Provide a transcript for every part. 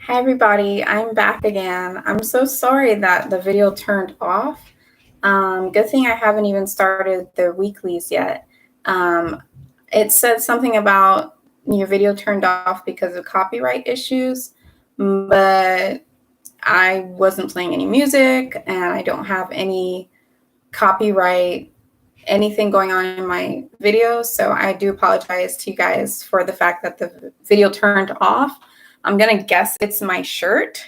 Hi everybody, I'm back again. I'm so sorry that the video turned off. Good thing I haven't even started the weeklies yet. It said something about your video turned off because of copyright issues, but I wasn't playing any music and I don't have any copyright anything going on in my video. So I do apologize to you guys for the fact that the video turned off. I'm gonna guess it's my shirt.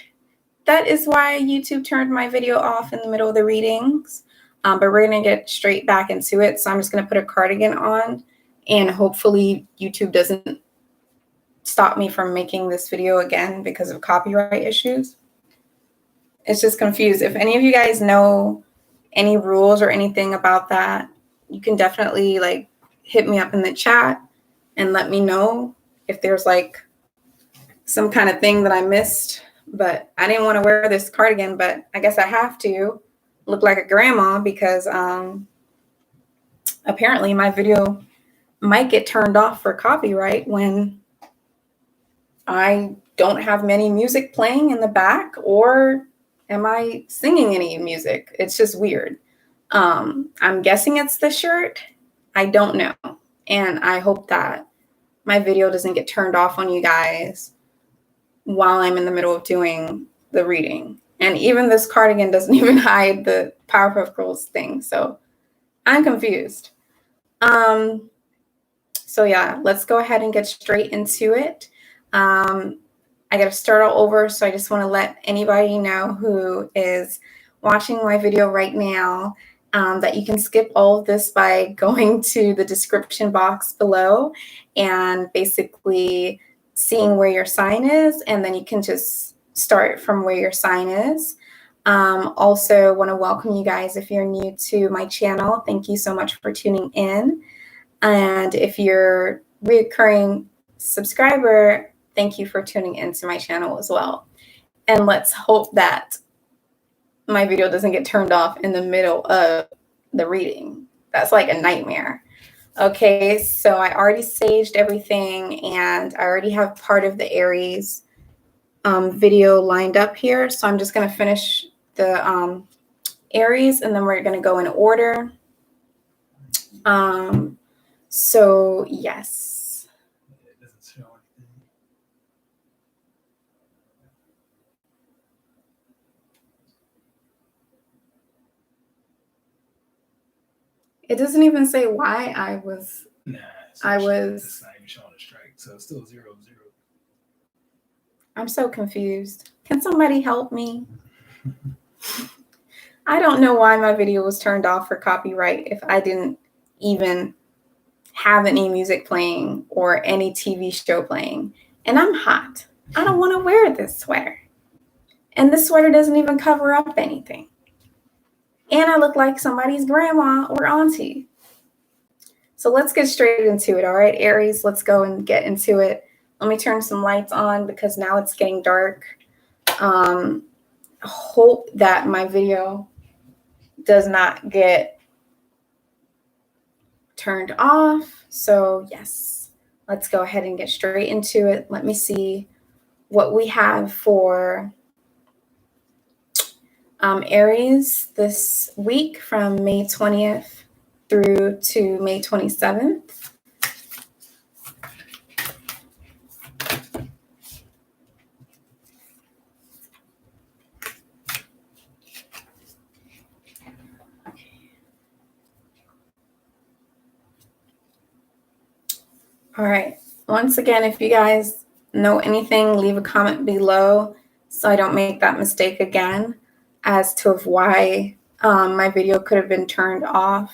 That is why YouTube turned my video off in the middle of the readings. But we're gonna get straight back into it. So I'm just gonna put a cardigan on and hopefully YouTube doesn't stop me from making this video again because of copyright issues. It's just confused. If any of you guys know any rules or anything about that, you can definitely like hit me up in the chat and let me know if there's like some kind of thing that I missed. But I didn't want to wear this cardigan, but I guess I have to look like a grandma because apparently my video might get turned off for copyright when I don't have many music playing in the back, or am I singing any music? It's just weird. I'm guessing it's the shirt. I don't know. And I hope that my video doesn't get turned off on you guys while I'm in the middle of doing the reading. And even this cardigan doesn't even hide the Powerpuff Girls thing. So I'm confused. So yeah, let's go ahead and get straight into it. I got to start all over. So I just want to let anybody know who is watching my video right now that you can skip all of this by going to the description box below and basically seeing where your sign is, and then you can just start from where your sign is. Also want to welcome you guys if you're new to my channel. Thank you so much for tuning in. And if you're a recurring subscriber, thank you for tuning into my channel as well. And let's hope that my video doesn't get turned off in the middle of the reading. That's like a nightmare. Okay, so I already saged everything and I already have part of the Aries video lined up here. So I'm just going to finish the Aries and then we're going to go in order. So yes. It doesn't show anything. It doesn't even say why I was. Nah, It's not even showing a strike, so it's still 0-0. I'm so confused. Can somebody help me? I don't know why my video was turned off for copyright if I didn't even have any music playing or any TV show playing. And I'm hot. I don't want to wear this sweater. And this sweater doesn't even cover up anything. And I look like somebody's grandma or auntie. So let's get straight into it. All right, Aries, let's go and get into it. Let me turn some lights on because now it's getting dark. Hope that my video does not get turned off. So yes, let's go ahead and get straight into it. Let me see what we have for Aries this week from May 20th through to May 27th. All right. Once again, if you guys know anything, leave a comment below so I don't make that mistake again as to why my video could have been turned off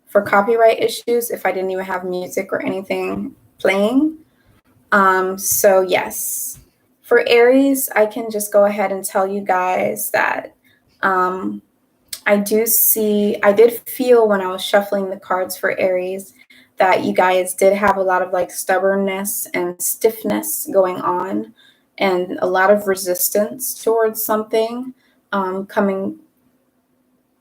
for copyright issues if I didn't even have music or anything playing. So yes, for Aries, I can just go ahead and tell you guys that I did feel when I was shuffling the cards for Aries that you guys did have a lot of like stubbornness and stiffness going on and a lot of resistance towards something coming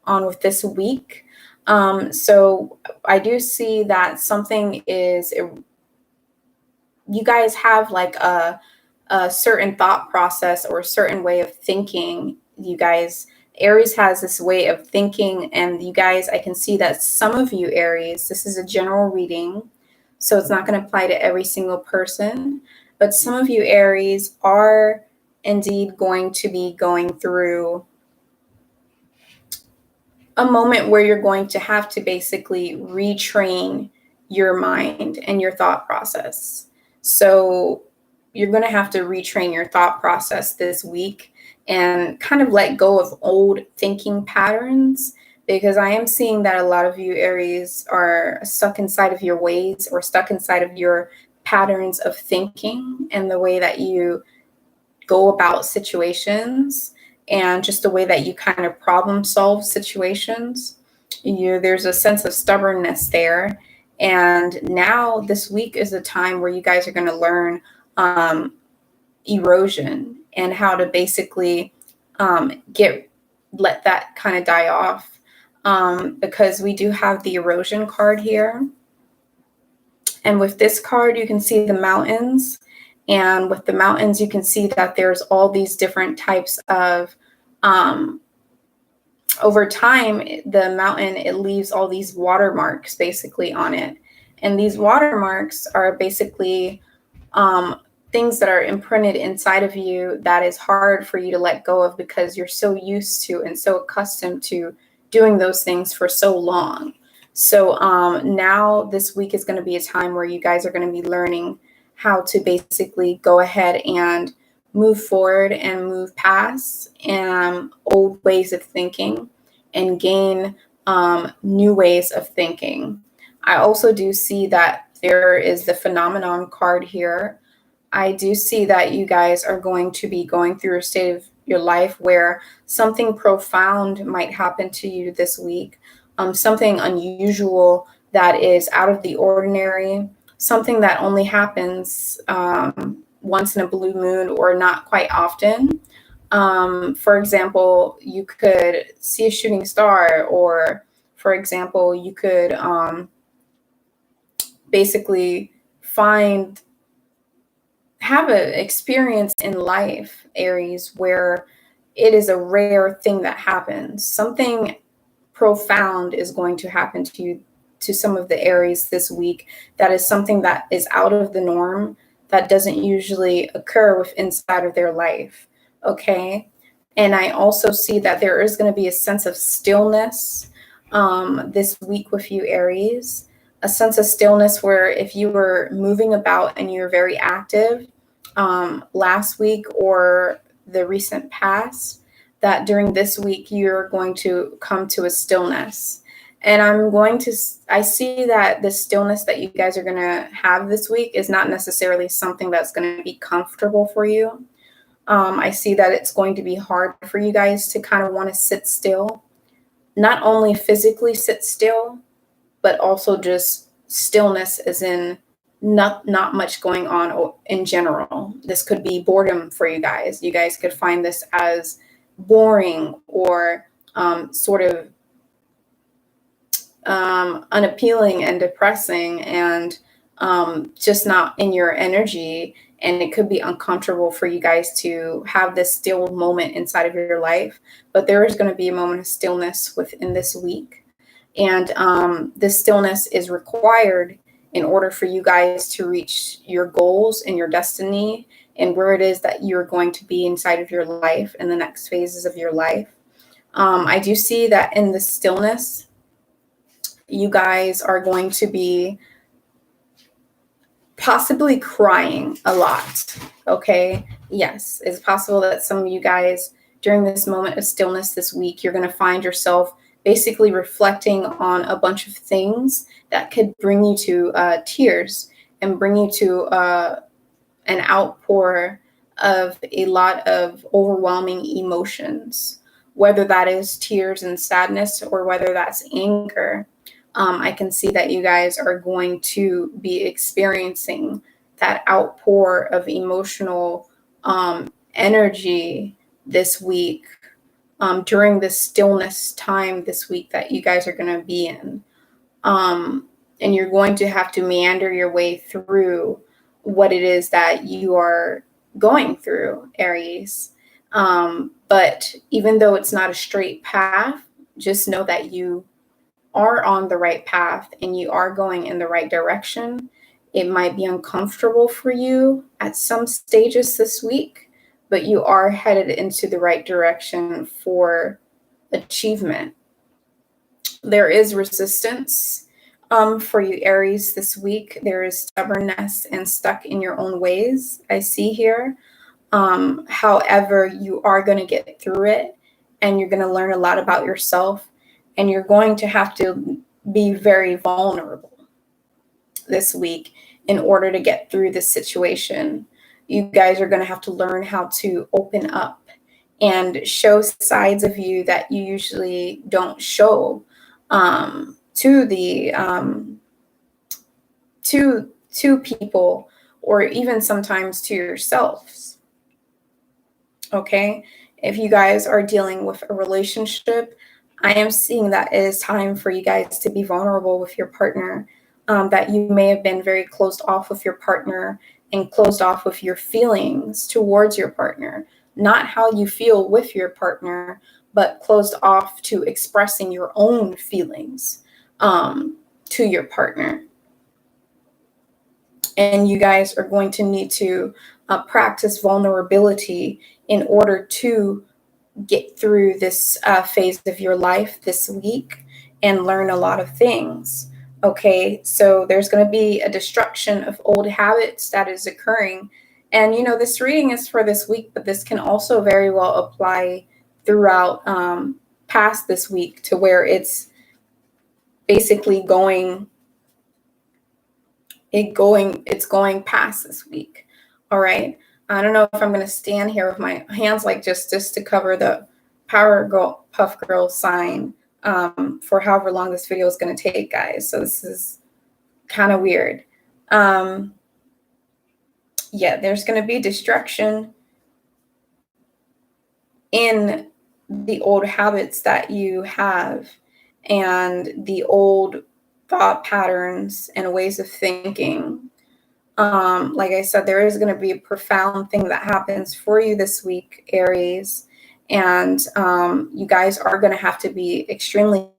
on with this week. So I do see that something is, you guys have like a a certain thought process or a certain way of thinking. You guys, Aries has this way of thinking, and you guys, I can see that some of you Aries, this is a general reading, so it's not going to apply to every single person, but some of you Aries are indeed going to be going through a moment where you're going to have to basically retrain your mind and your thought process. So you're going to have to retrain your thought process this week and kind of let go of old thinking patterns, because I am seeing that a lot of you Aries are stuck inside of your ways or stuck inside of your patterns of thinking and the way that you go about situations and just the way that you kind of problem solve situations. There's a sense of stubbornness there. And now this week is a time where you guys are going to learn erosion and how to basically let that kind of die off, because we do have the erosion card here. And with this card, you can see the mountains. And with the mountains, you can see that there's all these different types of, over time, the mountain, it leaves all these watermarks basically on it. And these watermarks are basically things that are imprinted inside of you that is hard for you to let go of, because you're so used to and so accustomed to doing those things for so long. So now this week is going to be a time where you guys are going to be learning how to basically go ahead and move forward and move past old ways of thinking and gain new ways of thinking. I also do see that there is the phenomenon card here. I do see that you guys are going to be going through a state of your life where something profound might happen to you this week, something unusual that is out of the ordinary, something that only happens once in a blue moon or not quite often. For example, you could see a shooting star, or for example, you could basically have an experience in life, Aries, where it is a rare thing that happens. Something profound is going to happen to you, to some of the Aries this week. That is something that is out of the norm, that doesn't usually occur inside of their life. Okay. And I also see that there is going to be a sense of stillness this week with you Aries. A sense of stillness where if you were moving about and you were very active last week or the recent past, that during this week you're going to come to a stillness. And I see that the stillness that you guys are going to have this week is not necessarily something that's going to be comfortable for you. I see that it's going to be hard for you guys to kind of want to sit still, not only physically sit still, but also just stillness as in not much going on in general. This could be boredom for you guys. You guys could find this as boring or sort of unappealing and depressing and just not in your energy. And it could be uncomfortable for you guys to have this still moment inside of your life. But there is going to be a moment of stillness within this week. And this stillness is required in order for you guys to reach your goals and your destiny and where it is that you're going to be inside of your life in the next phases of your life. I do see that in the stillness, you guys are going to be possibly crying a lot. Okay. Yes. It's possible that some of you guys during this moment of stillness this week, you're going to find yourself basically reflecting on a bunch of things that could bring you to tears and bring you to an outpour of a lot of overwhelming emotions, whether that is tears and sadness or whether that's anger. I can see that you guys are going to be experiencing that outpour of emotional energy this week during this stillness time this week that you guys are going to be in. And you're going to have to meander your way through what it is that you are going through, Aries. But even though it's not a straight path, just know that you are on the right path and you are going in the right direction. It might be uncomfortable for you at some stages this week, but you are headed into the right direction for achievement. There is resistance for you, Aries, this week. There is stubbornness and stuck in your own ways, I see here. However, you are going to get through it, and you're going to learn a lot about yourself, and you're going to have to be very vulnerable this week in order to get through this situation. You guys are going to have to learn how to open up and show sides of you that you usually don't show to the to people, or even sometimes to yourselves. Okay, if you guys are dealing with a relationship, I am seeing that it is time for you guys to be vulnerable with your partner. That you may have been very closed off with your partner and closed off with your feelings towards your partner. Not how you feel with your partner, but closed off to expressing your own feelings to your partner. And you guys are going to need to practice vulnerability in order to get through this phase of your life this week and learn a lot of things. Okay, so there's going to be a destruction of old habits that is occurring. And, you know, this reading is for this week, but this can also very well apply throughout past this week, to where it's basically going past this week. All right. I don't know if I'm going to stand here with my hands like just to cover the Puff Girl sign for however long this video is going to take, guys. So this is kind of weird. Yeah, there's going to be destruction in the old habits that you have and the old thought patterns and ways of thinking. Like I said, there is going to be a profound thing that happens for you this week, Aries. And you guys are going to have to be extremely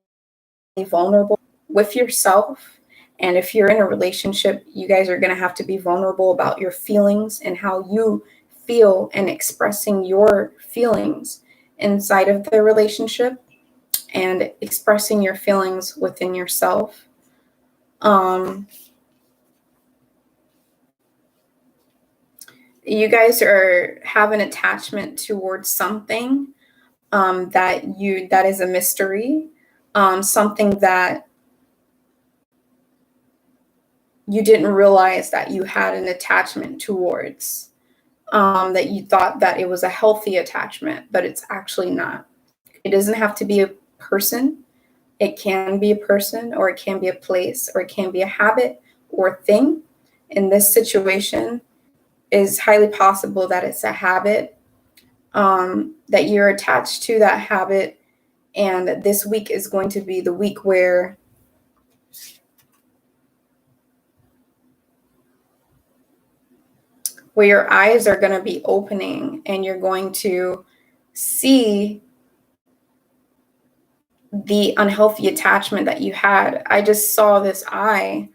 vulnerable with yourself. And if you're in a relationship, you guys are going to have to be vulnerable about your feelings and how you feel, and expressing your feelings inside of the relationship and expressing your feelings within yourself. You guys have an attachment towards something that is a mystery, something that you didn't realize that you had an attachment towards, that you thought that it was a healthy attachment, but it's actually not. It doesn't have to be a person. It can be a person, or it can be a place, or it can be a habit or thing. In this situation, is highly possible that it's a habit, that you're attached to that habit. And this week is going to be the week where your eyes are going to be opening, and you're going to see the unhealthy attachment that you had. I just saw this eye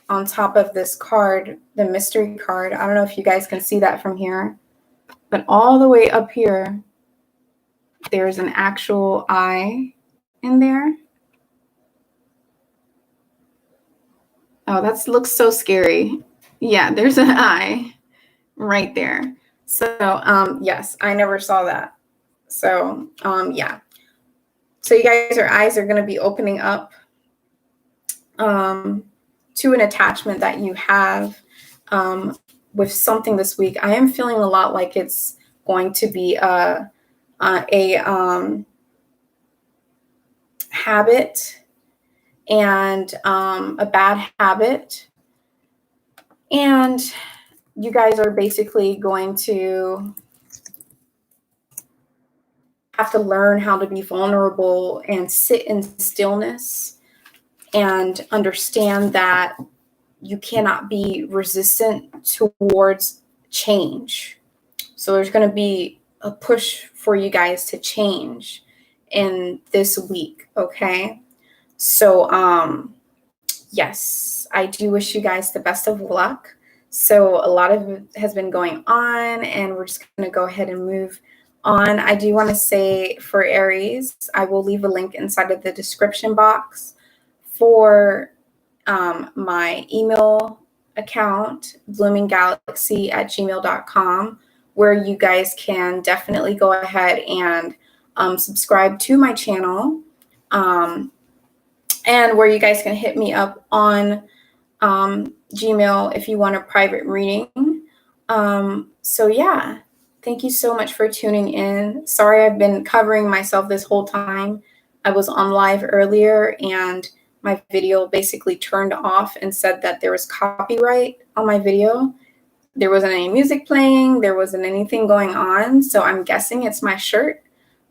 on top of this card, the mystery card. I don't know if you guys can see that from here, but all the way up here, there's an actual eye in there. Oh, that looks so scary. Yeah, there's an eye right there. So, yes, I never saw that. So, yeah. So you guys, your eyes are going to be opening up to an attachment that you have with something this week. I am feeling a lot like it's going to be a habit, and a bad habit. And you guys are basically going to have to learn how to be vulnerable and sit in stillness and understand that you cannot be resistant towards change. So there's going to be a push for you guys to change in this week, okay? So, yes, I do wish you guys the best of luck. So a lot of it has been going on, and we're just going to go ahead and move on. I do want to say for Aries, I will leave a link inside of the description box for my email account, bloomingdaleGalaxy@gmail.com, where you guys can definitely go ahead and subscribe to my channel, and where you guys can hit me up on Gmail if you want a private reading. So yeah, thank you so much for tuning in. Sorry I've been covering myself this whole time. I was on live earlier and my video basically turned off and said that there was copyright on my video. There wasn't any music playing, there wasn't anything going on, so I'm guessing it's my shirt.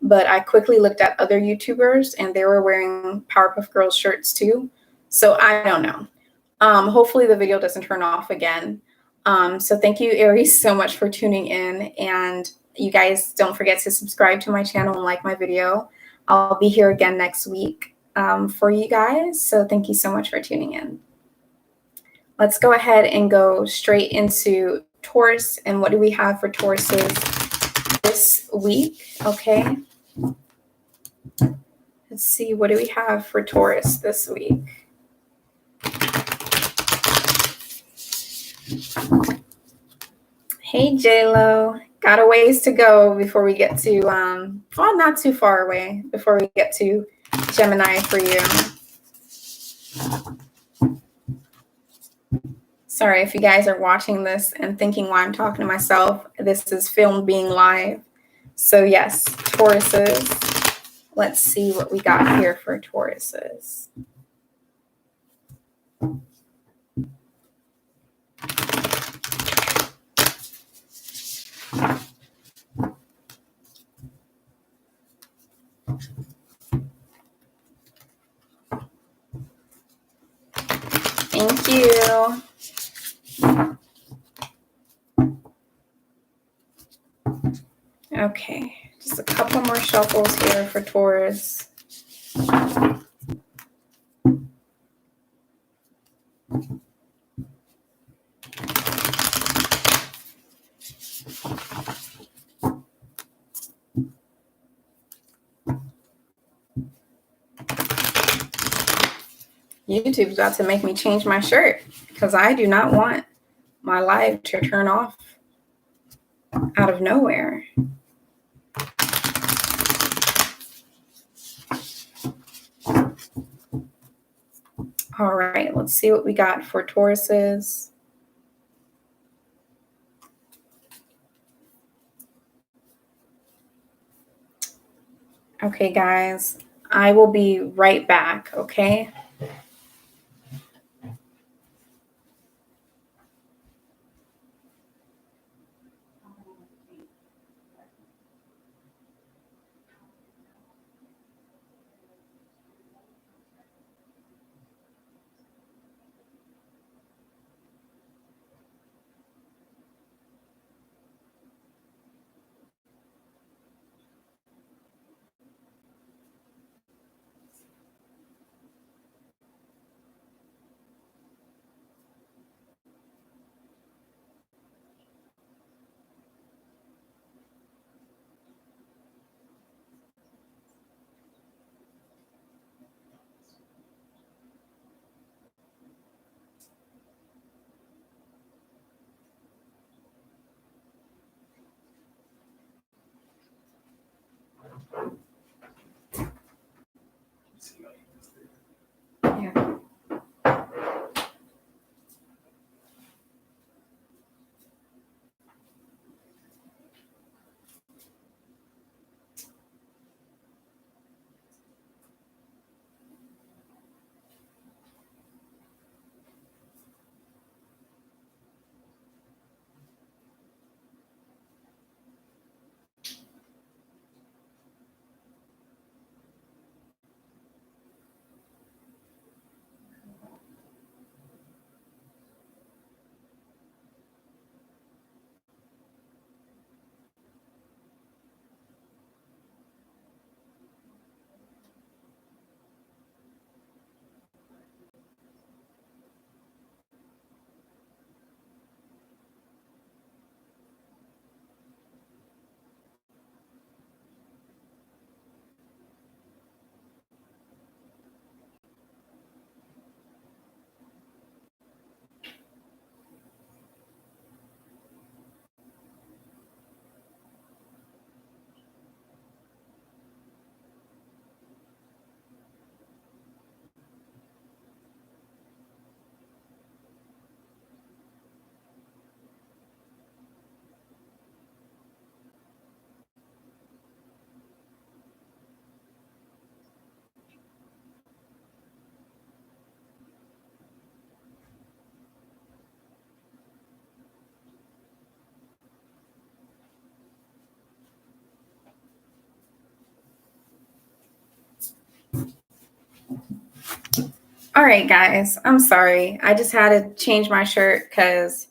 But I quickly looked at other YouTubers and they were wearing Powerpuff Girls shirts too. So I don't know. Hopefully the video doesn't turn off again. So thank you, Aries, so much for tuning in. And you guys don't forget to subscribe to my channel and like my video. I'll be here again next week for you guys. So thank you so much for tuning in. Let's go ahead and go straight into Taurus. And what do we have for Tauruses this week? Okay. Let's see. What do we have for Taurus this week? Hey, JLo. Got a ways to go before we get to, well, not too far away, before we get to Gemini for you. Sorry if you guys are watching this and thinking why I'm talking to myself. This is filmed being live. So yes, Tauruses. Let's see what we got here for Tauruses. Thank you. Okay, just a couple more shuffles here for Taurus. YouTube's about to make me change my shirt because I do not want my live to turn off out of nowhere. All right, let's see what we got for Tauruses. Okay, guys, I will be right back, okay? Yeah. All right, guys, I'm sorry. I just had to change my shirt because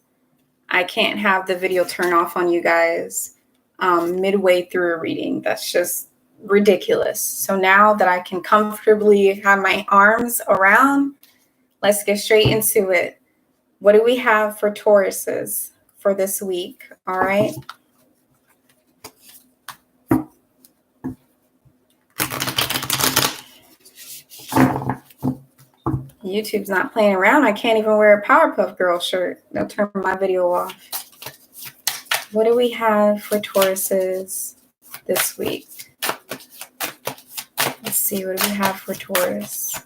I can't have the video turn off on you guys midway through a reading. That's just ridiculous. So now that I can comfortably have my arms around, let's get straight into it. What do we have for Tauruses for this week? All right. YouTube's not playing around. I can't even wear a Powerpuff Girl shirt. They'll turn my video off. What do we have for Tauruses this week? Let's see. What do we have for Taurus?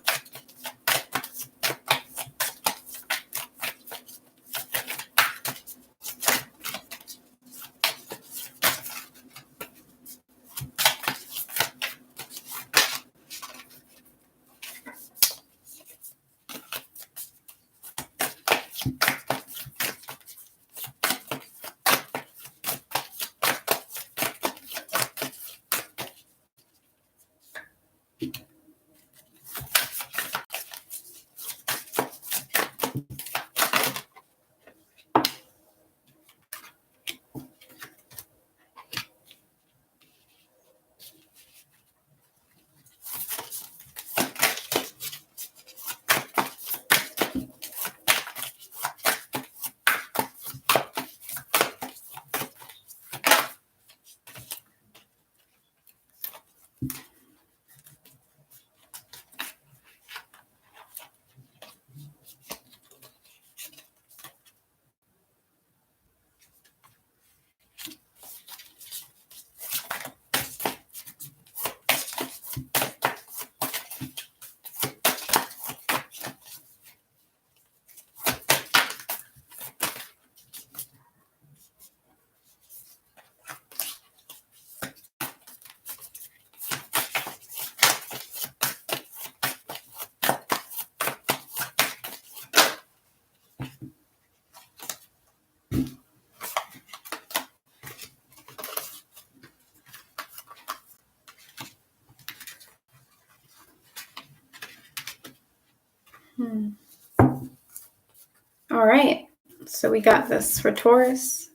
All right, so we got this for Taurus.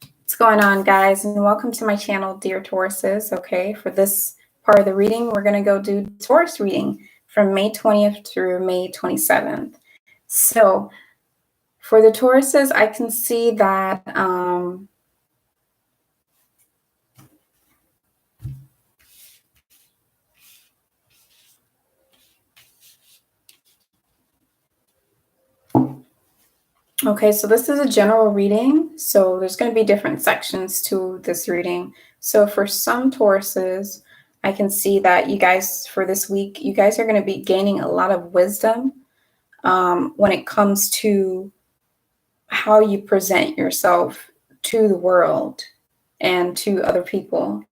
What's going on, guys? And welcome to my channel, dear Tauruses. Okay, for this part of the reading, we're going to go do Taurus reading from May 20th through May 27th. So for the Tauruses, I can see that okay, so this is a general reading, so there's going to be different sections to this reading. So for some Tauruses, I can see that you guys, for this week, you guys are going to be gaining a lot of wisdom when it comes to how you present yourself to the world and to other people.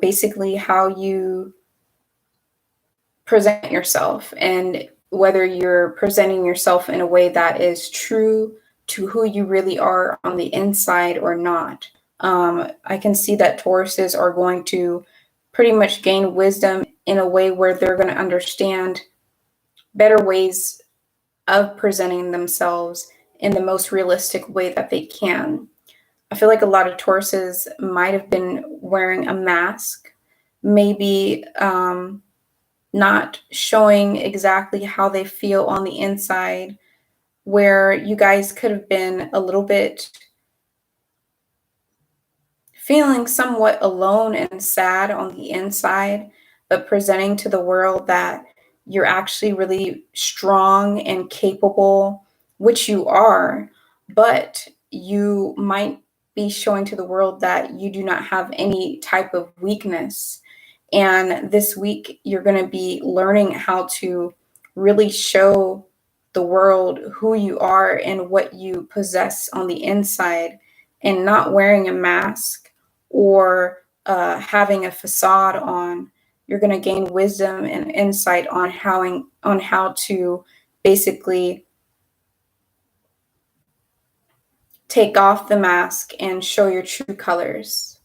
Basically, how you present yourself and whether you're presenting yourself in a way that is true to who you really are on the inside or not. I can see that Tauruses are going to pretty much gain wisdom in a way where they're going to understand better ways of presenting themselves in the most realistic way that they can. I feel like a lot of Tauruses might have been wearing a mask, maybe not showing exactly how they feel on the inside, where you guys could have been a little bit feeling somewhat alone and sad on the inside, but presenting to the world that you're actually really strong and capable, which you are, but you might be showing to the world that you do not have any type of weakness. And this week, you're going to be learning how to really show the world who you are and what you possess on the inside, and not wearing a mask or having a facade on. You're going to gain wisdom and insight on how to basically take off the mask and show your true colors.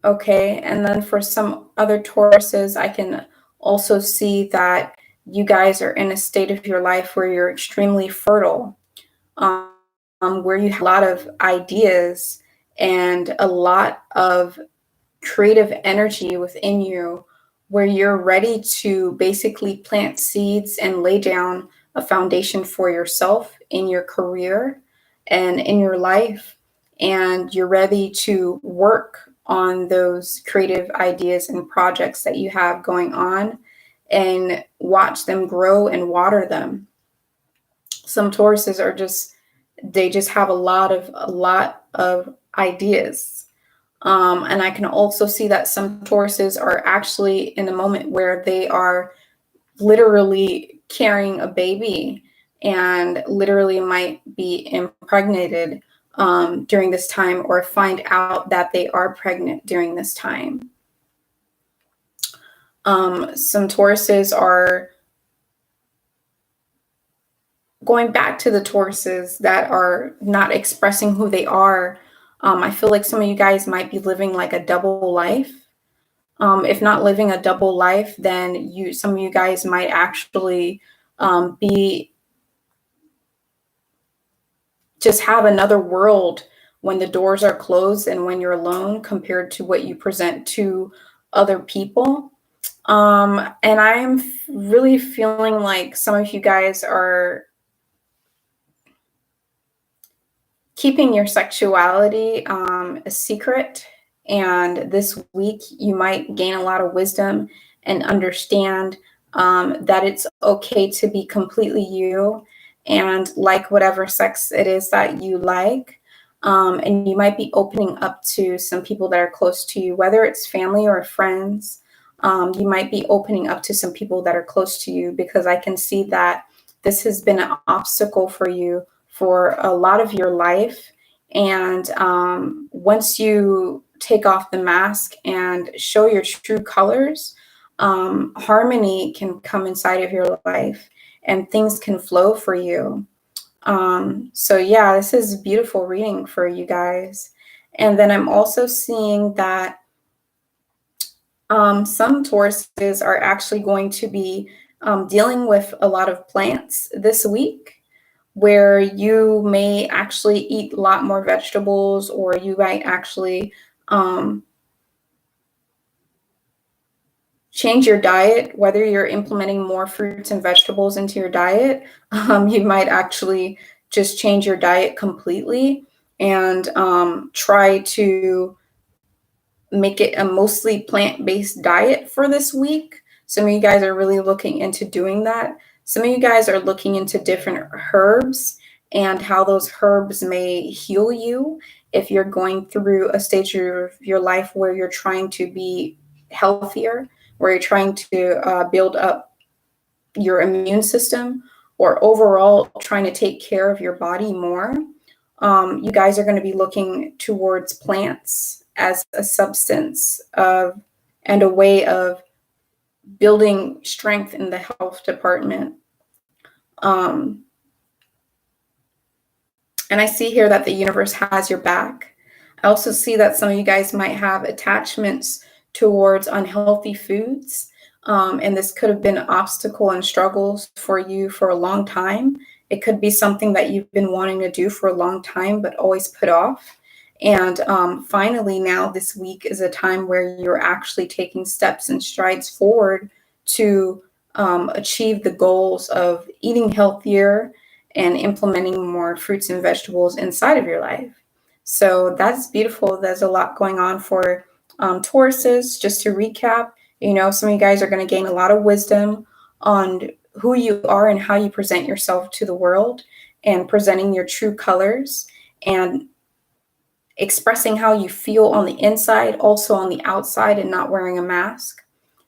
Okay, and then for some other Tauruses, I can also see that you guys are in a state of your life where you're extremely fertile, where you have a lot of ideas and a lot of creative energy within you, where you're ready to basically plant seeds and lay down a foundation for yourself in your career and in your life. And you're ready to work on those creative ideas and projects that you have going on and watch them grow and water them. Some Tauruses are they just have a lot of ideas. And I can also see that some Tauruses are actually in a moment where they are literally carrying a baby and literally might be impregnated during this time, or find out that they are pregnant during this time. Some Tauruses are going back to the Tauruses that are not expressing who they are. I feel like some of you guys might be living like a double life. If not living a double life, then some of you guys might actually just have another world when the doors are closed and when you're alone, compared to what you present to other people. And I'm really feeling like some of you guys are keeping your sexuality a secret. And this week you might gain a lot of wisdom and understand that it's okay to be completely you and like whatever sex it is that you like. And you might be opening up to some people that are close to you, whether it's family or friends. You might be opening up to some people that are close to you, because I can see that this has been an obstacle for you for a lot of your life. And once you take off the mask and show your true colors, harmony can come inside of your life and things can flow for you. So yeah, this is a beautiful reading for you guys. And then I'm also seeing that some Tauruses are actually going to be dealing with a lot of plants this week, where you may actually eat a lot more vegetables, or you might actually change your diet. Whether you're implementing more fruits and vegetables into your diet, you might actually just change your diet completely and try to make it a mostly plant-based diet for this week. Some of you guys are really looking into doing that. Some of you guys are looking into different herbs and how those herbs may heal you if you're going through a stage of your life where you're trying to be healthier, where you're trying to build up your immune system, or overall trying to take care of your body more. You guys are going to be looking towards plants as a substance and a way of building strength in the health department. And I see here that the universe has your back. I also see that some of you guys might have attachments towards unhealthy foods. And this could have been an obstacle and struggles for you for a long time. It could be something that you've been wanting to do for a long time, but always put off. And finally, now this week is a time where you're actually taking steps and strides forward to achieve the goals of eating healthier and implementing more fruits and vegetables inside of your life. So that's beautiful. There's a lot going on for Tauruses. Just to recap, some of you guys are going to gain a lot of wisdom on who you are and how you present yourself to the world, and presenting your true colors and expressing how you feel on the inside, also on the outside, and not wearing a mask.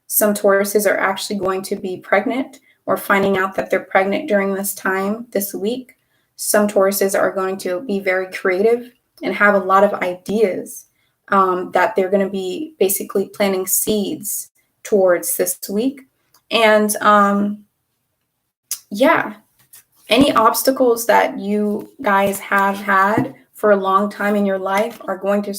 Some Tauruses are actually going to be pregnant or finding out that they're pregnant during this time this week. Some Tauruses are going to be very creative and have a lot of ideas that they're going to be basically planting seeds towards this week. And yeah, any obstacles that you guys have had for a long time in your life are going to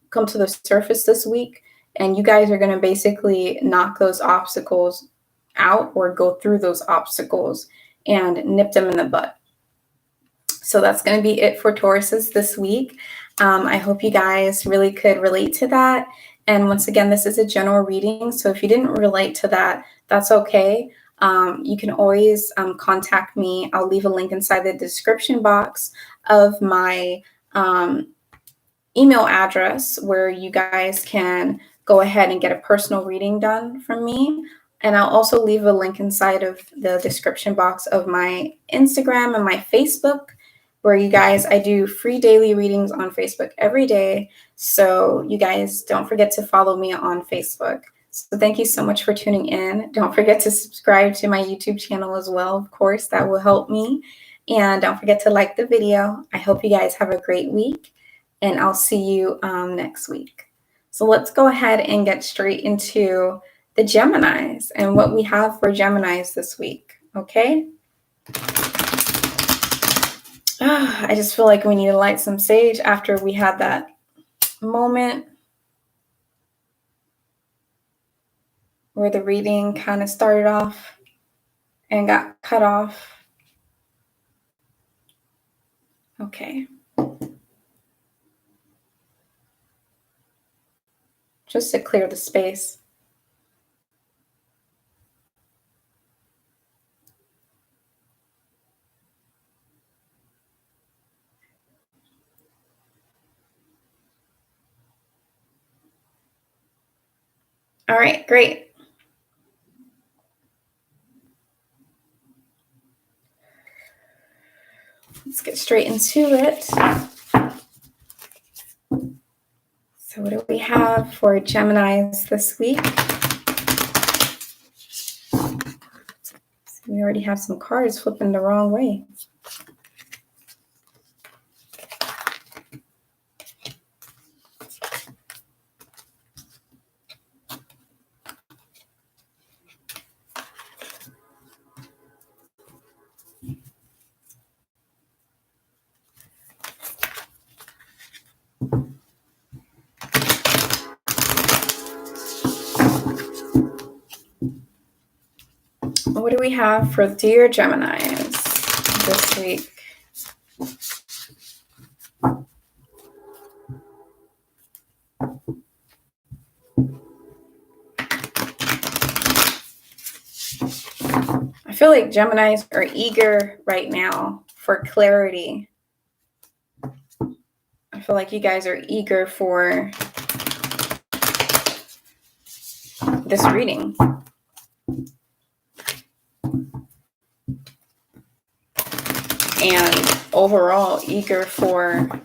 come to the surface this week. And you guys are going to basically knock those obstacles out or go through those obstacles and nip them in the butt. So that's going to be it for Tauruses this week. I hope you guys really could relate to that. And once again, this is a general reading. So if you didn't relate to that, that's okay. You can always contact me. I'll leave a link inside the description box of my email address where you guys can go ahead and get a personal reading done from me. And I'll also leave a link inside of the description box of my Instagram and my Facebook, where you guys, I do free daily readings on Facebook every day. So you guys don't forget to follow me on Facebook. So thank you so much for tuning in. Don't forget to subscribe to my YouTube channel as well. Of course, that will help me. And don't forget to like the video. I hope you guys have a great week, and I'll see you next week. So let's go ahead and get straight into the Geminis and what we have for Geminis this week, okay? I just feel like we need to light some sage after we had that moment where the reading kind of started off and got cut off. Okay. Just to clear the space. All right, great. Let's get straight into it. So what do we have for Geminis this week? So we already have some cards flipping the wrong way. What do we have for dear Geminis this week? I feel like Geminis are eager right now for clarity. I feel like you guys are eager for this reading. And overall eager for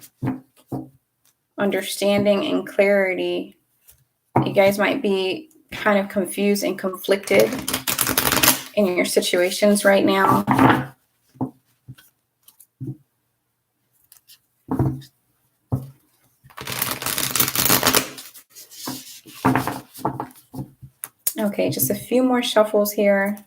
understanding and clarity. You guys might be kind of confused and conflicted in your situations right now. Okay, just a few more shuffles here.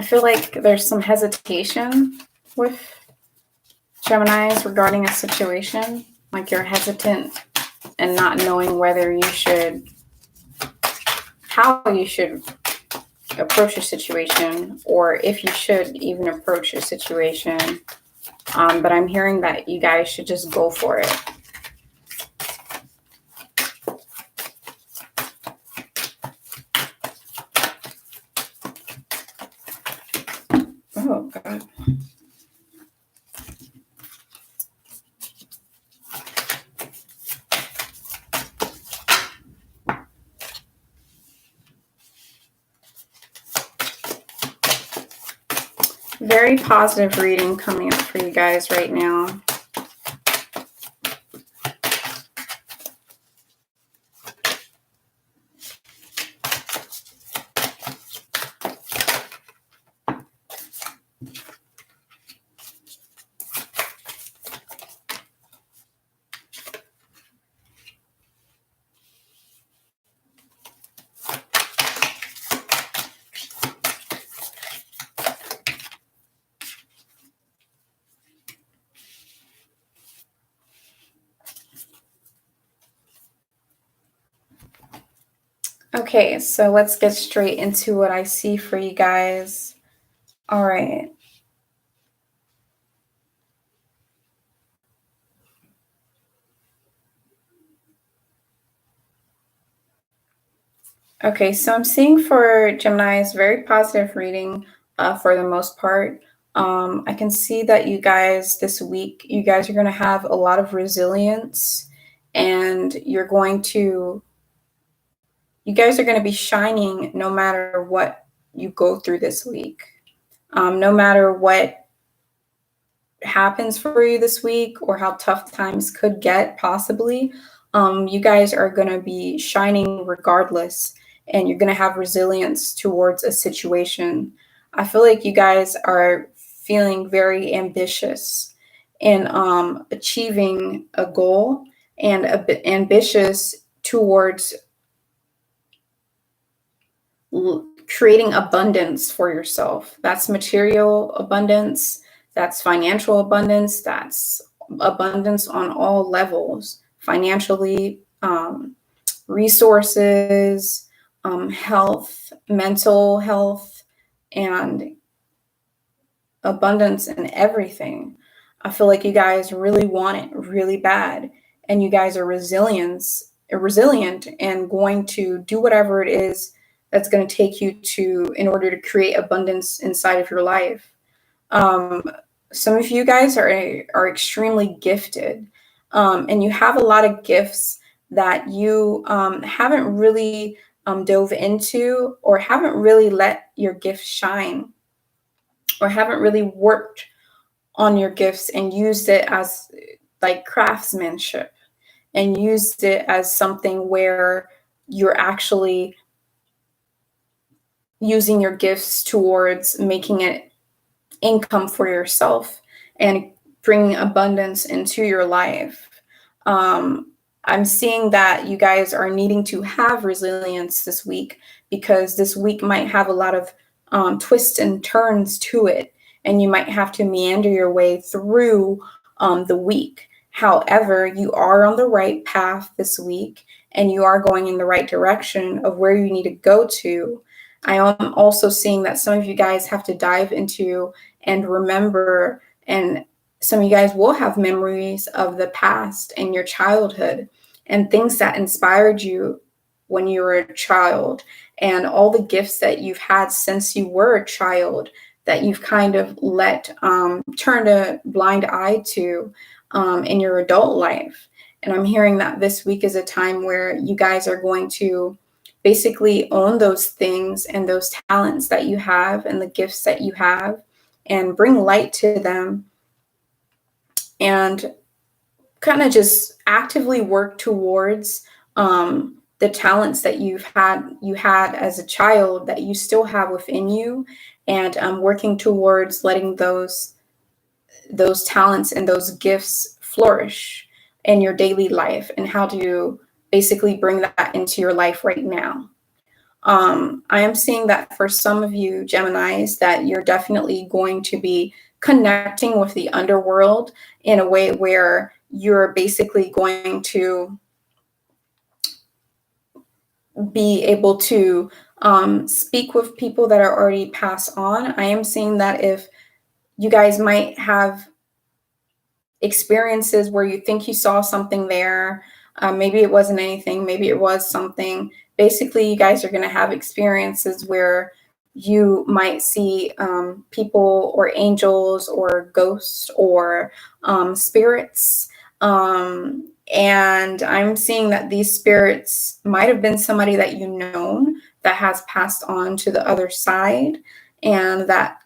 feel like there's some hesitation with Geminis regarding a situation. Like you're hesitant and not knowing whether you should, how you should approach a situation, or if you should even approach a situation. But I'm hearing that you guys should just go for it. Oh, God. Very positive reading coming up for you guys right now. Okay, so let's get straight into what I see for you guys. All right. Okay, so I'm seeing for Gemini's very positive reading for the most part. I can see that you guys this week, you guys are going to have a lot of resilience, and you guys are going to be shining no matter what you go through this week. No matter what happens for you this week or how tough times could get possibly, you guys are going to be shining regardless, and you're going to have resilience towards a situation. I feel like you guys are feeling very ambitious in achieving a goal, and a bit ambitious towards creating abundance for yourself. That's material abundance, that's financial abundance, that's abundance on all levels, financially, resources, health, mental health, and abundance in everything. I feel like you guys really want it really bad, and you guys are resilient and going to do whatever it is that's going to take you to in order to create abundance inside of your life. Some of you guys are extremely gifted, and you have a lot of gifts that you haven't really dove into, or haven't really let your gifts shine, or haven't really worked on your gifts and used it as like craftsmanship, and used it as something where you're actually using your gifts towards making it income for yourself and bringing abundance into your life. I'm seeing that you guys are needing to have resilience this week, because this week might have a lot of twists and turns to it, and you might have to meander your way through the week. However, you are on the right path this week, and you are going in the right direction of where you need to go to. I am also seeing that some of you guys have to dive into and remember, and some of you guys will have memories of the past and your childhood and things that inspired you when you were a child, and all the gifts that you've had since you were a child that you've kind of let turn a blind eye to in your adult life. And I'm hearing that this week is a time where you guys are going to basically own those things and those talents that you have and the gifts that you have, and bring light to them, and kind of just actively work towards the talents that you had as a child that you still have within you, and working towards letting those talents and those gifts flourish in your daily life, and how to basically bring that into your life right now. I am seeing that for some of you Geminis, that you're definitely going to be connecting with the underworld in a way where you're basically going to be able to speak with people that are already passed on. I am seeing that if you guys might have experiences where you think you saw something there, maybe it wasn't anything, maybe it was something. Basically, you guys are going to have experiences where you might see people or angels or ghosts or spirits. And I'm seeing that these spirits might have been somebody that you known that has passed on to the other side, and that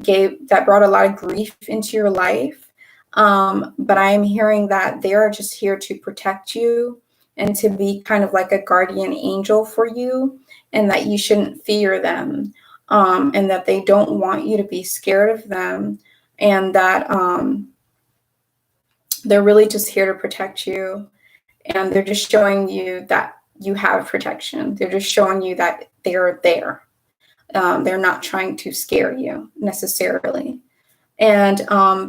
brought a lot of grief into your life. But I am hearing that they are just here to protect you and to be kind of like a guardian angel for you, and that you shouldn't fear them, and that they don't want you to be scared of them, and that they're really just here to protect you. And they're just showing you that you have protection. They're just showing you that they're there. They're not trying to scare you necessarily. And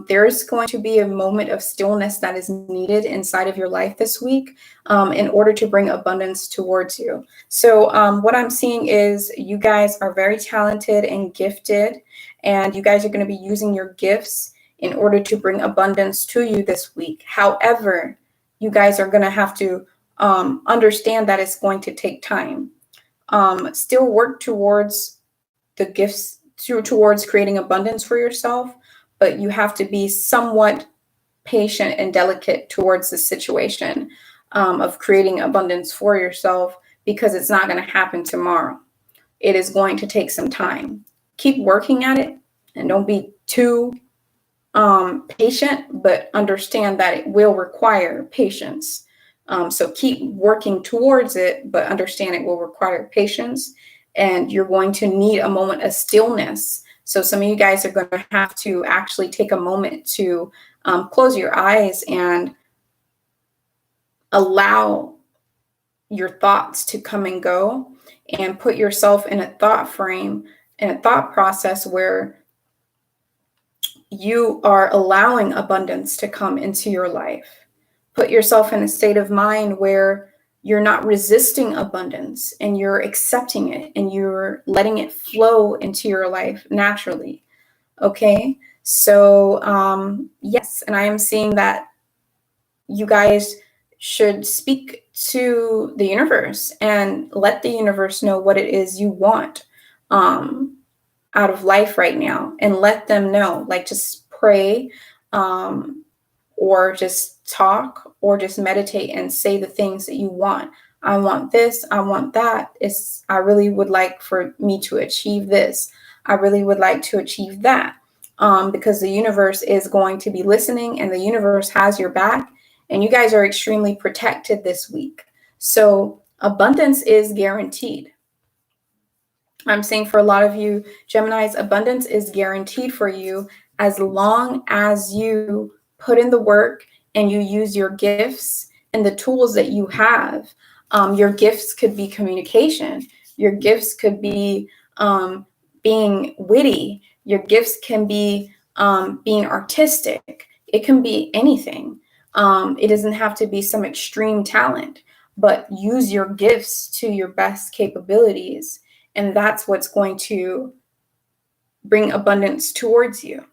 there's going to be a moment of stillness that is needed inside of your life this week in order to bring abundance towards you. So what I'm seeing is you guys are very talented and gifted, and you guys are going to be using your gifts in order to bring abundance to you this week. However, you guys are going to have to understand that it's going to take time. Still work towards the gifts, towards creating abundance for yourself, but you have to be somewhat patient and delicate towards the situation of creating abundance for yourself, because it's not going to happen tomorrow. It is going to take some time. Keep working at it, and don't be too patient, but understand that it will require patience. So keep working towards it, but understand it will require patience, and you're going to need a moment of stillness. So some of you guys are going to have to actually take a moment to close your eyes and allow your thoughts to come and go, and put yourself in a thought frame, in a thought process where you are allowing abundance to come into your life. Put yourself in a state of mind where you're not resisting abundance, and you're accepting it, and you're letting it flow into your life naturally. Okay. So, yes. And I am seeing that you guys should speak to the universe and let the universe know what it is you want out of life right now, and let them know. Like, just pray, or just talk, or just meditate and say the things that you want. I want this, I want that. I really would like for me to achieve this. I really would like to achieve that. Because the universe is going to be listening, and the universe has your back, and you guys are extremely protected this week. So abundance is guaranteed. I'm saying for a lot of you Geminis, abundance is guaranteed for you as long as you put in the work and you use your gifts and the tools that you have. Your gifts could be communication. Your gifts could be being witty. Your gifts can be being artistic. It can be anything. It doesn't have to be some extreme talent, but use your gifts to your best capabilities. And that's what's going to bring abundance towards you.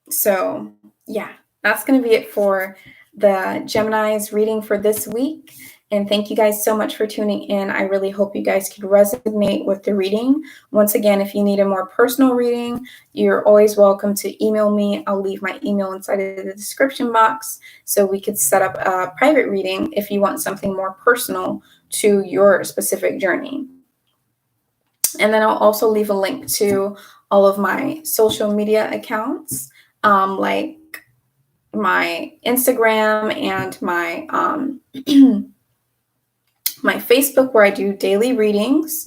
So yeah, that's going to be it for the Gemini's reading for this week. And thank you guys so much for tuning in. I really hope you guys could resonate with the reading. Once again, if you need a more personal reading, you're always welcome to email me. I'll leave my email inside of the description box, so we could set up a private reading if you want something more personal to your specific journey. And then I'll also leave a link to all of my social media accounts, like my Instagram and my my Facebook, where I do daily readings.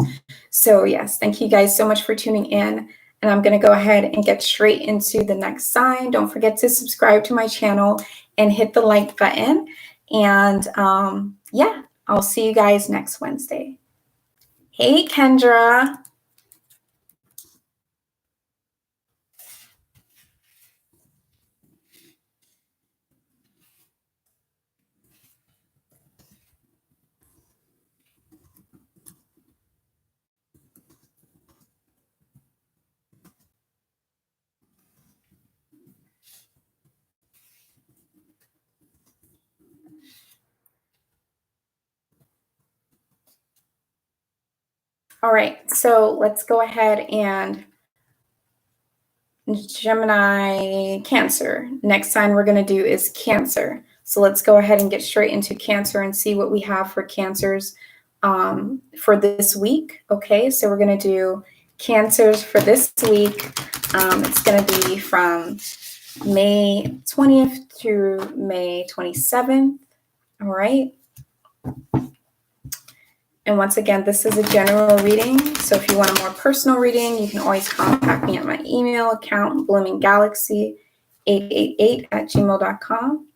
So yes, thank you guys so much for tuning in. And I'm going to go ahead and get straight into the next sign. Don't forget to subscribe to my channel and hit the like button. And yeah, I'll see you guys next Wednesday. Hey, Kendra. All right, so let's go ahead and Gemini, Cancer. Next sign we're going to do is Cancer. So let's go ahead and get straight into Cancer and see what we have for Cancers for this week. Okay, so we're going to do Cancers for this week. It's going to be from May 20th through May 27th. All right. And once again, this is a general reading. So if you want a more personal reading, you can always contact me at my email account, bloomingdalaxy888@gmail.com.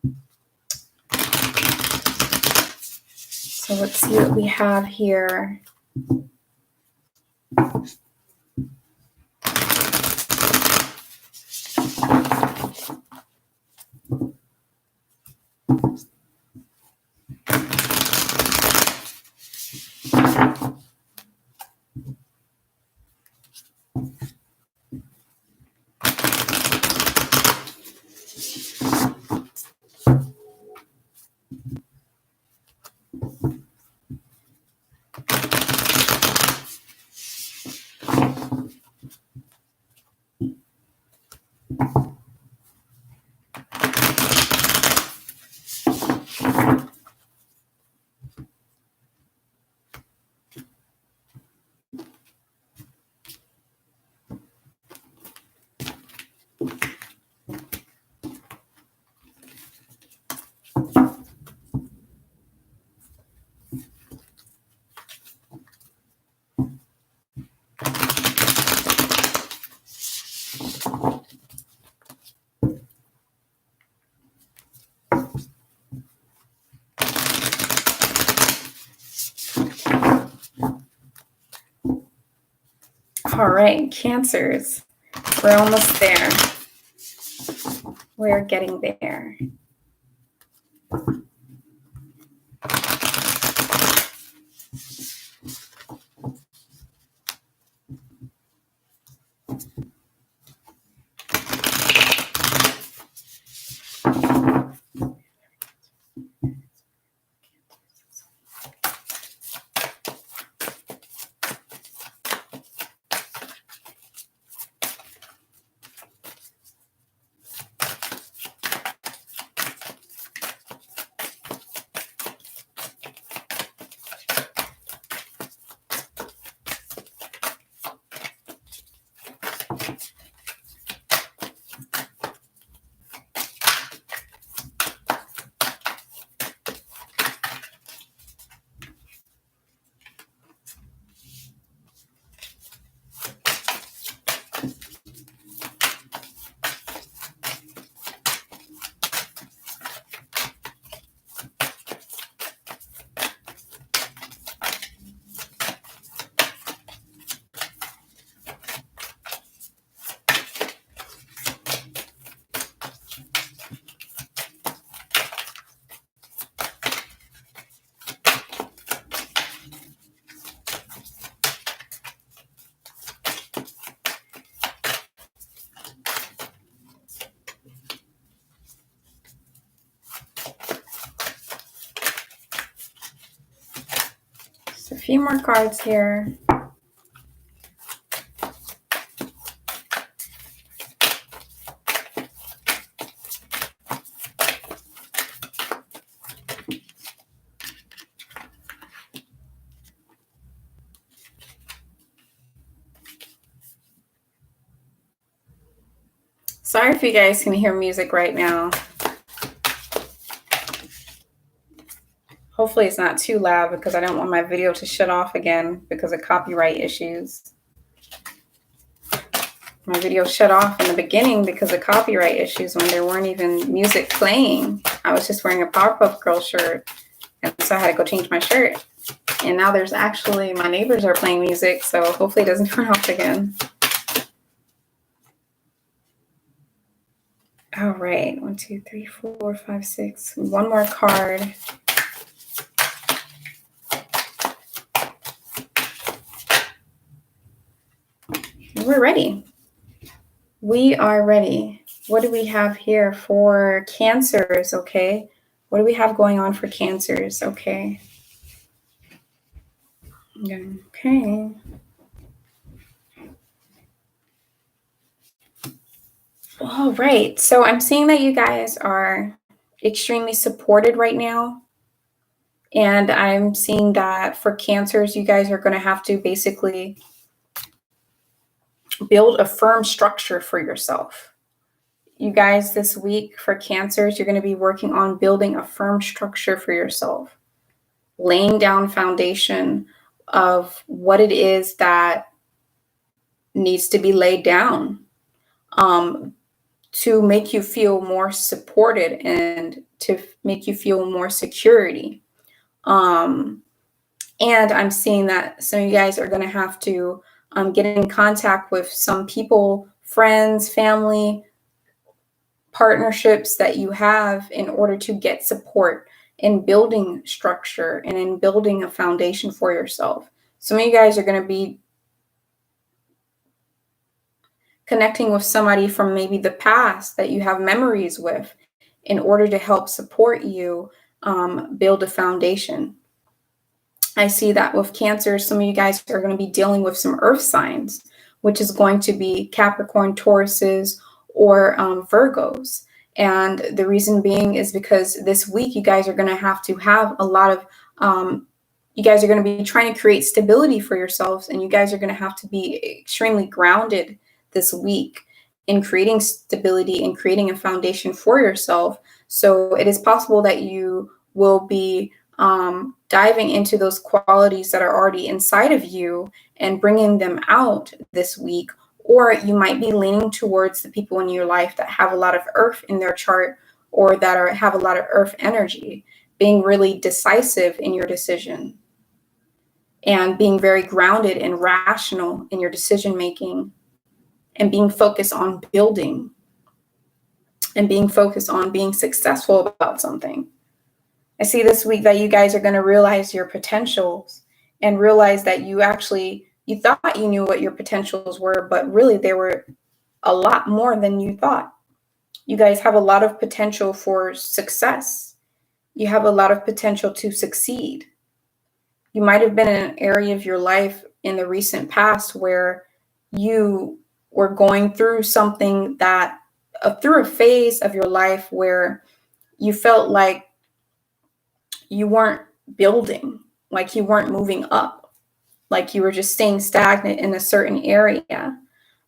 So let's see what we have here. All right, Cancers. We're almost there. We're getting there. Just a few more cards here. Sorry if you guys can hear music right now. Hopefully it's not too loud because I don't want my video to shut off again because of copyright issues. My video shut off in the beginning because of copyright issues when there weren't even music playing. I was just wearing a Powerpuff Girl shirt, and so I had to go change my shirt. And now there's actually, my neighbors are playing music, so hopefully it doesn't turn off again. All right, 1, 2, 3, 4, 5, 6. One more card. We're ready. We are ready. What do we have here for Cancers? Okay. What do we have going on for Cancers? Okay. Okay. All right. So I'm seeing that you guys are extremely supported right now. And I'm seeing that for Cancers, you guys are going to have to basically build a firm structure for yourself. You guys, this week for Cancers, you're going to be working on building a firm structure for yourself, laying down foundation of what it is that needs to be laid down to make you feel more supported and to make you feel more security. And I'm seeing that some of you guys are going to have to get in contact with some people, friends, family, partnerships that you have in order to get support in building structure and in building a foundation for yourself. Some of you guys are going to be connecting with somebody from maybe the past that you have memories with in order to help support you build a foundation. I see that with Cancer, some of you guys are going to be dealing with some earth signs, which is going to be Capricorn, Tauruses, or Virgos. And the reason being is because this week you guys are going to have a lot of, you guys are going to be trying to create stability for yourselves, and you guys are going to have to be extremely grounded this week in creating stability and creating a foundation for yourself. So it is possible that you will be diving into those qualities that are already inside of you and bringing them out this week. Or you might be leaning towards the people in your life that have a lot of earth in their chart, or that have a lot of earth energy, being really decisive in your decision and being very grounded and rational in your decision making, and being focused on building and being focused on being successful about something. I see this week that you guys are going to realize your potentials and realize that you thought you knew what your potentials were, but really they were a lot more than you thought. You guys have a lot of potential for success. You have a lot of potential to succeed. You might have been in an area of your life in the recent past where you were going through something through a phase of your life where you felt like you weren't building, like you weren't moving up, like you were just staying stagnant in a certain area.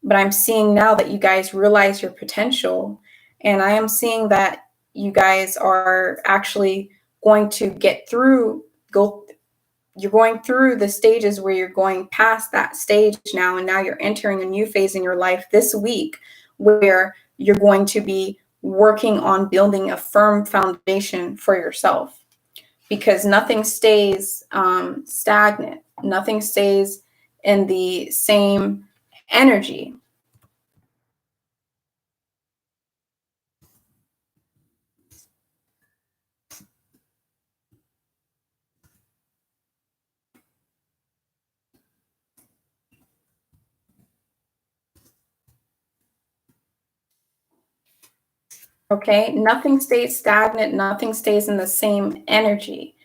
But I'm seeing now that you guys realize your potential, and I am seeing that you guys are actually going to you're going through the stages where you're going past that stage now, and now you're entering a new phase in your life this week where you're going to be working on building a firm foundation for yourself. Because nothing stays stagnant. Nothing stays in the same energy. Okay, nothing stays stagnant. Nothing stays in the same energy.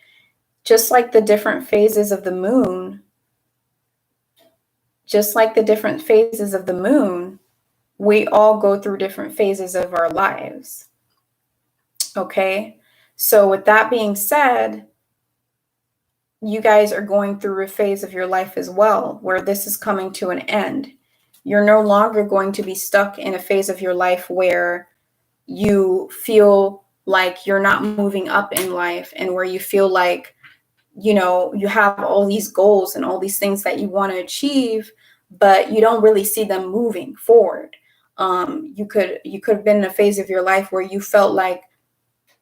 Just like the different phases of the moon, we all go through different phases of our lives. Okay, so with that being said, you guys are going through a phase of your life as well where this is coming to an end. You're no longer going to be stuck in a phase of your life where you feel like you're not moving up in life, and where you feel like, you have all these goals and all these things that you want to achieve, but you don't really see them moving forward. You could have been in a phase of your life where you felt like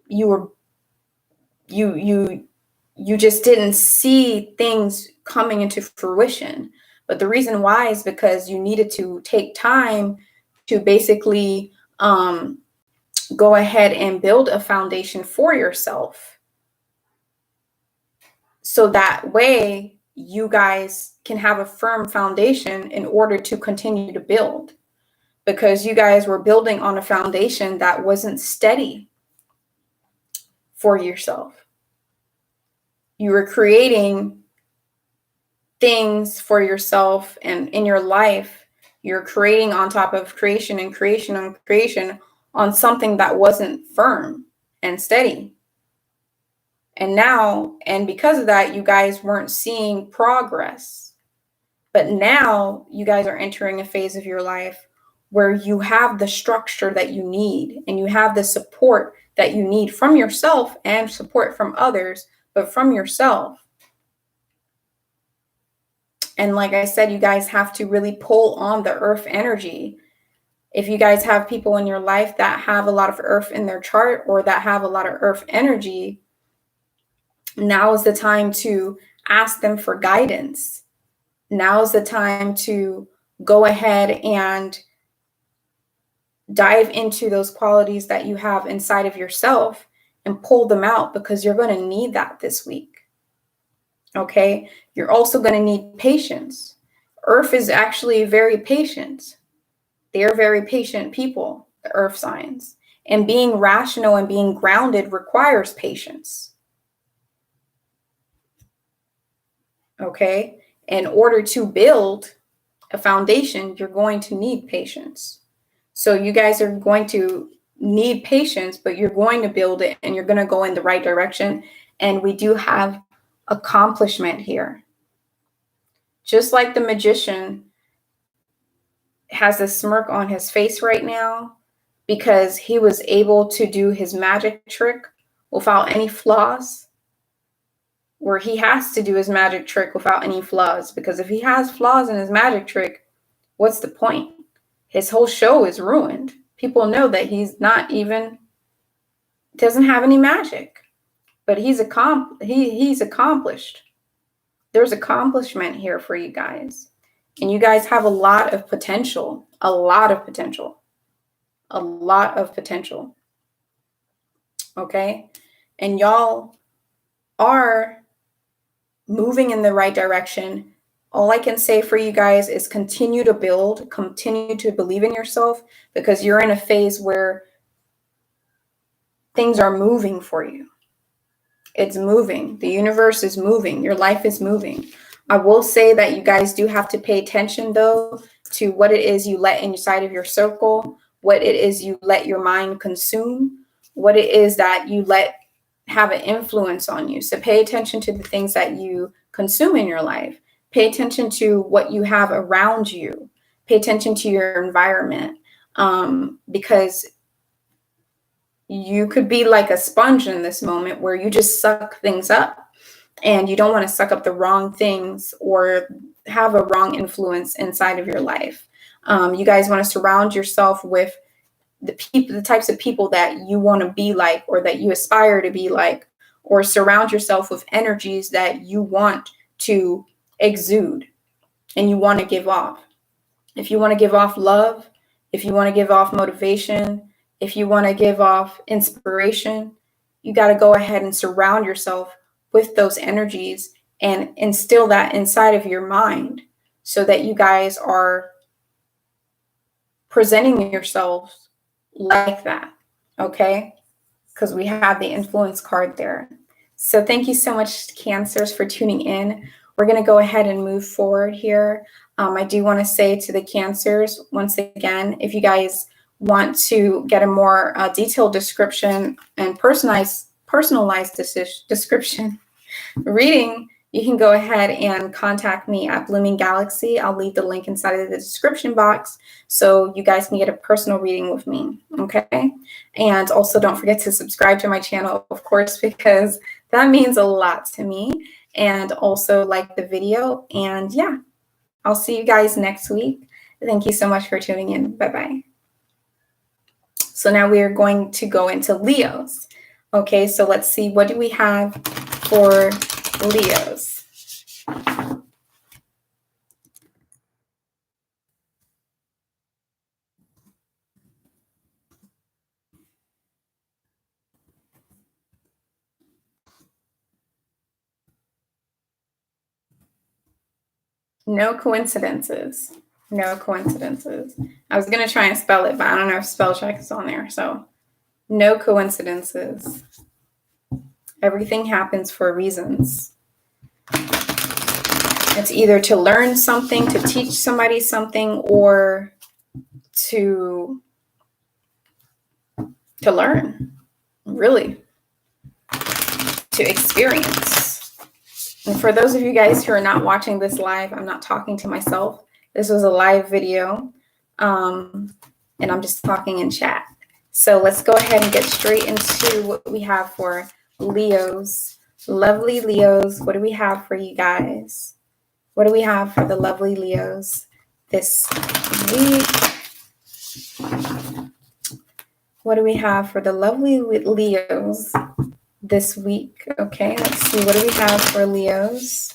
you you just didn't see things coming into fruition. But the reason why is because you needed to take time to basically go ahead and build a foundation for yourself. So that way you guys can have a firm foundation in order to continue to build. Because you guys were building on a foundation that wasn't steady for yourself. You were creating things for yourself and in your life. You're creating on top of creation and creation and creation on something that wasn't firm and steady. And now, and because of that, you guys weren't seeing progress. But now you guys are entering a phase of your life where you have the structure that you need and you have the support that you need from yourself and support from others, but from yourself. And like I said, you guys have to really pull on the earth energy. If you guys have people in your life that have a lot of earth in their chart or that have a lot of earth energy, now is the time to ask them for guidance. Now is the time to go ahead and dive into those qualities that you have inside of yourself and pull them out, because you're going to need that this week. Okay? You're also going to need patience. Earth is actually very patient. They are very patient people, the earth signs. And being rational and being grounded requires patience. Okay? In order to build a foundation, you're going to need patience. So you guys are going to need patience, but you're going to build it and you're going to go in the right direction. And we do have accomplishment here. Just like the magician has a smirk on his face right now because he was able to do his magic trick without any flaws, where he has to do his magic trick without any flaws, because if he has flaws in his magic trick, what's the point? His whole show is ruined. People know that he's not even, doesn't have any magic, but he's accomplished. There's accomplishment here for you guys. And you guys have a lot of potential, a lot of potential, a lot of potential. Okay? And y'all are moving in the right direction. All I can say for you guys is continue to build, continue to believe in yourself, because you're in a phase where things are moving for you. It's moving. The universe is moving. Your life is moving. I will say that you guys do have to pay attention, though, to what it is you let inside of your circle, what it is you let your mind consume, what it is that you let have an influence on you. So pay attention to the things that you consume in your life. Pay attention to what you have around you. Pay attention to your environment, because you could be like a sponge in this moment where you just suck things up, and you don't want to suck up the wrong things or have a wrong influence inside of your life. You guys want to surround yourself with the types of people that you want to be like, or that you aspire to be like, or surround yourself with energies that you want to exude and you want to give off. If you want to give off love, if you want to give off motivation, if you want to give off inspiration, you got to go ahead and surround yourself with those energies and instill that inside of your mind, so that you guys are presenting yourselves like that. Okay? Because we have the influence card there. So thank you so much, Cancers, for tuning in. We're going to go ahead and move forward here. I do want to say to the Cancers, once again, if you guys want to get a more detailed description and personalized description reading, you can go ahead and contact me at Blooming Galaxy. I'll leave the link inside of the description box so you guys can get a personal reading with me, okay? And also don't forget to subscribe to my channel, of course, because that means a lot to me. And also like the video. And yeah, I'll see you guys next week. Thank you so much for tuning in. Bye-bye. So now we are going to go into Leos. Okay, so let's see, what do we have for Leos? No coincidences. No coincidences. I was going to try and spell it, but I don't know if spell check is on there. So no coincidences. Everything happens for reasons. It's either to learn something, to teach somebody something, or to learn, really, to experience. And for those of you guys who are not watching this live, I'm not talking to myself. This was a live video, and I'm just talking in chat. So let's go ahead and get straight into what we have for Leos. Lovely Leos, what do we have for you guys? What do we have for the lovely Leos this week? What do we have for the lovely Leos this week? Okay, let's see. What do we have for Leos?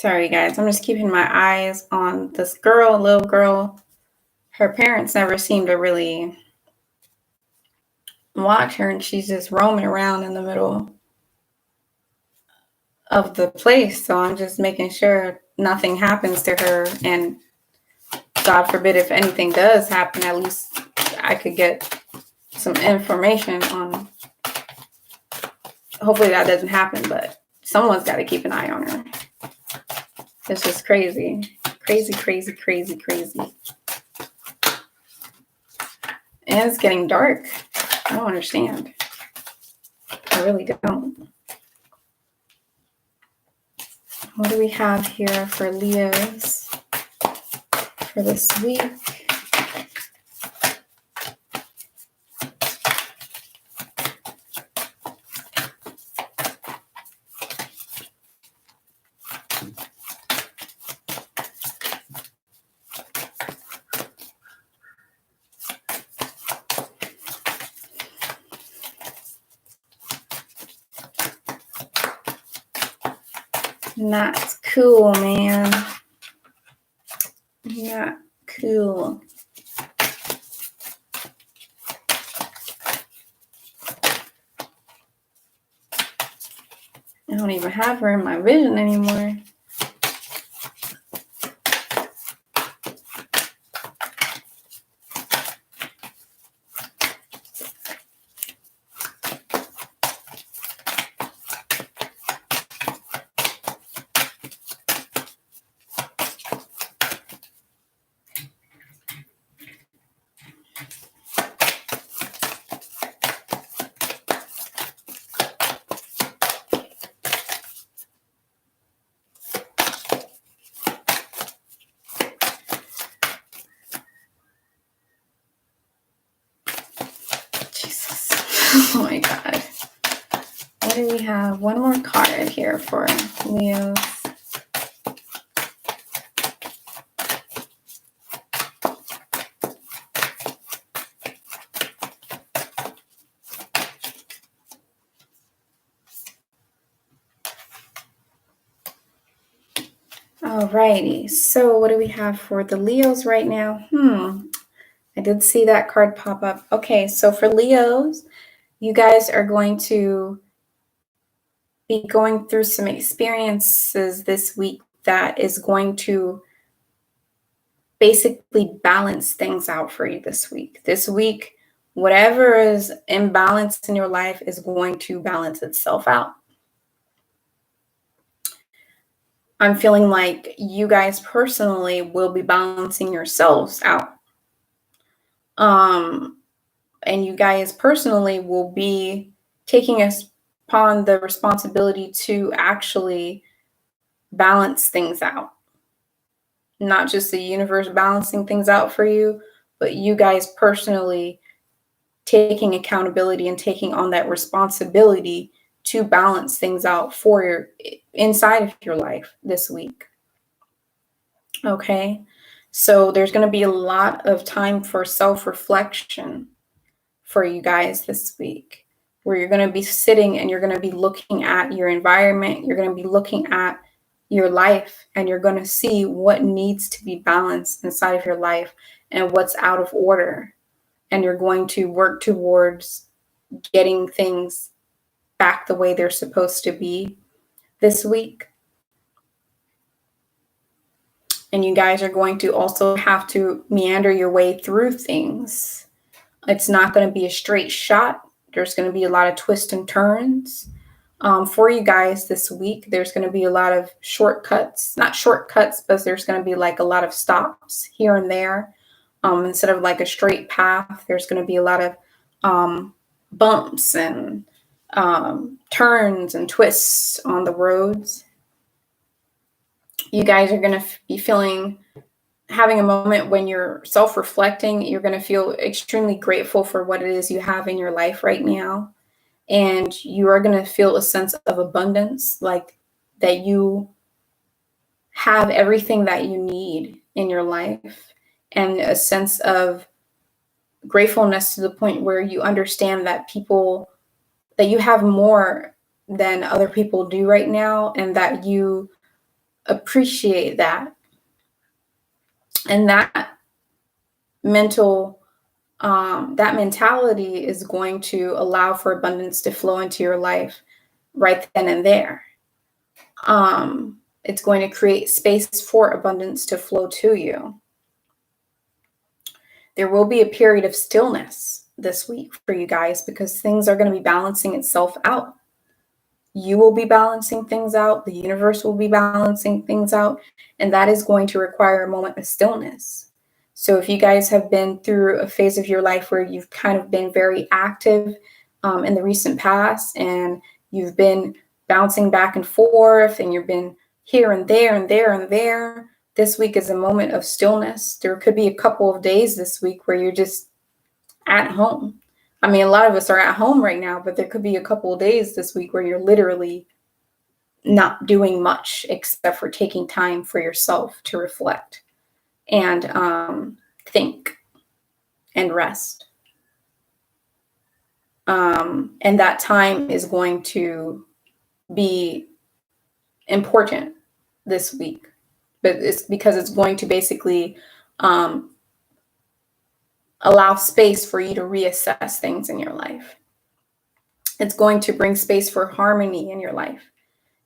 Sorry, guys. I'm just keeping my eyes on this girl, little girl. Her parents never seem to really watch her, and she's just roaming around in the middle of the place. So I'm just making sure nothing happens to her. And God forbid, if anything does happen, at least I could get some information on. Hopefully that doesn't happen, but someone's got to keep an eye on her. It's just crazy. Crazy, crazy, crazy, crazy. And it's getting dark. I don't understand. I really don't. What do we have here for Leos for this week? Not cool, man. Not cool. I don't even have her in my vision anymore. Oh my God. What do we have? One more card here for Leos. Alrighty. So what do we have for the Leos right now? I did see that card pop up. Okay, so for Leos, you guys are going to be going through some experiences this week that is going to basically balance things out for you this week. This week, whatever is imbalanced in your life is going to balance itself out. I'm feeling like you guys personally will be balancing yourselves out. And you guys personally will be taking upon the responsibility to actually balance things out. Not just the universe balancing things out for you, but you guys personally taking accountability and taking on that responsibility to balance things out for your inside of your life this week. Okay, so there's going to be a lot of time for self-reflection for you guys this week, where you're going to be sitting and you're going to be looking at your environment. You're going to be looking at your life, and you're going to see what needs to be balanced inside of your life and what's out of order. And you're going to work towards getting things back the way they're supposed to be this week. And you guys are going to also have to meander your way through things. It's not going to be a straight shot. There's going to be a lot of twists and turns. For you guys this week, there's going to be a lot of shortcuts. Not shortcuts, but there's going to be like a lot of stops here and there. Instead of like a straight path, there's going to be a lot of bumps and turns and twists on the roads. You guys are going to be having a moment when you're self-reflecting. You're going to feel extremely grateful for what it is you have in your life right now. And you are going to feel a sense of abundance, like that you have everything that you need in your life, and a sense of gratefulness to the point where you understand that you have more than other people do right now, and that you appreciate that. And that mentality is going to allow for abundance to flow into your life right then and there. It's going to create space for abundance to flow to you. There will be a period of stillness this week for you guys because things are going to be balancing itself out. You will be balancing things out. The universe will be balancing things out. And that is going to require a moment of stillness. So if you guys have been through a phase of your life where you've kind of been very active in the recent past, and you've been bouncing back and forth, and you've been here and there and there and there, this week is a moment of stillness. There could be a couple of days this week where you're just at home. I mean, a lot of us are at home right now, but there could be a couple of days this week where you're literally not doing much except for taking time for yourself to reflect and think and rest. And that time is going to be important this week, but it's because it's going to basically allow space for you to reassess things in your life. It's going to bring space for harmony in your life.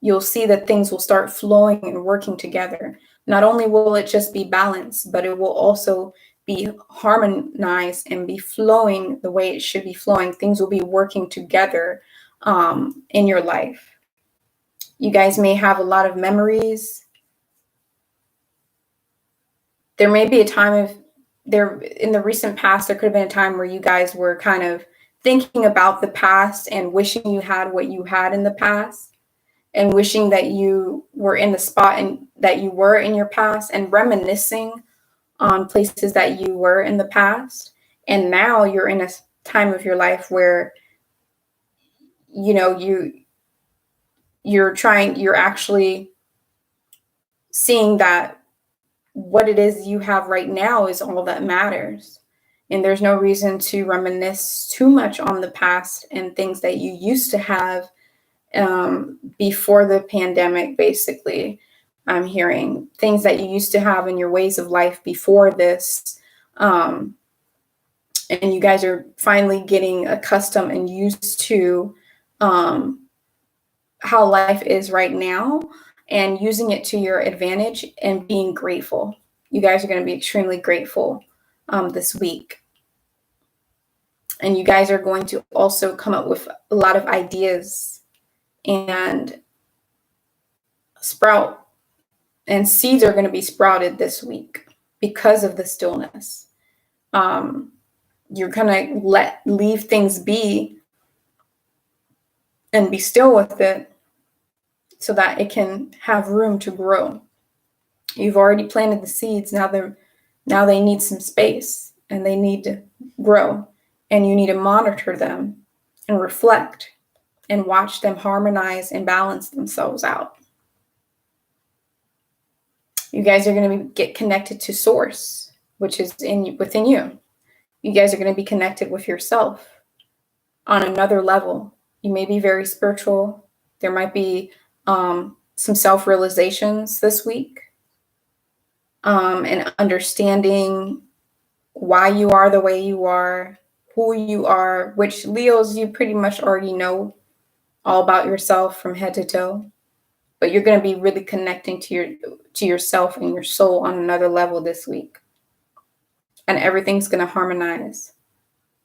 You'll see that things will start flowing and working together. Not only will it just be balanced, but it will also be harmonized and be flowing the way it should be flowing. Things will be working together in your life. You guys may have a lot of memories. There may be a time in the recent past, there could have been a time where you guys were kind of thinking about the past and wishing you had what you had in the past, and wishing that you were in the spot and that you were in your past, and reminiscing on places that you were in the past. And now you're in a time of your life where, you know, you're actually seeing that what it is you have right now is all that matters. And there's no reason to reminisce too much on the past and things that you used to have before the pandemic. Basically, I'm hearing things that you used to have in your ways of life before this. And you guys are finally getting accustomed and used to how life is right now, and using it to your advantage and being grateful. You guys are going to be extremely grateful this week. And you guys are going to also come up with a lot of ideas and sprout. And seeds are going to be sprouted this week because of the stillness. You're going to leave things be and be still with it so that it can have room to grow. You've already planted the seeds. Now they need some space and they need to grow, and you need to monitor them and reflect and watch them harmonize and balance themselves out. You guys are going to get connected to source, which is within you. You guys are going to be connected with yourself on another level. You may be very spiritual. There might be some self-realizations this week, and understanding why you are the way you are, who you are, which Leos, you pretty much already know all about yourself from head to toe. But you're going to be really connecting to yourself and your soul on another level this week. And everything's going to harmonize.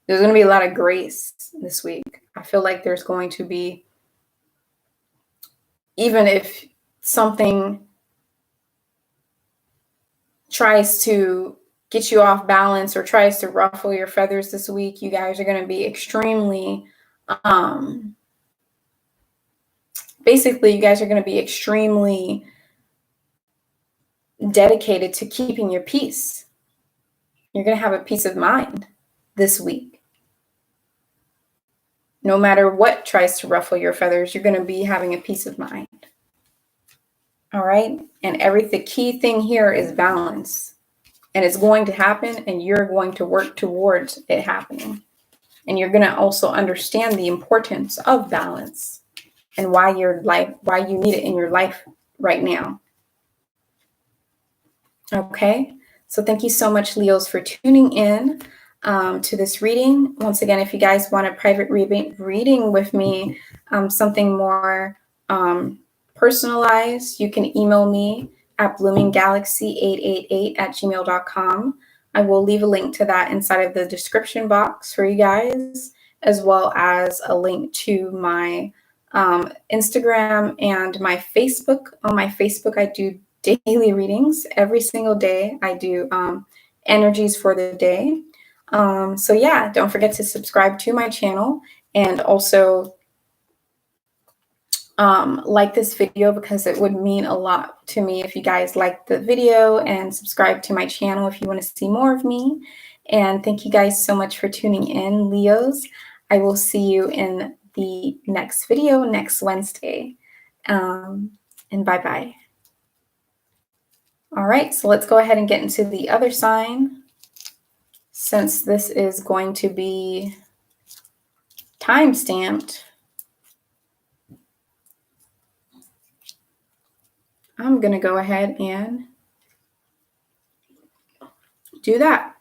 There's going to be a lot of grace this week. I feel like there's going to be, even if something tries to get you off balance or tries to ruffle your feathers this week, you guys are going to be extremely, basically, you guys are going to be extremely dedicated to keeping your peace. You're going to have a peace of mind this week. No matter what tries to ruffle your feathers, you're going to be having a peace of mind. All right? And the key thing here is balance. And it's going to happen, and you're going to work towards it happening. And you're going to also understand the importance of balance and why you need it in your life right now. Okay, so thank you so much, Leos, for tuning in to this reading. Once again, if you guys want a private reading with me, something more personalized, you can email me at bloomingdalaxy888@gmail.com. I will leave a link to that inside of the description box for you guys, as well as a link to my Instagram and my Facebook. On my Facebook, I do daily readings every single day. I do energies for the day. So yeah, don't forget to subscribe to my channel, and also like this video, because it would mean a lot to me if you guys like the video, and subscribe to my channel if you want to see more of me. And thank you guys so much for tuning in, Leos. I will see you in the next video next Wednesday. And bye-bye. All right, so let's go ahead and get into the other sign. Since this is going to be time-stamped, I'm going to go ahead and do that.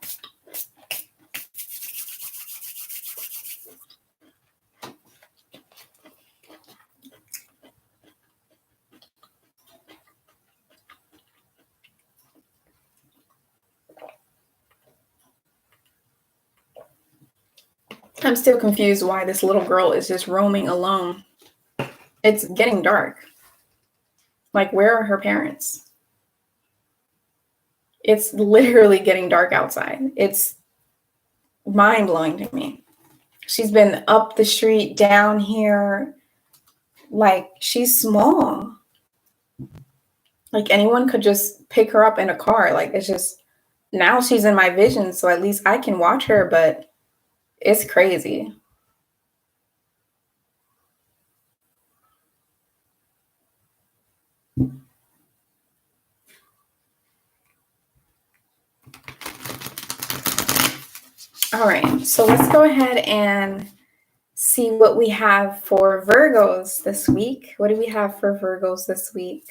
I'm still confused why this little girl is just roaming alone. It's getting dark. Like, where are her parents? It's literally getting dark outside. It's mind-blowing to me. She's been up the street, down here. Like, she's small. Like, anyone could just pick her up in a car. Like, it's just, now she's in my vision, so at least I can watch her, but it's crazy. All right, so let's go ahead and see what we have for Virgos this week. What do we have for Virgos this week?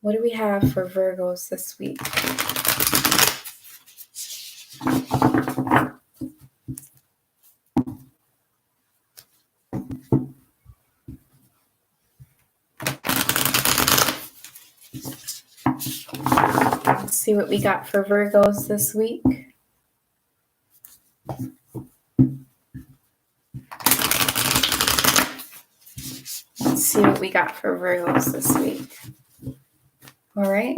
What do we have for Virgos this week? Let's see what we got for Virgos this week. Let's see what we got for Virgos this week. All right.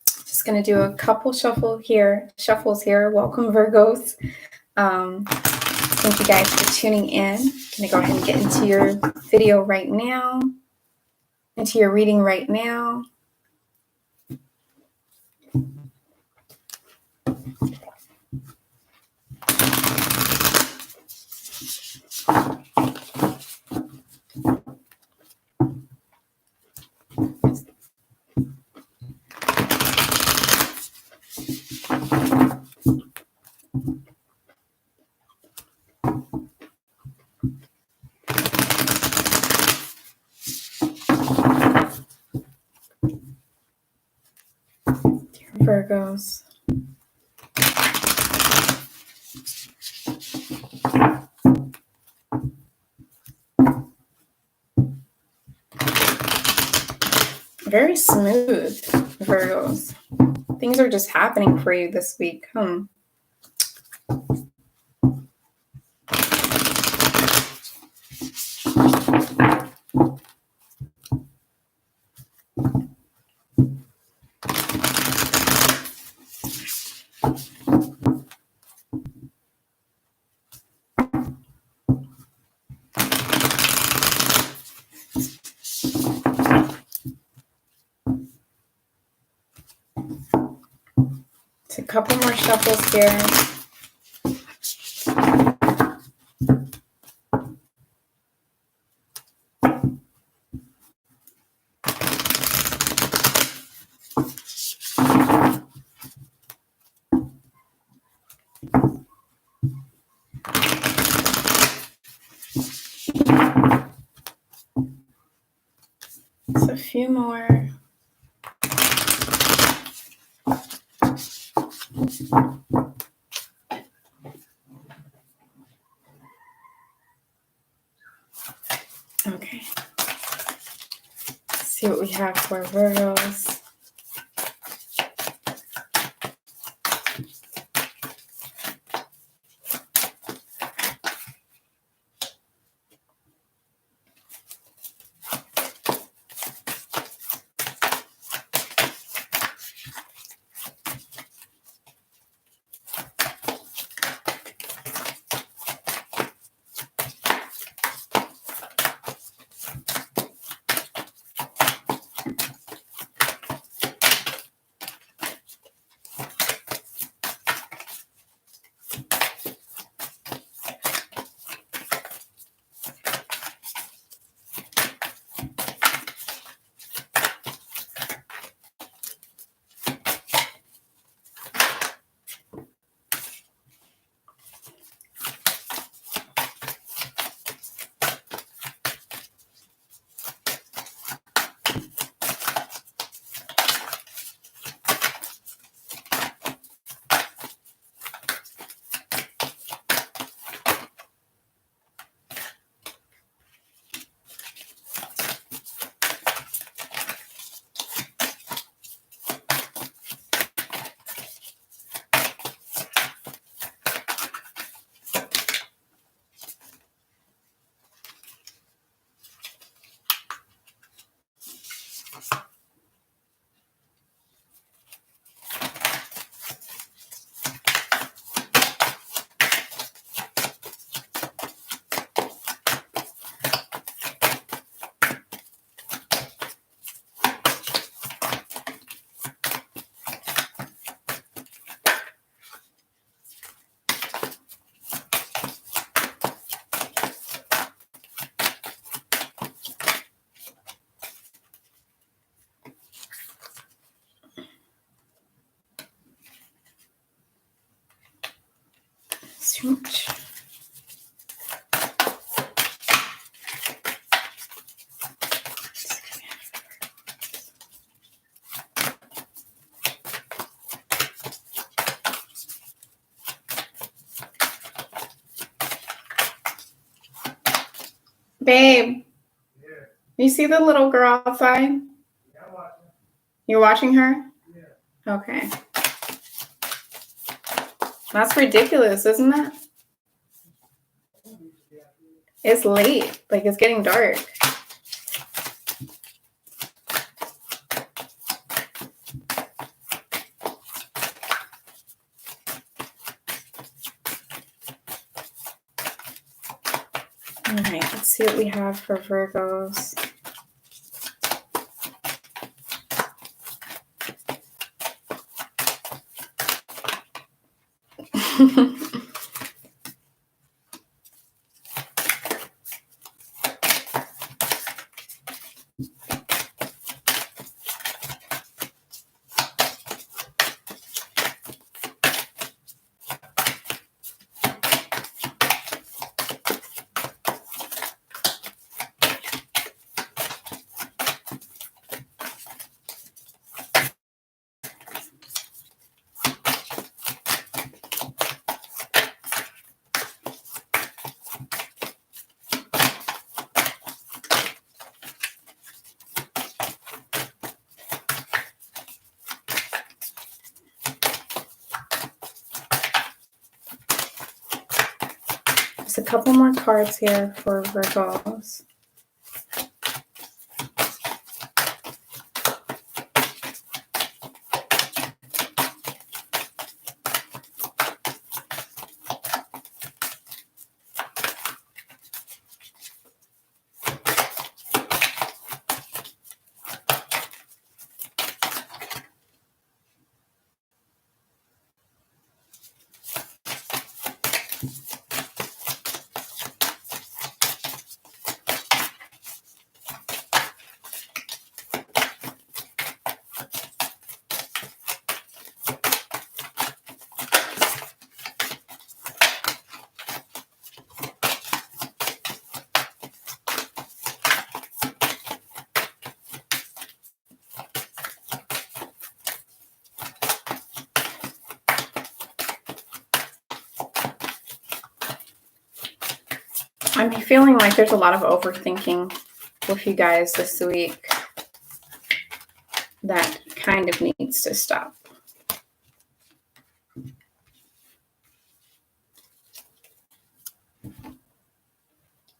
Just going to do a couple shuffles here. Welcome, Virgos. Thank you guys for tuning in. I'm going to go ahead and get into your video right now, into your reading right now. Virgos. Very smooth, Virgos. Things are just happening for you this week. It's a couple more shuffles here. Just a few more. Okay. Let's see what we have for Virgos. Ouch. Babe, Yeah. you see the little girl outside? Yeah, I'm watching. You're watching her? Yeah. Okay. That's ridiculous, isn't it? It's late. Like, it's getting dark. All right, let's see what we have for Virgos. There's a couple more cards here for Virgos. I'm feeling like there's a lot of overthinking with you guys this week that kind of needs to stop.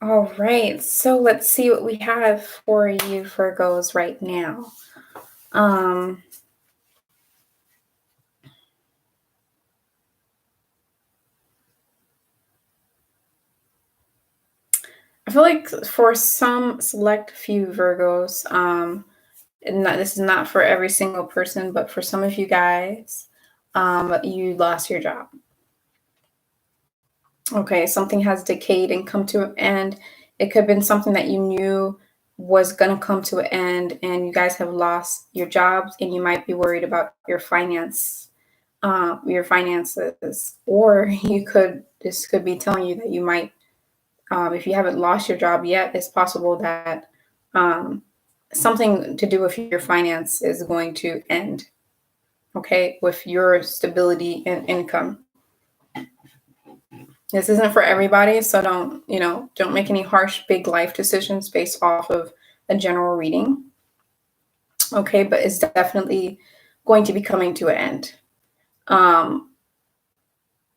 All right, so let's see what we have for you Virgos right now. I feel like for some select few Virgos, this is not for every single person, but for some of you guys, you lost your job. Okay, something has decayed and come to an end. It could have been something that you knew was going to come to an end, and you guys have lost your jobs, and you might be worried about your finances, or this could be telling you that you might, if you haven't lost your job yet, it's possible that something to do with your finance is going to end. Okay, with your stability and income. This isn't for everybody, so don't make any harsh, big life decisions based off of a general reading. Okay, but it's definitely going to be coming to an end.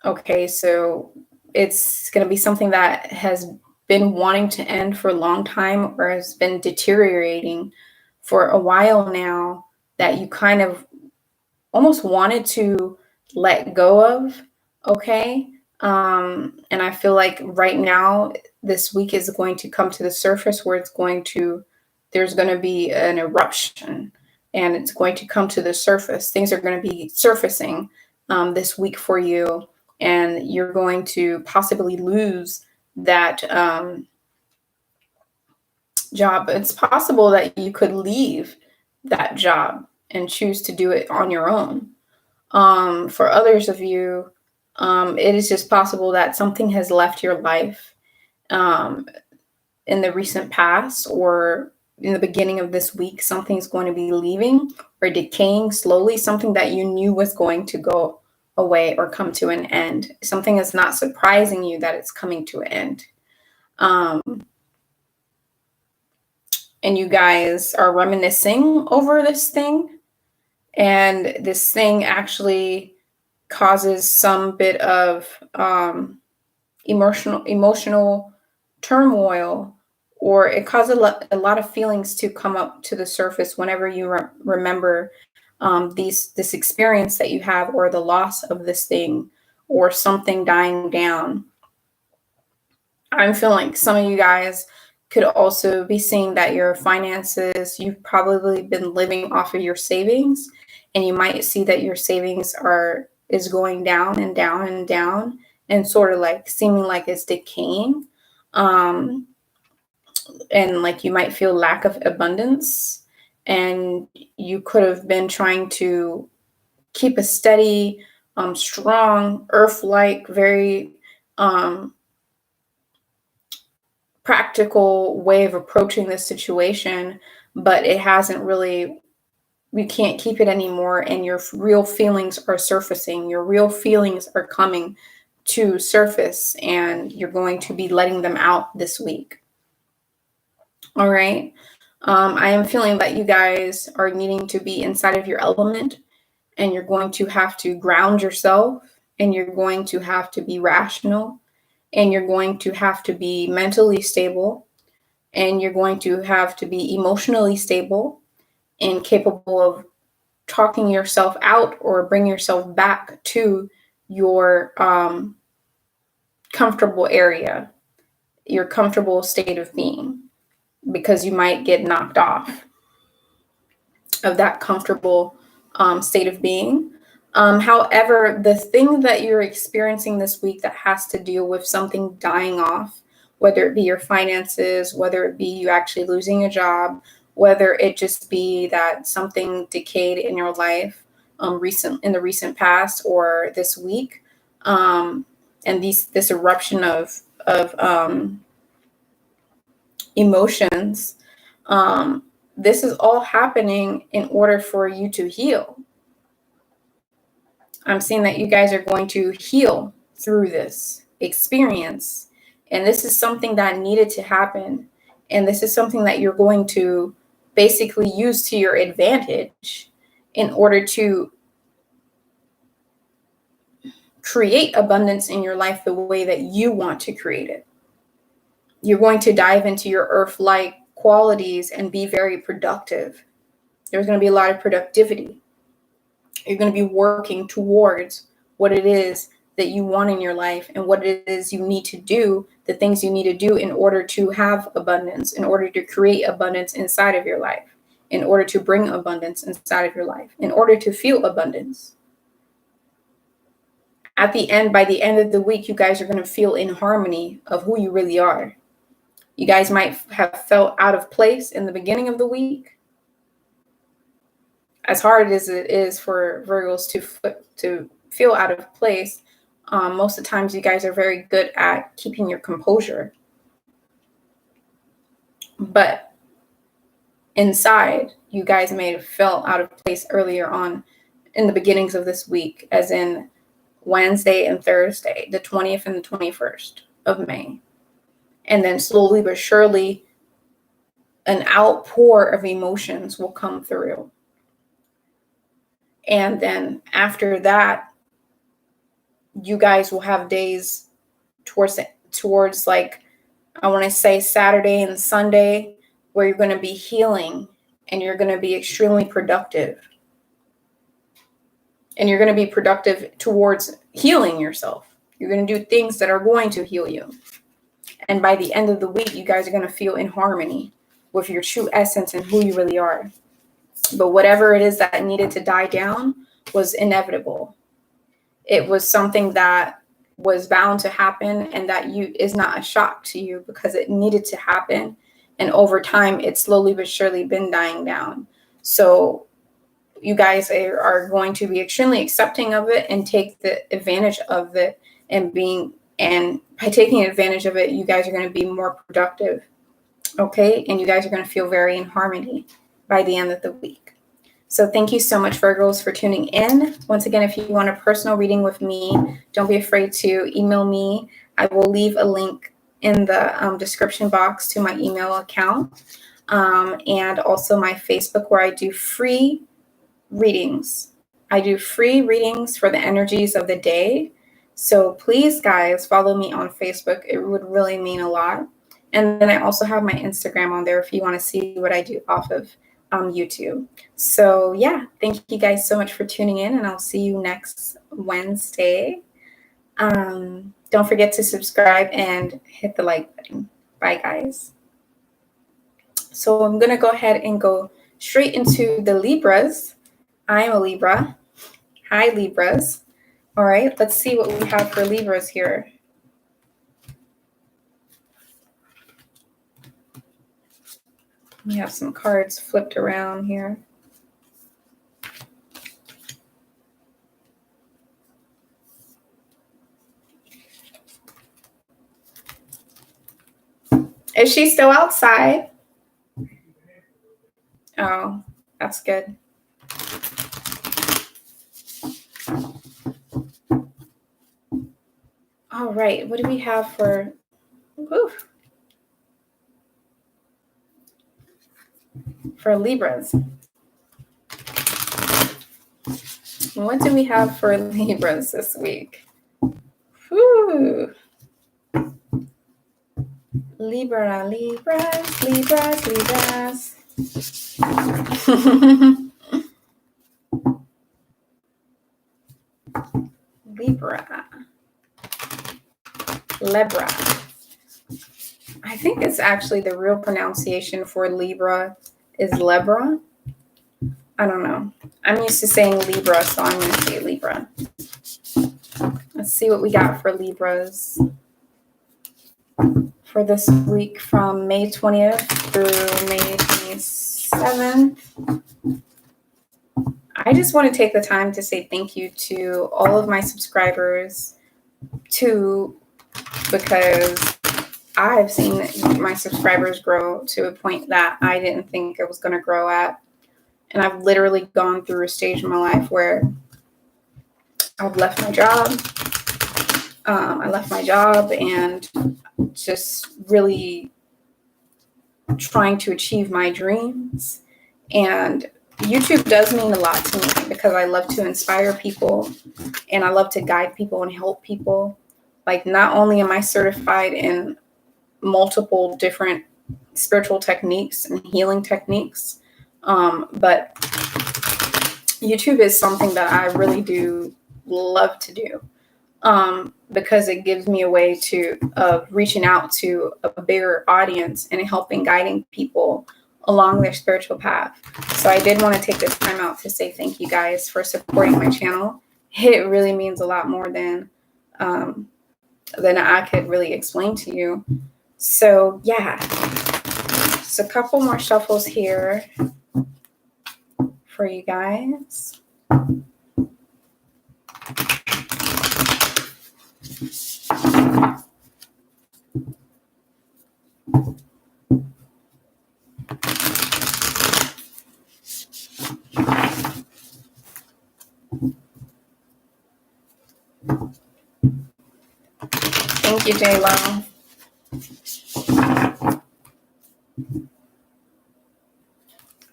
Okay, so it's going to be something that has been wanting to end for a long time or has been deteriorating for a while now that you kind of almost wanted to let go of. Okay. And I feel like right now, this week is going to come to the surface where there's going to be an eruption and it's going to come to the surface. Things are going to be surfacing this week for you, and you're going to possibly lose that job. It's possible that you could leave that job and choose to do it on your own. For others of you, it is just possible that something has left your life in the recent past or in the beginning of this week. Something's going to be leaving or decaying slowly, something that you knew was going to go away or come to an end. Something is not surprising you that it's coming to an end. And you guys are reminiscing over this thing, and this thing actually causes some bit of emotional turmoil, or it causes a lot of feelings to come up to the surface whenever you remember this experience that you have, or the loss of this thing, or something dying down. I'm feeling like some of you guys could also be seeing that your finances, you've probably been living off of your savings, and you might see that your savings is going down and down and down, and sort of like seeming like it's decaying. And like you might feel lack of abundance, and you could have been trying to keep a steady, strong, earth-like, very practical way of approaching this situation, but it hasn't really, we can't keep it anymore, and your real feelings are surfacing. Your real feelings are coming to surface, and you're going to be letting them out this week. All right. I am feeling that you guys are needing to be inside of your element, and you're going to have to ground yourself, and you're going to have to be rational, and you're going to have to be mentally stable, and you're going to have to be emotionally stable and capable of talking yourself out or bring yourself back to your comfortable area, your comfortable state of being, because you might get knocked off of that comfortable state of being. However, the thing that you're experiencing this week that has to deal with something dying off, whether it be your finances, whether it be you actually losing a job, whether it just be that something decayed in your life in the recent past or this week, and this eruption of emotions, this is all happening in order for you to heal. I'm seeing that you guys are going to heal through this experience, And this is something that needed to happen. And this is something that you're going to basically use to your advantage in order to create abundance in your life the way that you want to create it. You're going to dive into your earth-like qualities and be very productive. There's going to be a lot of productivity. You're going to be working towards what it is that you want in your life and what it is you need to do, the things you need to do in order to have abundance, in order to create abundance inside of your life, in order to bring abundance inside of your life, in order to feel abundance. By the end of the week, you guys are going to feel in harmony of who you really are. You guys might have felt out of place in the beginning of the week. As hard as it is for Virgos to feel out of place, most of the times you guys are very good at keeping your composure. But inside, you guys may have felt out of place earlier on in the beginnings of this week, as in Wednesday and Thursday, the 20th and the 21st of May. And then slowly but surely, an outpour of emotions will come through. And then after that, you guys will have days towards like, I want to say Saturday and Sunday, where you're going to be healing and you're going to be extremely productive. And you're going to be productive towards healing yourself. You're going to do things that are going to heal you. And by the end of the week, you guys are going to feel in harmony with your true essence and who you really are. But whatever it is that needed to die down was inevitable. It was something that was bound to happen, and that is not a shock to you because it needed to happen. And over time, it's slowly but surely been dying down. So you guys are going to be extremely accepting of it and take the advantage of it, and by taking advantage of it, you guys are going to be more productive. Okay. And you guys are going to feel very in harmony by the end of the week. So thank you so much, Virgos, for tuning in. Once again, if you want a personal reading with me, don't be afraid to email me. I will leave a link in the description box to my email account, and also my Facebook, where I do free readings. I do free readings for the energies of the day. So please, guys, follow me on Facebook. It would really mean a lot. And then I also have my Instagram on there if you want to see what I do off of YouTube. So yeah, thank you guys so much for tuning in, and I'll see you next Wednesday. Don't forget to subscribe and hit the like button. Bye, guys. So I'm going to go ahead and go straight into the Libras. I'm a Libra. Hi, Libras. All right, let's see what we have for Libras here. We have some cards flipped around here. Is she still outside? Oh, that's good. All right, what do we have for Libras? What do we have for Libras this week? Whew. Libras. Libra. I think it's actually the real pronunciation for Libra is Libra. I don't know. I'm used to saying Libra, so I'm going to say Libra. Let's see what we got for Libras for this week from May 20th through May 27th. I just want to take the time to say thank you to all of my subscribers, because I've seen my subscribers grow to a point that I didn't think it was going to grow at. And I've literally gone through a stage in my life where I've left my job. I left my job and just really trying to achieve my dreams. And YouTube does mean a lot to me because I love to inspire people and I love to guide people and help people. Like, not only am I certified in multiple different spiritual techniques and healing techniques, but YouTube is something that I really do love to do, because it gives me a way to reaching out to a bigger audience and helping guiding people along their spiritual path. So I did want to take this time out to say thank you guys for supporting my channel. It really means a lot more than I could really explain to you. So yeah, just a couple more shuffles here for you guys. Thank you, J-Lo.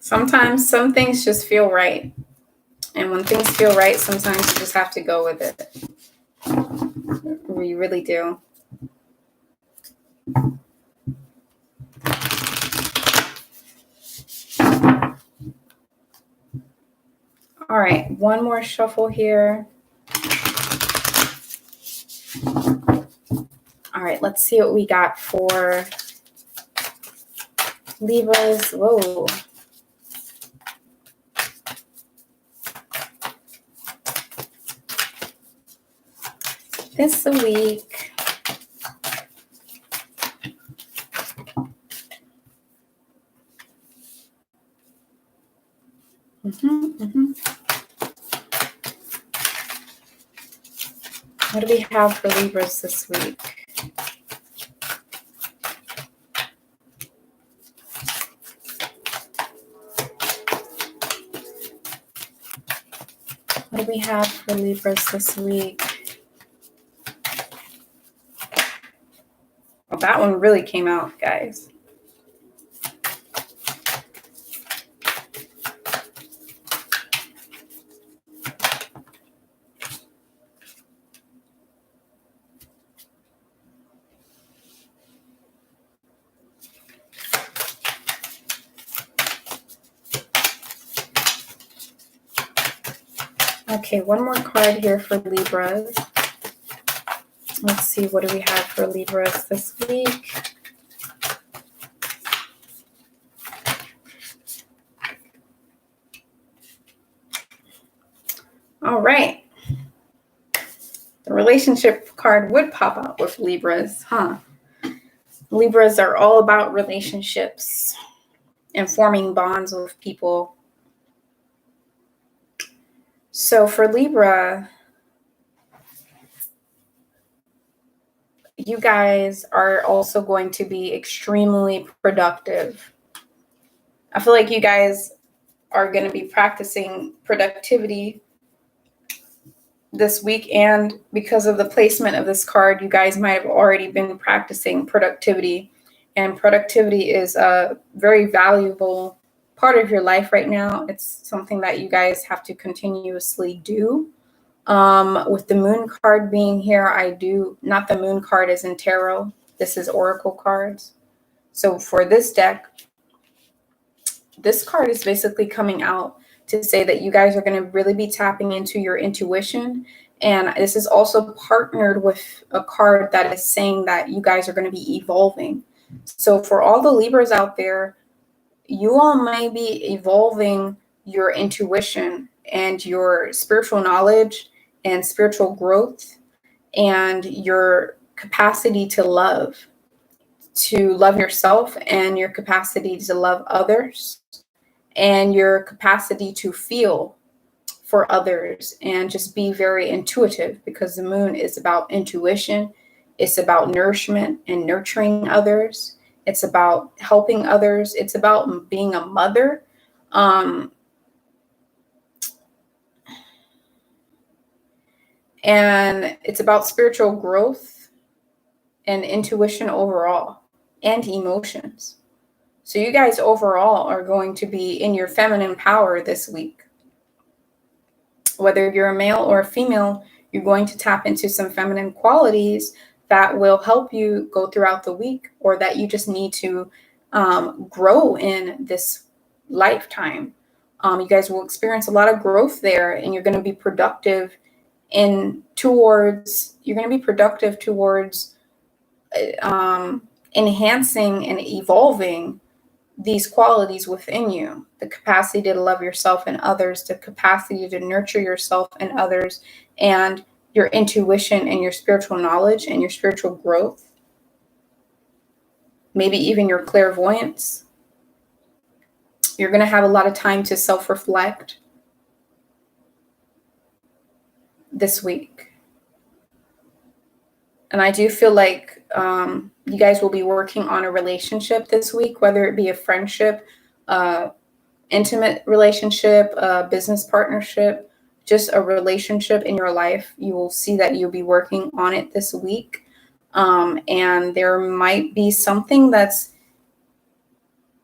Sometimes some things just feel right. And when things feel right, sometimes you just have to go with it. We really do. All right, one more shuffle here. All right, let's see what we got for Libras. Whoa. This week. What do we have for Libras this week? What do we have for Libras this week? Well, that one really came out, guys. Okay, one more card here for Libras. Let's see, what do we have for Libras this week? All right. The relationship card would pop out with Libras, huh? Libras are all about relationships and forming bonds with people. So for Libra, you guys are also going to be extremely productive. I feel like you guys are going to be practicing productivity this week, and because of the placement of this card, you guys might have already been practicing productivity, and productivity is a very valuable part of your life right now. It's something that you guys have to continuously do. With the moon card being here, not the moon card is in tarot. This is oracle cards. So for this deck, this card is basically coming out to say that you guys are going to really be tapping into your intuition. And this is also partnered with a card that is saying that you guys are going to be evolving. So for all the Libras out there, you all may be evolving your intuition and your spiritual knowledge and spiritual growth and your capacity to love yourself, and your capacity to love others, and your capacity to feel for others and just be very intuitive, because the moon is about intuition. It's about nourishment and nurturing others. It's about helping others. It's about being a mother. And it's about spiritual growth and intuition overall, and emotions. So you guys overall are going to be in your feminine power this week. Whether you're a male or a female, you're going to tap into some feminine qualities that will help you go throughout the week, or that you just need to grow in this lifetime. You guys will experience a lot of growth there, and you're going to be productive towards enhancing and evolving these qualities within you: the capacity to love yourself and others, the capacity to nurture yourself and others, and your intuition and your spiritual knowledge and your spiritual growth. Maybe even your clairvoyance. You're going to have a lot of time to self-reflect this week. And I do feel like you guys will be working on a relationship this week, whether it be a friendship, intimate relationship, a business partnership, just a relationship in your life. You will see that you'll be working on it this week. And there might be something that's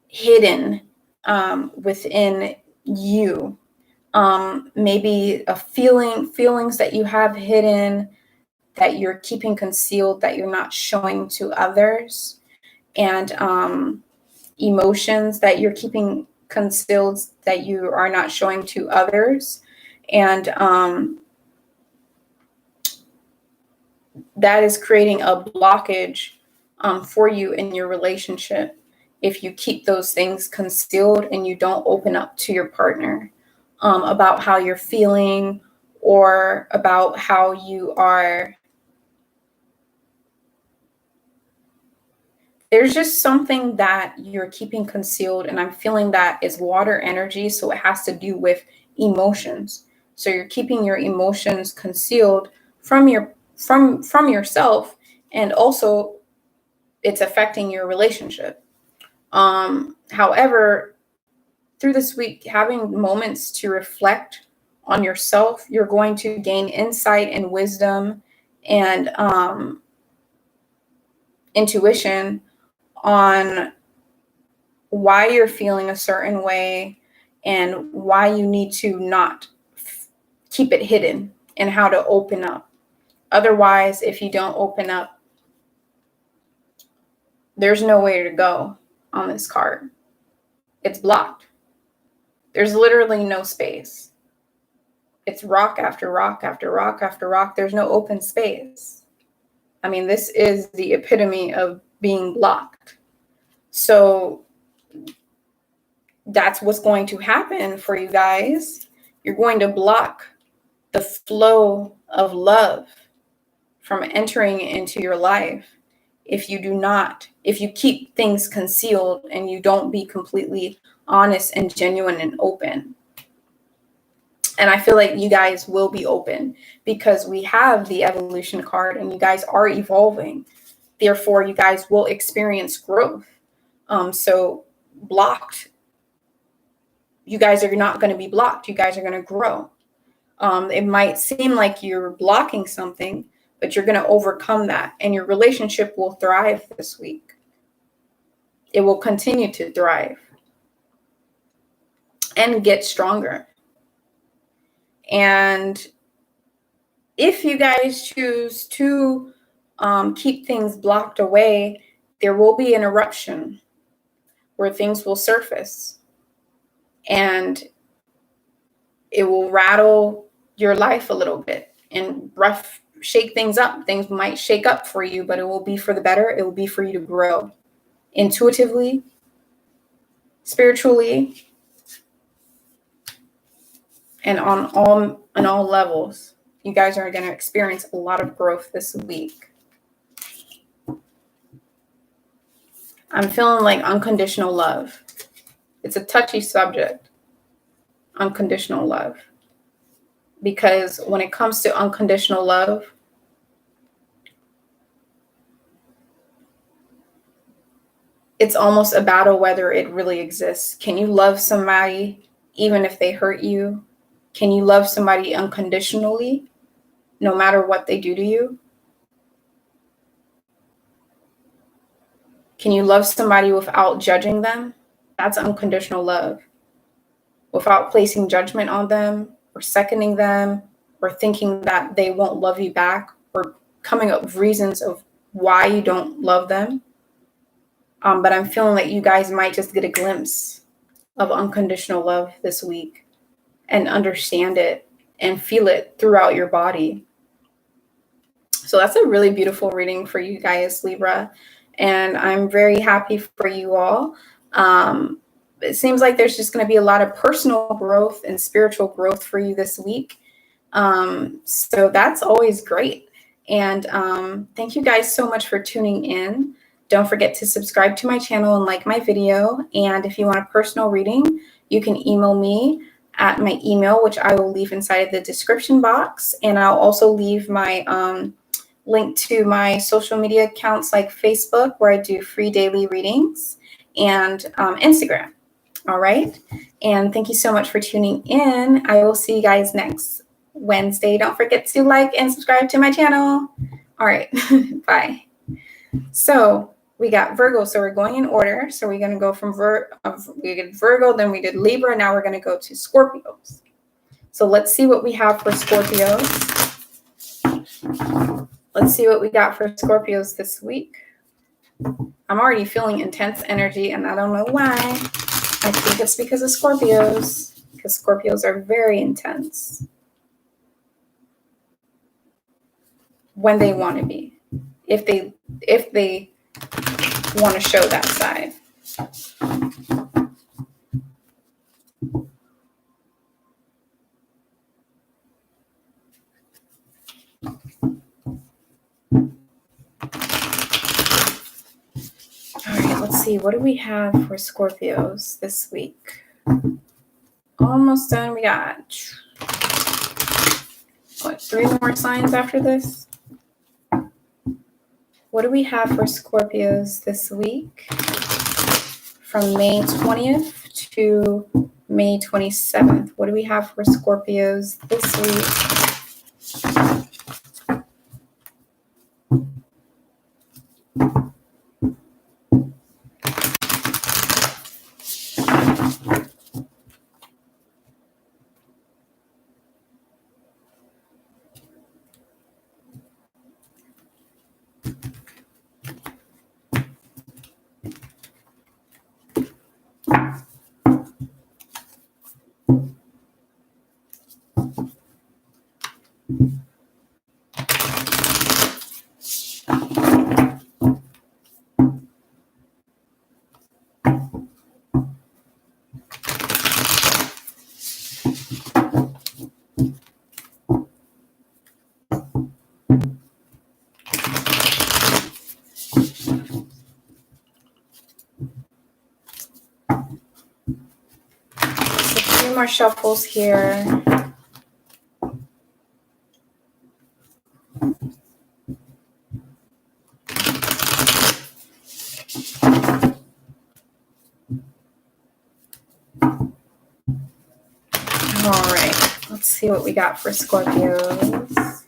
hidden within you. Maybe feelings that you have hidden, that you're keeping concealed, that you're not showing to others, and emotions that you're keeping concealed, that you are not showing to others. And that is creating a blockage for you in your relationship if you keep those things concealed and you don't open up to your partner about how you're feeling, or about how you are. There's just something that you're keeping concealed, and I'm feeling that is water energy, so it has to do with emotions. So you're keeping your emotions concealed from yourself, and also it's affecting your relationship. However, through this week, having moments to reflect on yourself, you're going to gain insight and wisdom and intuition on why you're feeling a certain way and why you need to not keep it hidden, and how to open up. Otherwise, if you don't open up, there's nowhere to go on this card. It's blocked. There's literally no space. It's rock after rock after rock after rock. There's no open space. I mean, this is the epitome of being blocked. So that's what's going to happen for you guys. You're going to block the flow of love from entering into your life if you keep things concealed and you don't be completely honest and genuine and open. And I feel like you guys will be open, because we have the evolution card and you guys are evolving. Therefore, you guys will experience growth. So blocked, you guys are not going to be blocked. You guys are going to grow. It might seem like you're blocking something, but you're going to overcome that, and your relationship will thrive this week. It will continue to thrive and get stronger. And if you guys choose to keep things blocked away, there will be an eruption where things will surface, and it will rattle your life a little bit and shake things up. Things might shake up for you, but it will be for the better. It will be for you to grow intuitively, spiritually, and on all levels. You guys are going to experience a lot of growth this week. I'm feeling like unconditional love. It's a touchy subject, unconditional love. Because when it comes to unconditional love, it's almost a battle whether it really exists. Can you love somebody even if they hurt you? Can you love somebody unconditionally? no matter what they do to you? Can you love somebody without judging them? That's unconditional love. Without placing judgment on them or seconding them or thinking that they won't love you back or coming up with reasons of why you don't love them. But I'm feeling that you guys might just get a glimpse of unconditional love this week and understand it and feel it throughout your body. So that's a really beautiful reading for you guys, Libra. And I'm very happy for you all. It seems like there's just going to be a lot of personal growth and spiritual growth for you this week. So that's always great. And thank you guys so much for tuning in. Don't forget to subscribe to my channel and like my video. And if you want a personal reading, you can email me at my email, which I will leave inside of the description box. And I'll also leave my link to my social media accounts like Facebook, where I do free daily readings, and Instagram. All right. And thank you so much for tuning in. I will see you guys next Wednesday. Don't forget to like and subscribe to my channel. All right. Bye. So we got Virgo. So we're going in order. So we're going to go from we did Virgo, then we did Libra. Now we're going to go to Scorpios. So let's see what we have for Scorpios. Let's see what we got for Scorpios this week. I'm already feeling intense energy, and I don't know why. I think it's because of Scorpios, because Scorpios are very intense when they want to be, if they want to show that side. All right, let's see. What do we have for Scorpios this week? Almost done. We got, what, 3 more signs after this? What do we have for Scorpios this week? From May 20th to May 27th. What do we have for Scorpios this week? More shuffles here. All right, let's see what we got for Scorpios.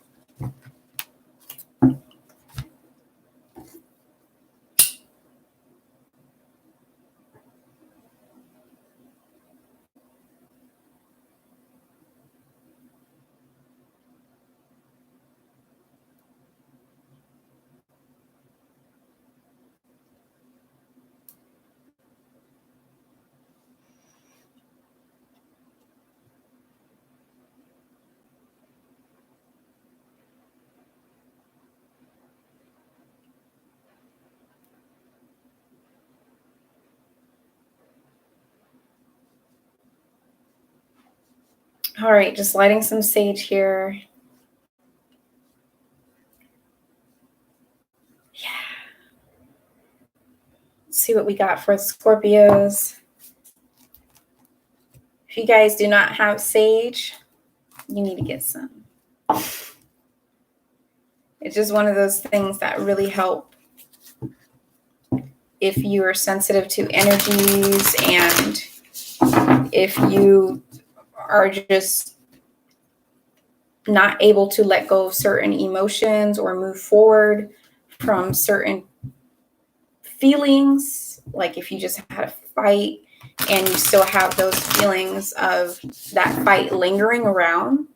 All right, just lighting some sage here. Yeah. Let's see what we got for Scorpios. If you guys do not have sage, you need to get some. It's just one of those things that really help if you are sensitive to energies, and if you are just not able to let go of certain emotions or move forward from certain feelings. Like if you just had a fight and you still have those feelings of that fight lingering around,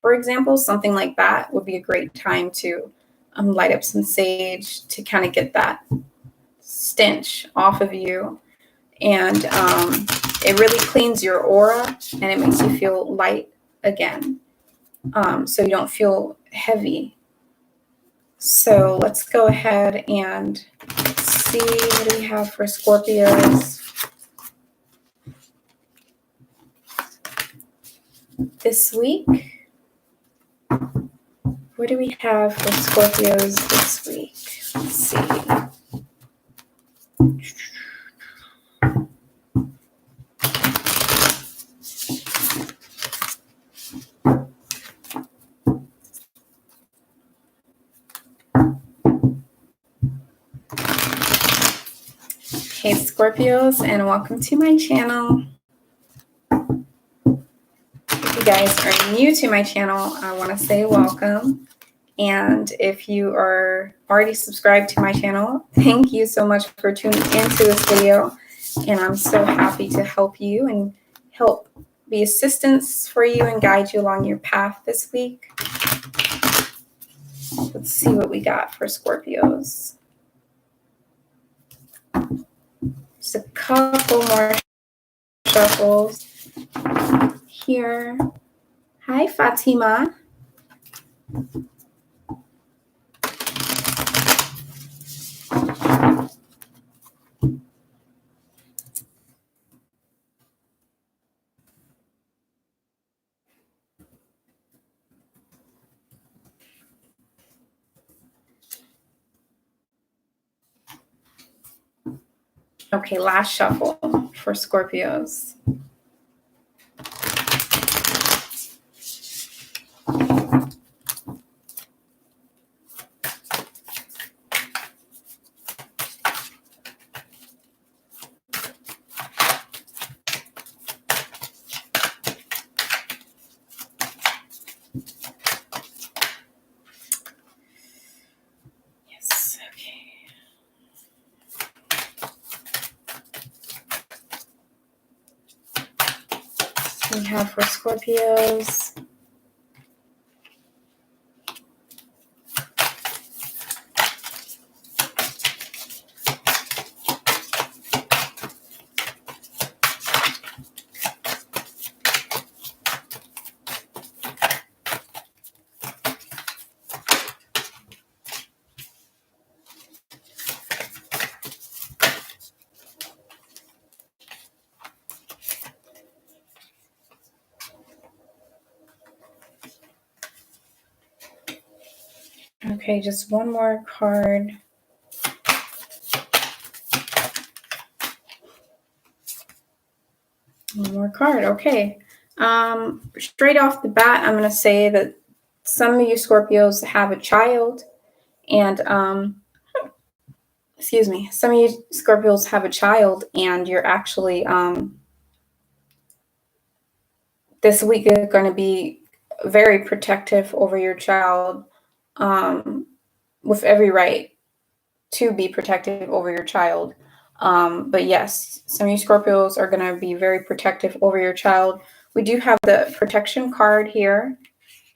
for example, something like that would be a great time to light up some sage to kind of get that stench off of you. And it really cleans your aura and it makes you feel light again. So you don't feel heavy. So let's go ahead and see what do we have for Scorpios this week. What do we have for Scorpios this week? Let's see. Hey Scorpios, and welcome to my channel. If you guys are new to my channel, I want to say welcome. And if you are already subscribed to my channel, thank you so much for tuning into this video. And I'm so happy to help you and help be assistance for you and guide you along your path this week. Let's see what we got for Scorpios. Just a couple more shuffles here. Hi, Fatima. Okay, last shuffle for Scorpios. Yes, okay. We have for Scorpios. Okay, just one more card. One more card. Okay. Straight off the bat, I'm going to say that some of you Scorpios have a child, and excuse me, some of you Scorpios have a child, and you're actually this week you're going to be very protective over your child, with every right to be protective over your child. But yes, some of you Scorpios are going to be very protective over your child. We do have the protection card here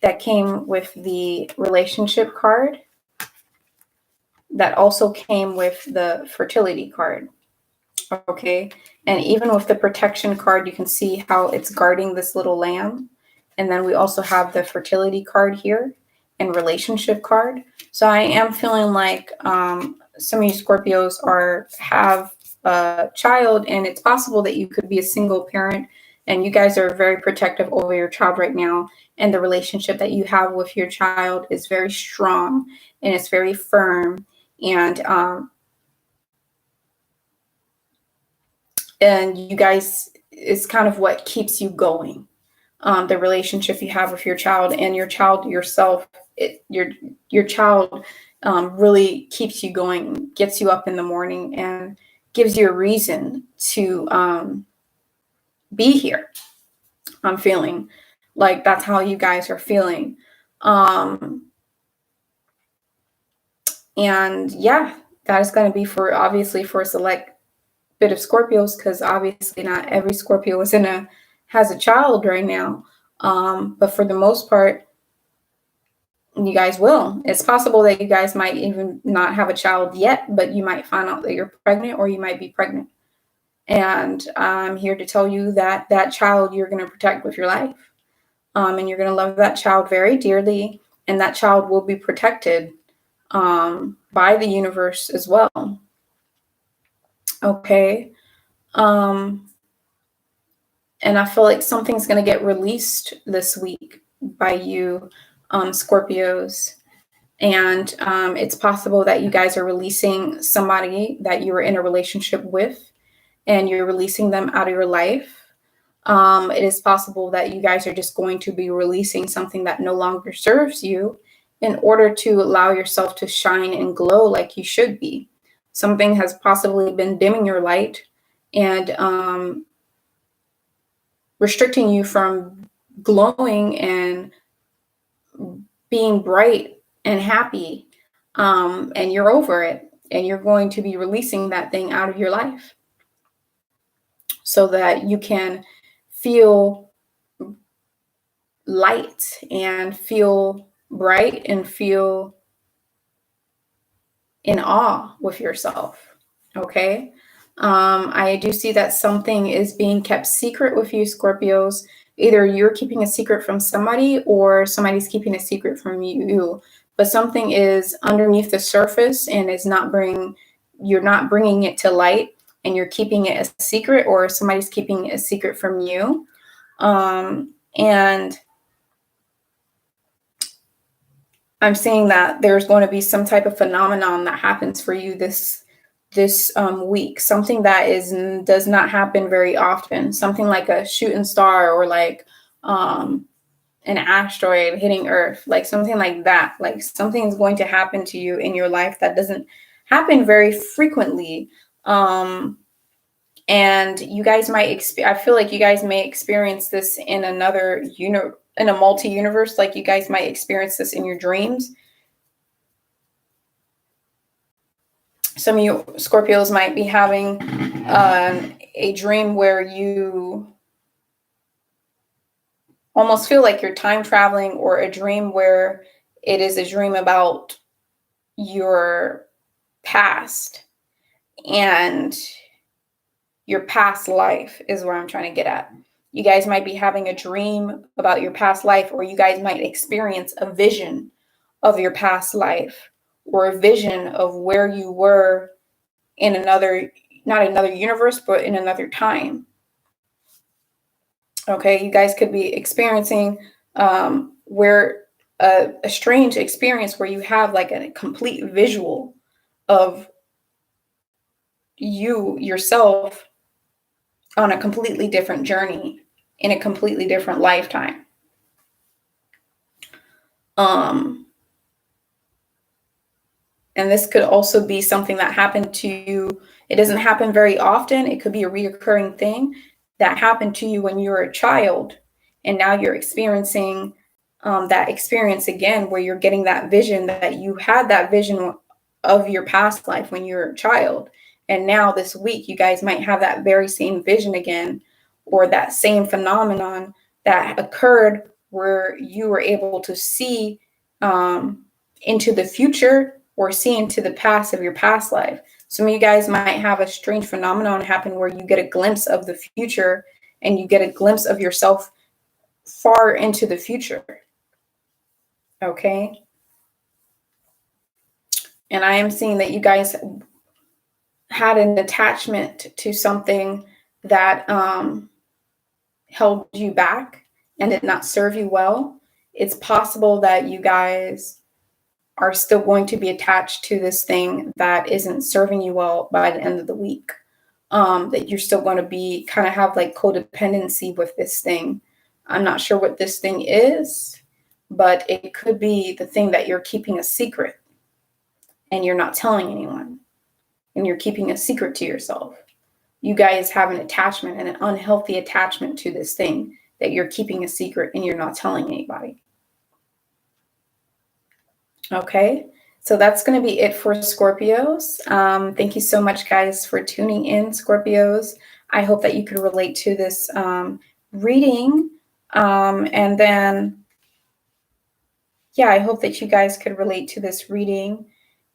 that came with the relationship card that also came with the fertility card. Okay. And even with the protection card, you can see how it's guarding this little lamb. And then we also have the fertility card here and relationship card. So I am feeling like some of you Scorpios have a child, and it's possible that you could be a single parent and you guys are very protective over your child right now. And the relationship that you have with your child is very strong and it's very firm. And you guys is kind of what keeps you going. The relationship you have with your child and your child yourself, your child really keeps you going, gets you up in the morning and gives you a reason to be here. I'm feeling like that's how you guys are feeling. And yeah, that is going to be for obviously for a select bit of Scorpios, because obviously not every Scorpio has a child right now. But for the most part, you guys will. It's possible that you guys might even not have a child yet, but you might find out that you're pregnant, or you might be pregnant. And I'm here to tell you that that child you're going to protect with your life. And you're going to love that child very dearly, and that child will be protected by the universe as well. Okay. And I feel like something's going to get released this week by you, Scorpios. And it's possible that you guys are releasing somebody that you were in a relationship with, and you're releasing them out of your life. It is possible that you guys are just going to be releasing something that no longer serves you in order to allow yourself to shine and glow like you should be. Something has possibly been dimming your light and restricting you from glowing and being bright and happy. And you're over it, and you're going to be releasing that thing out of your life so that you can feel light and feel bright and feel in awe with yourself. Okay. I do see that something is being kept secret with you, Scorpios. Either you're keeping a secret from somebody, or somebody's keeping a secret from you. But something is underneath the surface and you're not bringing it to light, and you're keeping it a secret, or somebody's keeping it a secret from you. And I'm seeing that there's going to be some type of phenomenon that happens for you this week. Something that does not happen very often. Something like a shooting star, or like an asteroid hitting Earth, like something like that. Like something's going to happen to you in your life that doesn't happen very frequently. And you guys might I feel like you guys may experience this in another in a multi-universe. Like you guys might experience this in your dreams. Some of you Scorpios might be having a dream where you almost feel like you're time traveling, or a dream where it is a dream about your past and your past life is where I'm trying to get at. You guys might be having a dream about your past life, or you guys might experience a vision of your past life, or a vision of where you were in not another universe, but in another time. Okay, you guys could be experiencing where a strange experience where you have like a complete visual of yourself on a completely different journey in a completely different lifetime. And this could also be something that happened to you. It doesn't happen very often. It could be a reoccurring thing that happened to you when you were a child, and now you're experiencing that experience again, where you're getting that vision, that you had that vision of your past life when you were a child. And now this week, you guys might have that very same vision again, or that same phenomenon that occurred where you were able to see into the future, or see into the past of your past life. Some of you guys might have a strange phenomenon happen where you get a glimpse of the future, and you get a glimpse of yourself far into the future. Okay. And I am seeing that you guys had an attachment to something that held you back and did not serve you well. It's possible that you guys are still going to be attached to this thing that isn't serving you well by the end of the week. That you're still going to be kind of have like codependency with this thing. I'm not sure what this thing is, but it could be the thing that you're keeping a secret and you're not telling anyone, and you're keeping a secret to yourself. You guys have an attachment, and an unhealthy attachment to this thing that you're keeping a secret and you're not telling anybody. Okay, so that's going to be it for Scorpios. Thank you so much, guys, for tuning in, Scorpios. I hope that you could relate to this reading. And then, yeah, I hope that you guys could relate to this reading.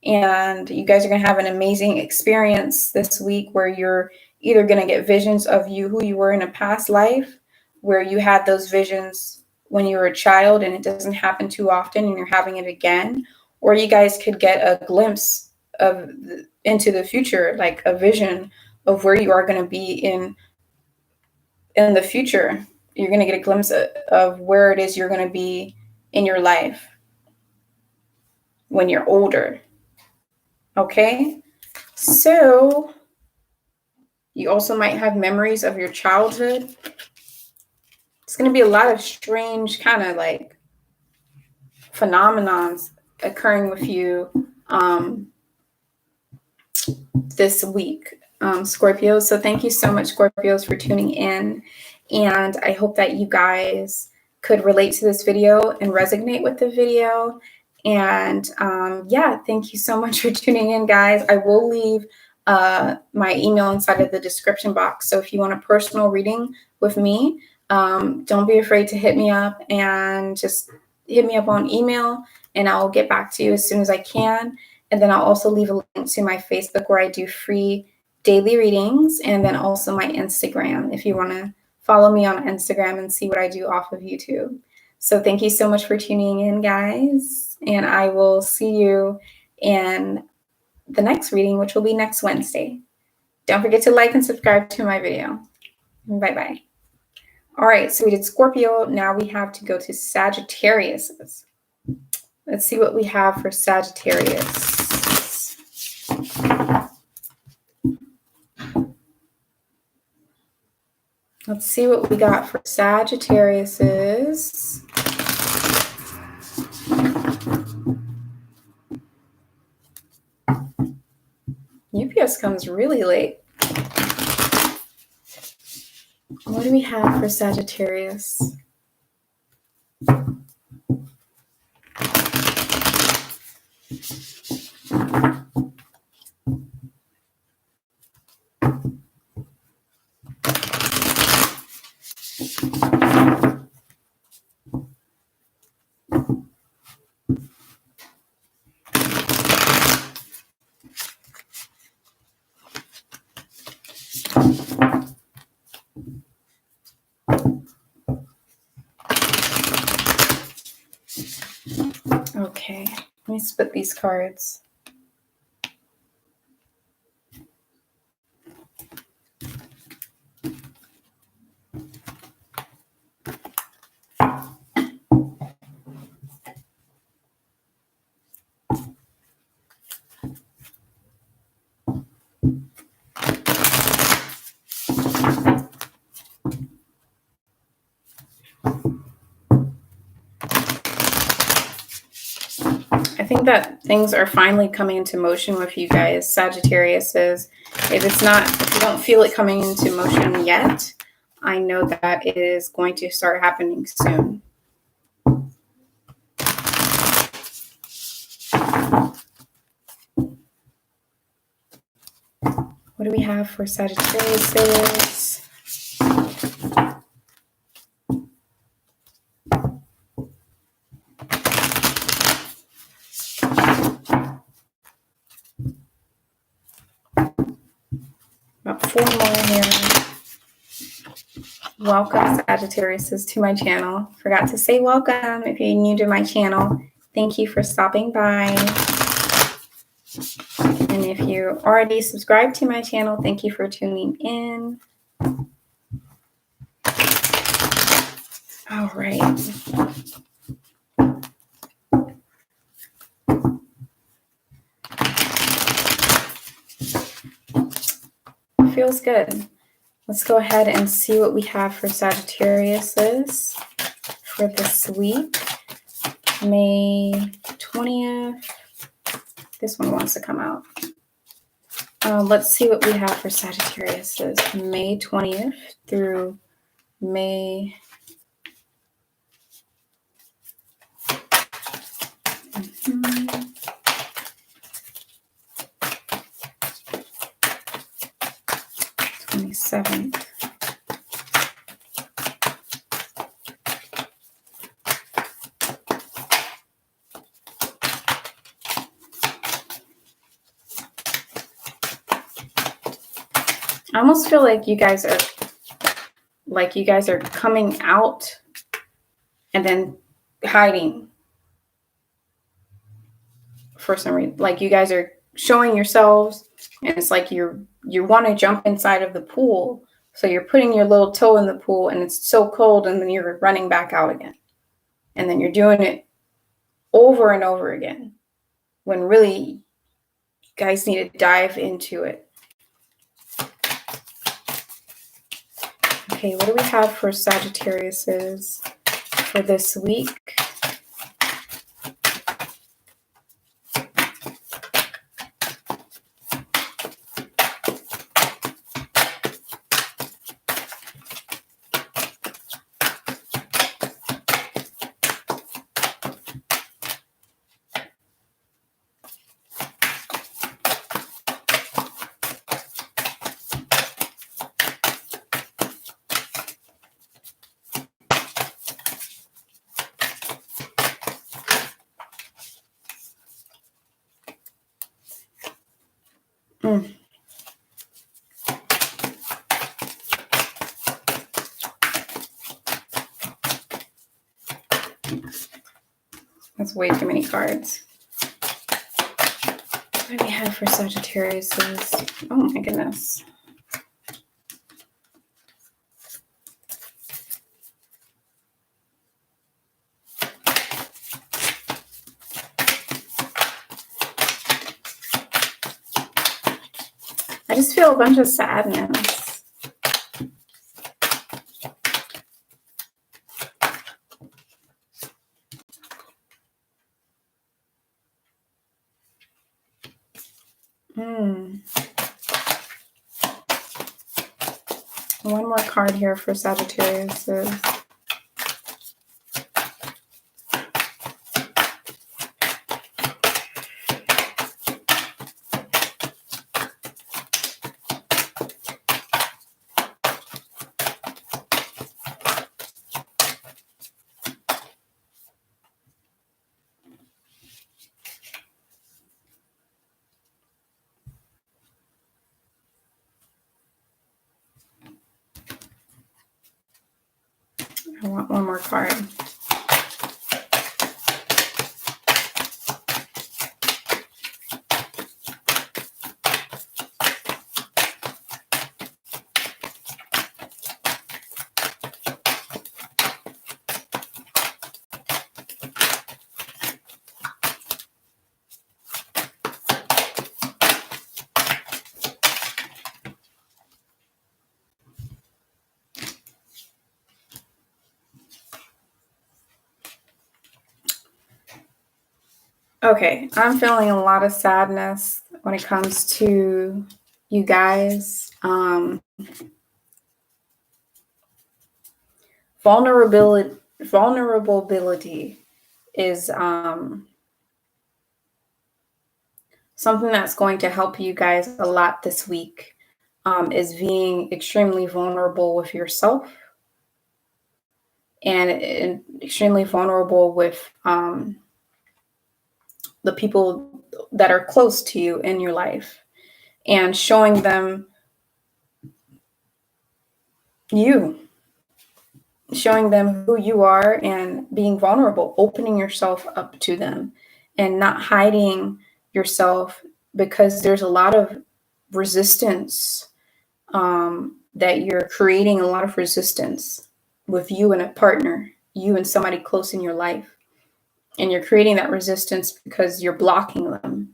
And you guys are going to have an amazing experience this week where you're either going to get visions of you, who you were in a past life, where you had those visions when you were a child and it doesn't happen too often and you're having it again. Or you guys could get a glimpse of into the future, like a vision of where you are going to be in the future. You're going to get a glimpse of where it is you're going to be in your life when you're older. Okay, so you also might have memories of your childhood. It's going to be a lot of strange kind of like phenomenons occurring with you this week, Scorpios. So thank you so much, Scorpios, for tuning in. And I hope that you guys could relate to this video and resonate with the video. And yeah, thank you so much for tuning in, guys. I will leave my email inside of the description box. So if you want a personal reading with me, don't be afraid to hit me up and just hit me up on email and I'll get back to you as soon as I can. And then I'll also leave a link to my Facebook where I do free daily readings, and then also my Instagram if you want to follow me on Instagram and see what I do off of YouTube. So thank you so much for tuning in, guys. And I will see you in the next reading, which will be next Wednesday. Don't forget to like and subscribe to my video. Bye-bye. All right, so we did Scorpio. Now we have to go to Sagittarius. Let's see what we have for Sagittarius. Let's see what we got for Sagittarius's. UPS comes really late. What do we have for Sagittarius? Okay, let me split these cards. I think that things are finally coming into motion with you guys, Sagittarius. If you don't feel it coming into motion yet, I know that it is going to start happening soon. What do we have for Sagittarius? About 4 more here. Welcome, Sagittarius, to my channel. Forgot to say welcome if you're new to my channel. Thank you for stopping by. And if you already subscribed to my channel, thank you for tuning in. All right. Feels good. Let's go ahead and see what we have for Sagittarius for this week. May 20th. This one wants to come out. Let's see what we have for Sagittarius May 20th through May. 7th. I almost feel like you guys are coming out and then hiding for some reason. Like you guys are showing yourselves, and it's like you want to jump inside of the pool, so you're putting your little toe in the pool and it's so cold, and then you're running back out again, and then you're doing it over and over again when really you guys need to dive into it. Okay, what do we have for Sagittariuses for this week? That's way too many cards. What do we have for Sagittarius? Oh my goodness. I just feel a bunch of sadness. One more card here for Sagittarius. I want one more card. Okay, I'm feeling a lot of sadness when it comes to you guys. Vulnerability is something that's going to help you guys a lot this week, is being extremely vulnerable with yourself and extremely vulnerable with the people that are close to you in your life, and showing them showing them who you are and being vulnerable, opening yourself up to them and not hiding yourself, because there's a lot of resistance, that you're creating a lot of resistance with you and a partner, you and somebody close in your life. And you're creating that resistance because you're blocking them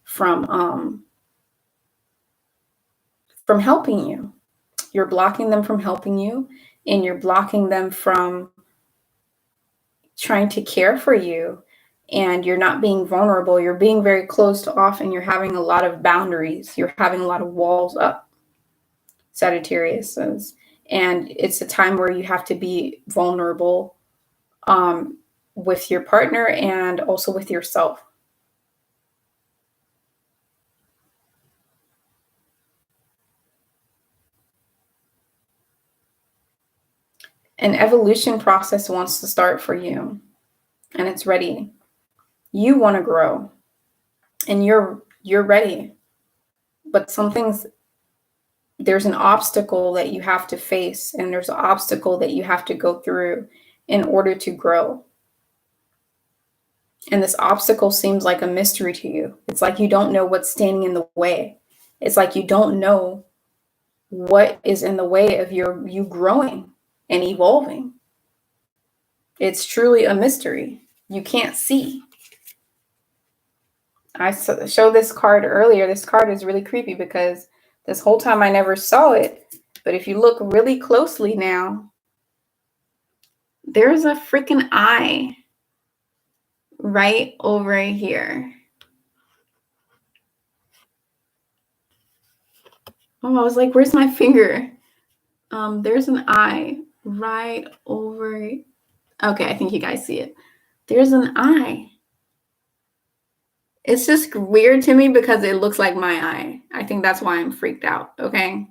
from helping you. You're blocking them from helping you, and you're blocking them from trying to care for you, and you're not being vulnerable. You're being very closed off, and you're having a lot of boundaries. You're having a lot of walls up, Sagittarius says. And it's a time where you have to be vulnerable, with your partner and also with yourself. An evolution process wants to start for you, and it's ready. You want to grow, and you're ready. But there's an obstacle that you have to face, and there's an obstacle that you have to go through in order to grow. And this obstacle seems like a mystery to you. It's like you don't know what's standing in the way. It's like you don't know what is in the way of you growing and evolving. It's truly a mystery. You can't see. I showed this card earlier. This card is really creepy because this whole time I never saw it. But if you look really closely now, there's a freaking eye right over here. Oh, I was like, where's my finger? There's an eye right over. Okay, I think you guys see it. There's an eye. It's just weird to me because it looks like my eye. I think that's why I'm freaked out, okay?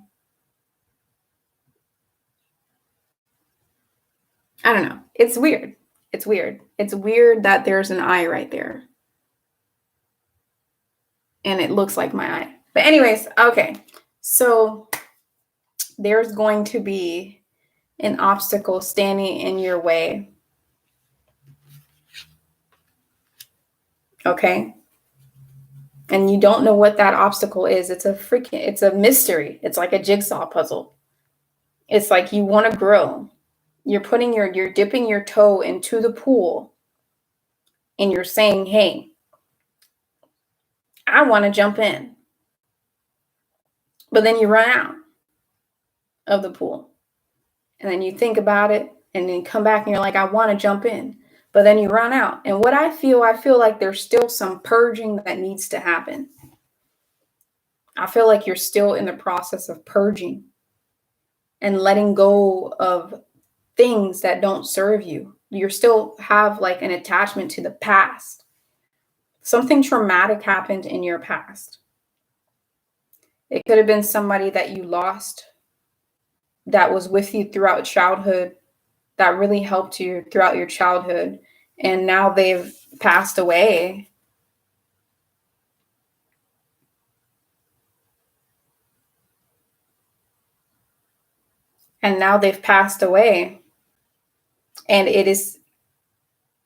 I don't know. It's weird. It's weird. It's weird that there's an eye right there. And it looks like my eye. But anyways, okay. So there's going to be an obstacle standing in your way. Okay? And you don't know what that obstacle is. It's a mystery. It's like a jigsaw puzzle. It's like you want to grow. You're dipping your toe into the pool and you're saying, hey, I want to jump in. But then you run out of the pool. And then you think about it and then come back and you're like, I want to jump in. But then you run out. And what I feel like there's still some purging that needs to happen. I feel like you're still in the process of purging and letting go of things that don't serve you. You still have like an attachment to the past. Something traumatic happened in your past. It could have been somebody that you lost that was with you throughout childhood, that really helped you throughout your childhood, and now they've passed away. And now they've passed away, and it is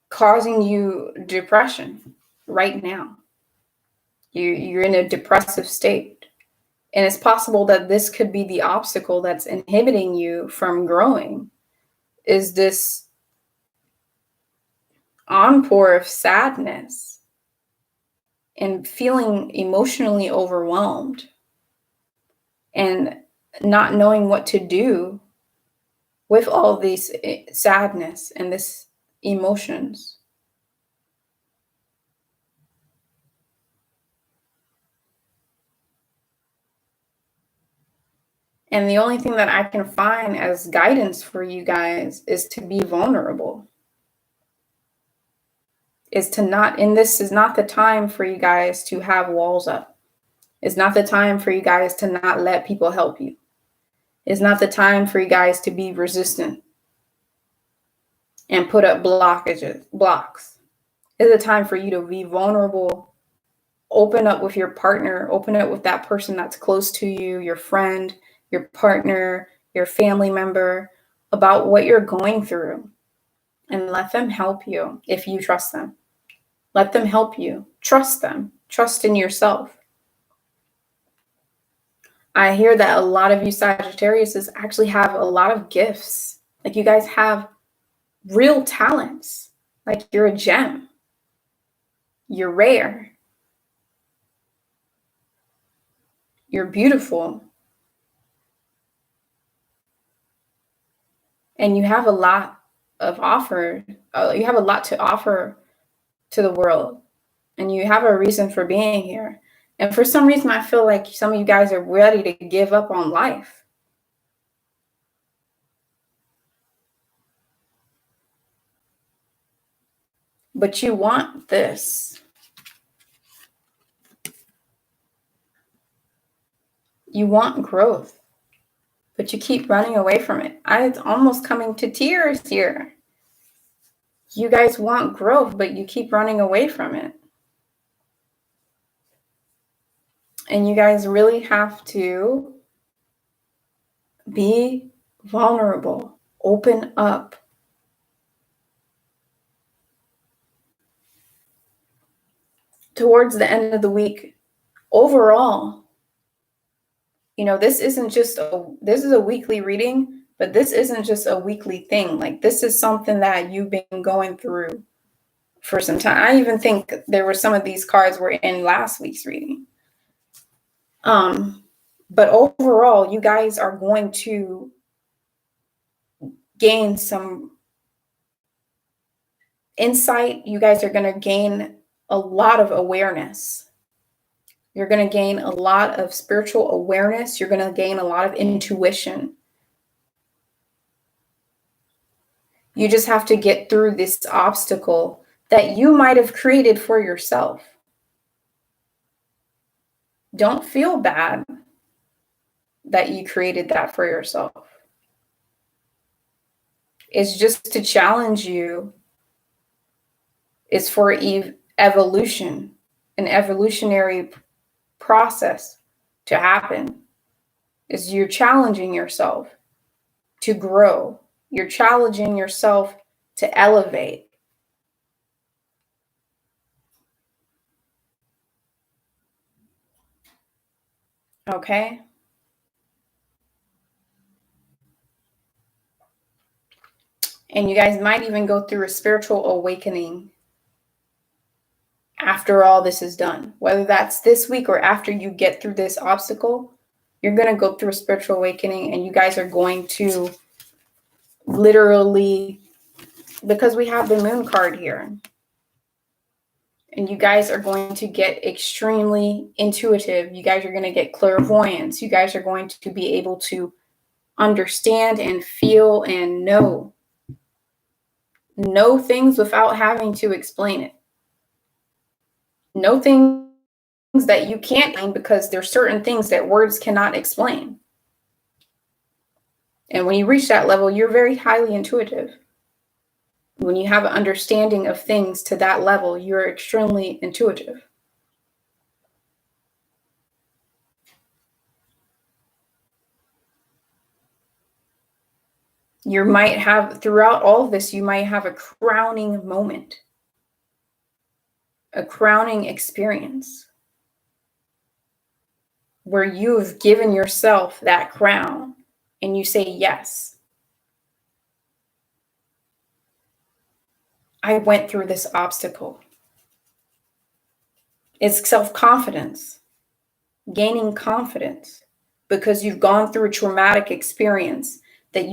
causing you depression right now. You're in a depressive state. And it's possible that this could be the obstacle that's inhibiting you from growing, is this onpour of sadness and feeling emotionally overwhelmed and not knowing what to do with all these sadness and this emotions. And the only thing that I can find as guidance for you guys is to be vulnerable. Is to not, and this is not the time for you guys to have walls up. It's not the time for you guys to not let people help you. It's not the time for you guys to be resistant and put up blocks. It's a time for you to be vulnerable, open up with your partner, open up with that person that's close to you, your friend, your partner, your family member, about what you're going through, and let them help you if you trust them. Let them help you. Trust them. Trust in yourself. I hear that a lot of you Sagittarius actually have a lot of gifts. Like you guys have real talents. Like you're a gem. You're rare. You're beautiful. And you have a lot of offer. You have a lot to offer to the world. And you have a reason for being here. And for some reason, I feel like some of you guys are ready to give up on life. But you want this. You want growth. but you keep running away from it. It's almost coming to tears here. You guys want growth, but you keep running away from it. And you guys really have to be vulnerable, open up. Towards the end of the week, overall, you know, this is a weekly reading, but this isn't just a weekly thing. Like, this is something that you've been going through for some time. I even think there were some of these cards were in last week's reading. But overall, you guys are going to gain some insight. You guys are going to gain a lot of awareness. You're going to gain a lot of spiritual awareness. You're going to gain a lot of intuition. You just have to get through this obstacle that you might have created for yourself. Don't feel bad that you created that for yourself. It's just to challenge you. It's for evolution, an evolutionary process to happen. Is you're challenging yourself to grow. You're challenging yourself to elevate. Okay? And you guys might even go through a spiritual awakening after all this is done. Whether that's this week or after you get through this obstacle, you're going to go through a spiritual awakening, and you guys are going to literally, because we have the moon card here, and you guys are going to get extremely intuitive. You guys are going to get clairvoyance. You guys are going to be able to understand and feel and know things without having to explain it. Know things that you can't explain because there's certain things that words cannot explain. And when you reach that level, you're very highly intuitive. When you have an understanding of things to that level, you're extremely intuitive. You might have, throughout all of this, you might have a crowning moment, a crowning experience where you've given yourself that crown and you say, yes, I went through this obstacle. It's self-confidence, gaining confidence, because you've gone through a traumatic experience that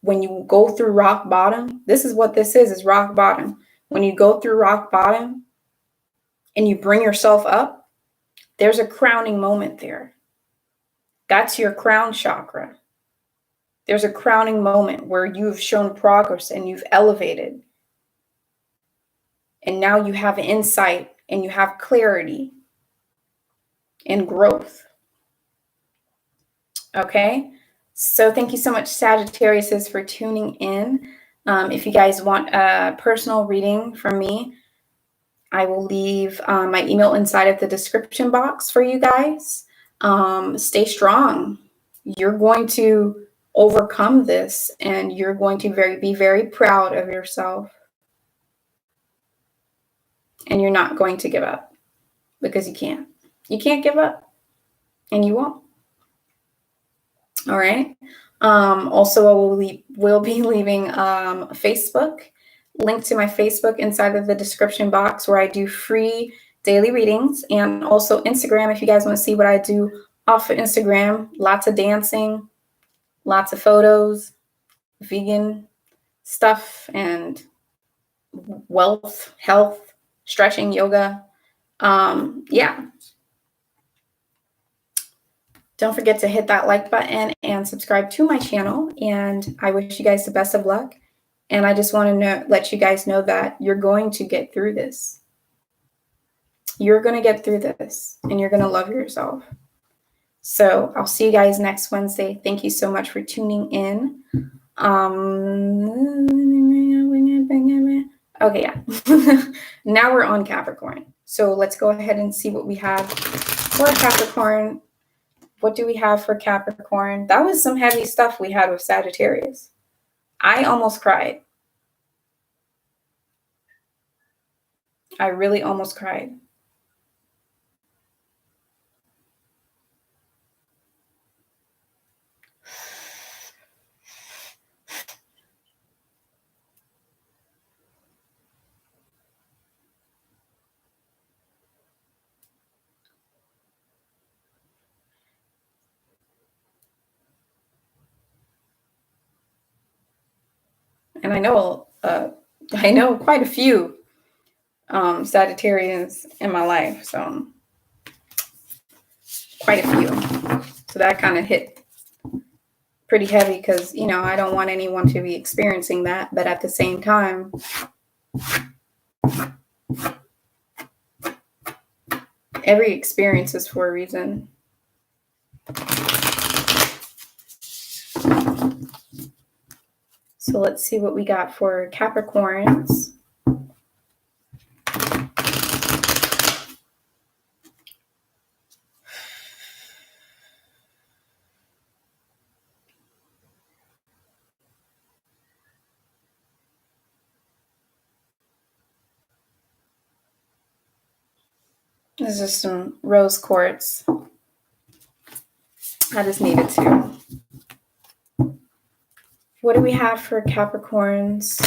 when you go through rock bottom, this is what this is rock bottom. When you go through rock bottom and you bring yourself up, there's a crowning moment there. That's your crown chakra. There's a crowning moment where you've shown progress and you've elevated. And now you have insight and you have clarity and growth. Okay? So thank you so much, Sagittarius, for tuning in. If you guys want a personal reading from me, I will leave my email inside of the description box for you guys. Stay strong. You're going to overcome this, and you're going to be very proud of yourself. And you're not going to give up, because you can't. You can't give up, and you won't. All right. Also, I will be leaving Facebook, link to my Facebook inside of the description box, where I do free daily readings, and also Instagram if you guys want to see what I do off of Instagram. Lots of dancing, lots of photos, vegan stuff, and wealth, health, stretching, yoga. Yeah. Don't forget to hit that like button and subscribe to my channel. And I wish you guys the best of luck. And I just want to let you guys know that you're going to get through this. You're going to get through this, and you're going to love yourself. So I'll see you guys next Wednesday. Thank you so much for tuning in. Okay, yeah. Now we're on Capricorn. So let's go ahead and see what we have for Capricorn. What do we have for Capricorn? That was some heavy stuff we had with Sagittarius. I almost cried. I really almost cried. And I know quite a few Sagittarians in my life, so quite a few. So that kind of hit pretty heavy because, I don't want anyone to be experiencing that. But at the same time, every experience is for a reason. So let's see what we got for Capricorns. This is some rose quartz. I just needed to. What do we have for Capricorns?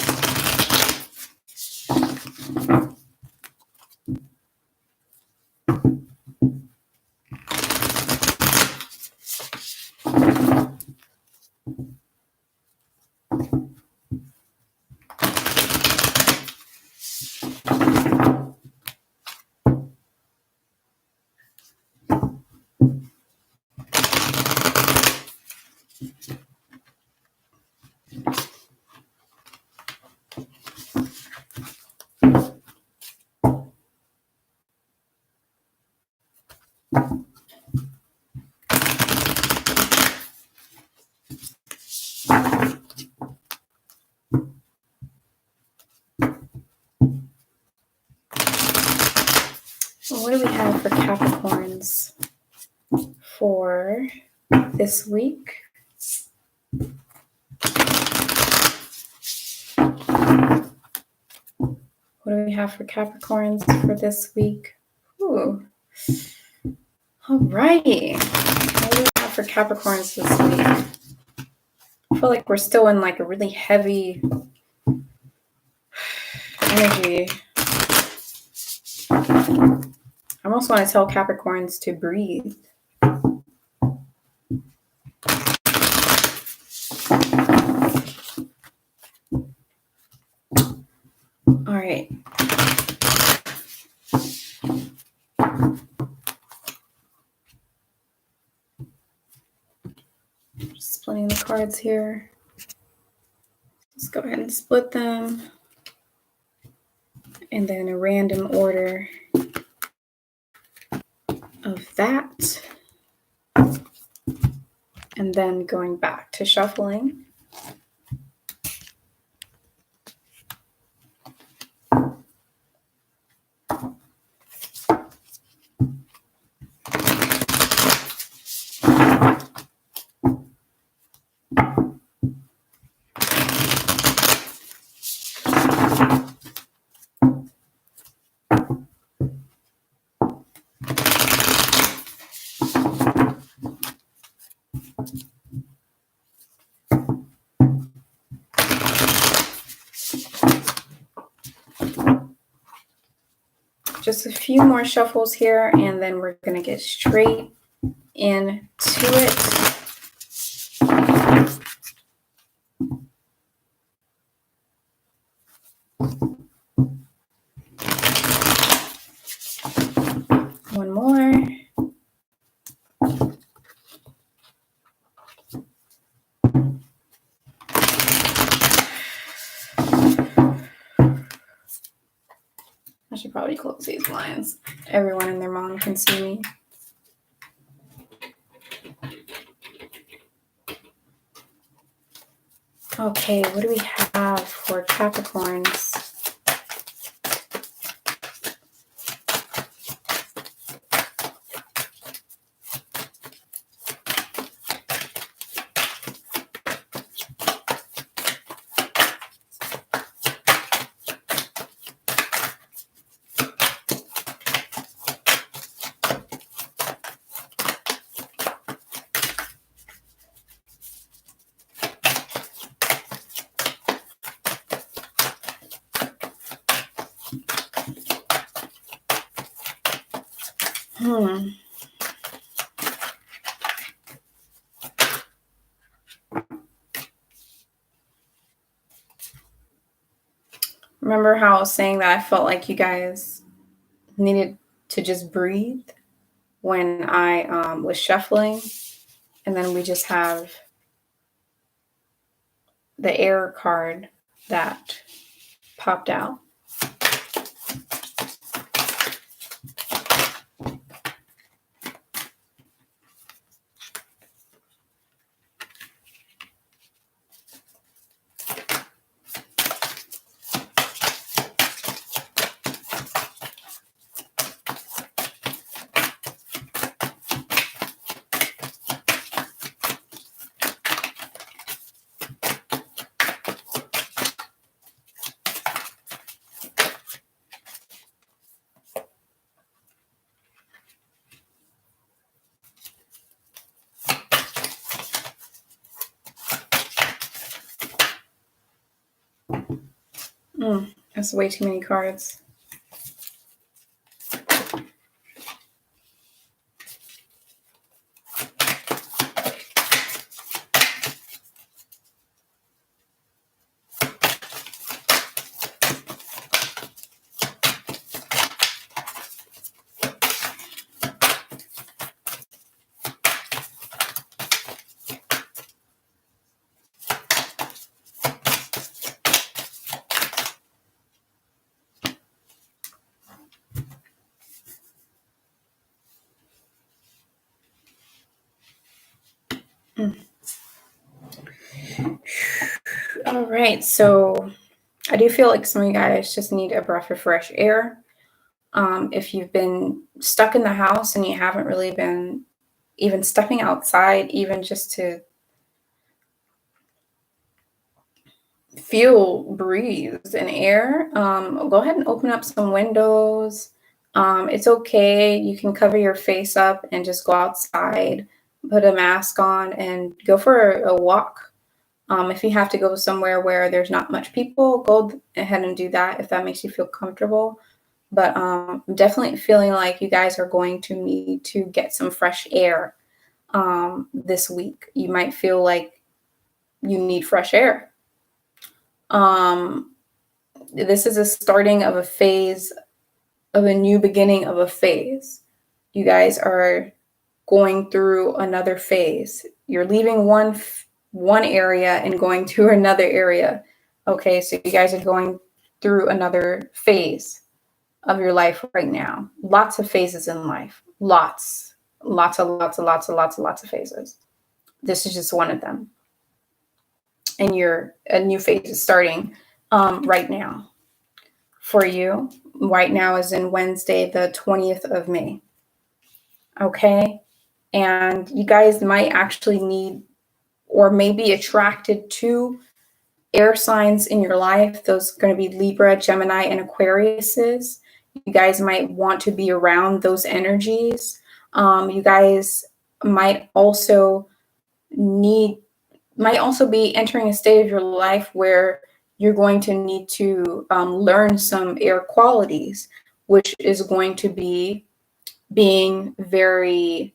What do we have for Capricorns for this week? What do we have for Capricorns for this week? Ooh. All righty. What do we have for Capricorns this week? I feel like we're still in like a really heavy energy. I almost want to tell Capricorns to breathe. All right. Just splitting the cards here. Let's go ahead and split them. And then a random order of that. And then going back to shuffling. Just a few more shuffles here, and then we're going to get straight into it. One more. I should probably close these blinds. Everyone and their mom can see me. Okay, what do we have for Capricorns? Remember how I was saying that I felt like you guys needed to just breathe when I was shuffling? And then we just have the air card that popped out. That's way too many cards. All right, so I do feel like some of you guys just need a breath of fresh air. If you've been stuck in the house and you haven't really been even stepping outside, even just to feel breeze and air, go ahead and open up some windows. It's okay. You can cover your face up and just go outside, put a mask on, and go for a walk. If you have to go somewhere where there's not much people, go ahead and do that if that makes you feel comfortable. But I'm definitely feeling like you guys are going to need to get some fresh air this week. You might feel like you need fresh air. This is a starting of a phase, of a new beginning of a phase. You guys are going through another phase. You're leaving one area and going to another area. Okay, so you guys are going through another phase of your life right now. Lots of phases in life. Lots of phases. This is just one of them. And a new phase is starting right now for you. Right now is in Wednesday, the 20th of May. Okay. And you guys might actually need or may be attracted to air signs in your life. Those are going to be Libra, Gemini, and Aquariuses. You guys might want to be around those energies. You guys might also be entering a state of your life where you're going to need to learn some air qualities, which is going to be being very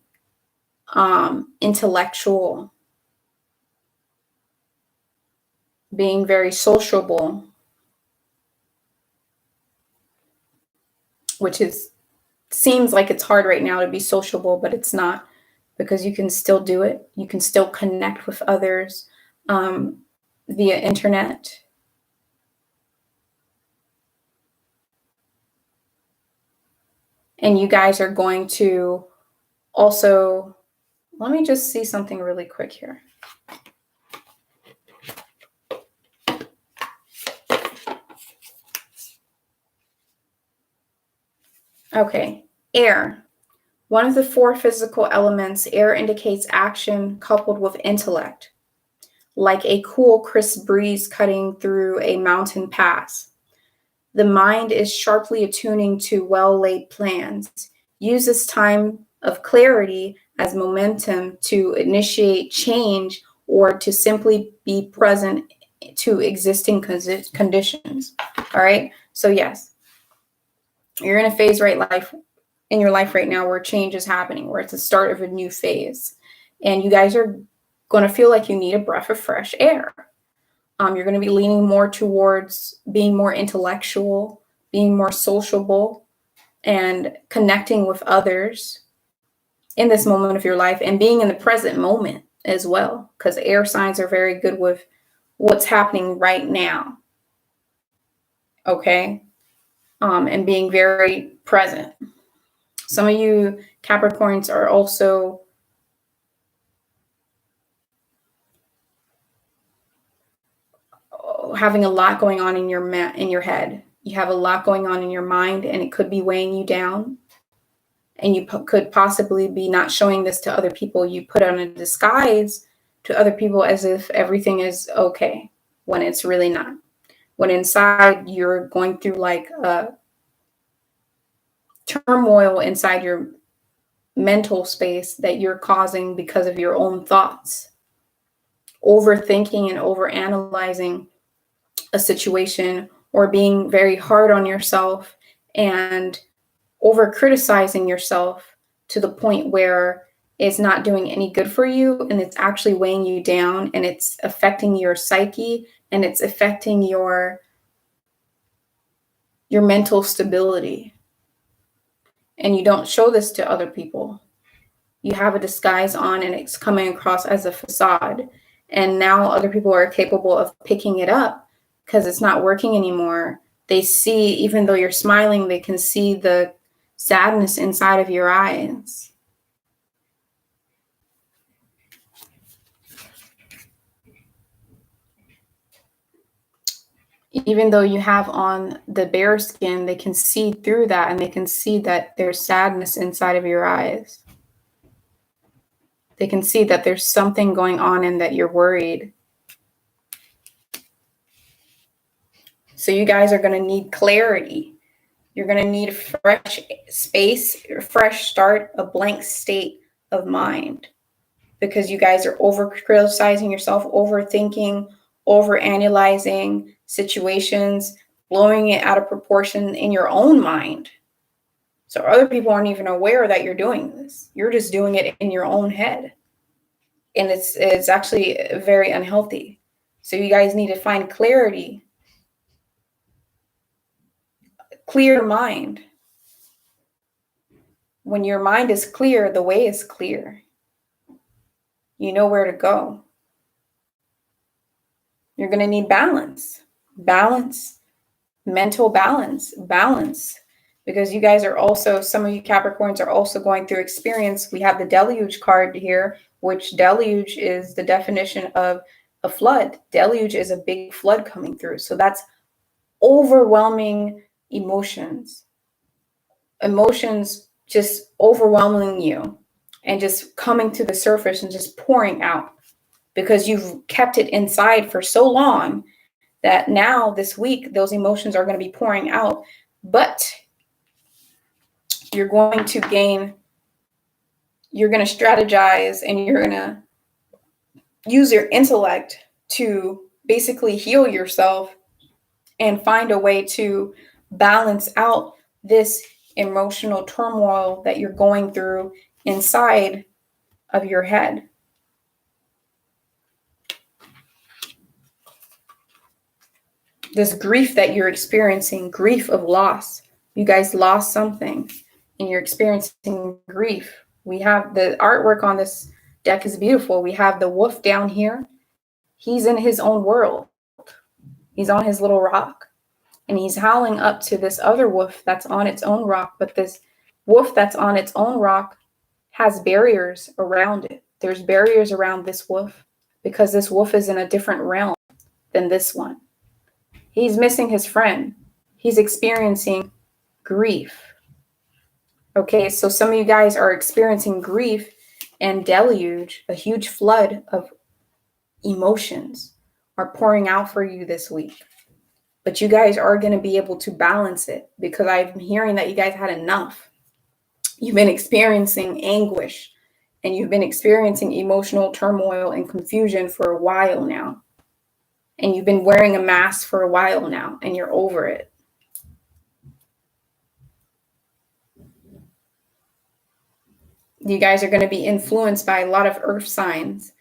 intellectual, being very sociable, which seems like it's hard right now to be sociable, but it's not, because you can still do it. You can still connect with others via internet. And you guys are going to also, let me just see something really quick here. Okay, air. One of the four physical elements, air indicates action coupled with intellect, like a cool, crisp breeze cutting through a mountain pass. The mind is sharply attuning to well-laid plans. Use this time of clarity as momentum to initiate change or to simply be present to existing conditions. All right. So yes, you're in a phase in your life right now where change is happening, where it's the start of a new phase, and you guys are going to feel like you need a breath of fresh air. You're going to be leaning more towards being more intellectual, being more sociable, and connecting with others in this moment of your life and being in the present moment as well, because air signs are very good with what's happening right now. Okay. And being very present. Some of you Capricorns are also having a lot going on in your head. You have a lot going on in your mind, and it could be weighing you down. And you could possibly be not showing this to other people. You put on a disguise to other people as if everything is okay, when it's really not. When inside you're going through like a turmoil inside your mental space that you're causing because of your own thoughts, overthinking and overanalyzing a situation, or being very hard on yourself and over criticizing yourself to the point where it's not doing any good for you, and it's actually weighing you down, and it's affecting your psyche, and it's affecting your mental stability. And you don't show this to other people. You have a disguise on, and it's coming across as a facade. And now other people are capable of picking it up because it's not working anymore. They see, even though you're smiling, they can see the sadness inside of your eyes. Even though you have on the bear skin, they can see through that, and they can see that there's sadness inside of your eyes. They can see that there's something going on and that you're worried. So you guys are going to need clarity. You're going to need a fresh space, a fresh start, a blank state of mind, because you guys are over criticizing yourself, overthinking, over analyzing situations, blowing it out of proportion in your own mind. So other people aren't even aware that you're doing this. You're just doing it in your own head. And it's actually very unhealthy. So you guys need to find clarity. Clear mind. When your mind is clear, the way is clear. You know where to go. You're going to need balance, mental balance, because you guys are also, some of you Capricorns are also going through experience. We have the deluge card here, which deluge is the definition of a flood. Deluge is a big flood coming through. So that's overwhelming emotions just overwhelming you and just coming to the surface and just pouring out, because you've kept it inside for so long that now this week, those emotions are going to be pouring out, but you're going to strategize, and you're going to use your intellect to basically heal yourself and find a way to balance out this emotional turmoil that you're going through inside of your head. This grief that you're experiencing, grief of loss. You guys lost something and you're experiencing grief. We have the artwork on this deck is beautiful. We have the wolf down here. He's in his own world. He's on his little rock, and he's howling up to this other wolf that's on its own rock. But this wolf that's on its own rock has barriers around it. There's barriers around this wolf because this wolf is in a different realm than this one. He's missing his friend. He's experiencing grief. Okay, so some of you guys are experiencing grief and deluge, a huge flood of emotions are pouring out for you this week. But you guys are going to be able to balance it because I'm hearing that you guys had enough. You've been experiencing anguish and you've been experiencing emotional turmoil and confusion for a while now. And you've been wearing a mask for a while now and you're over it. You guys are going to be influenced by a lot of earth signs.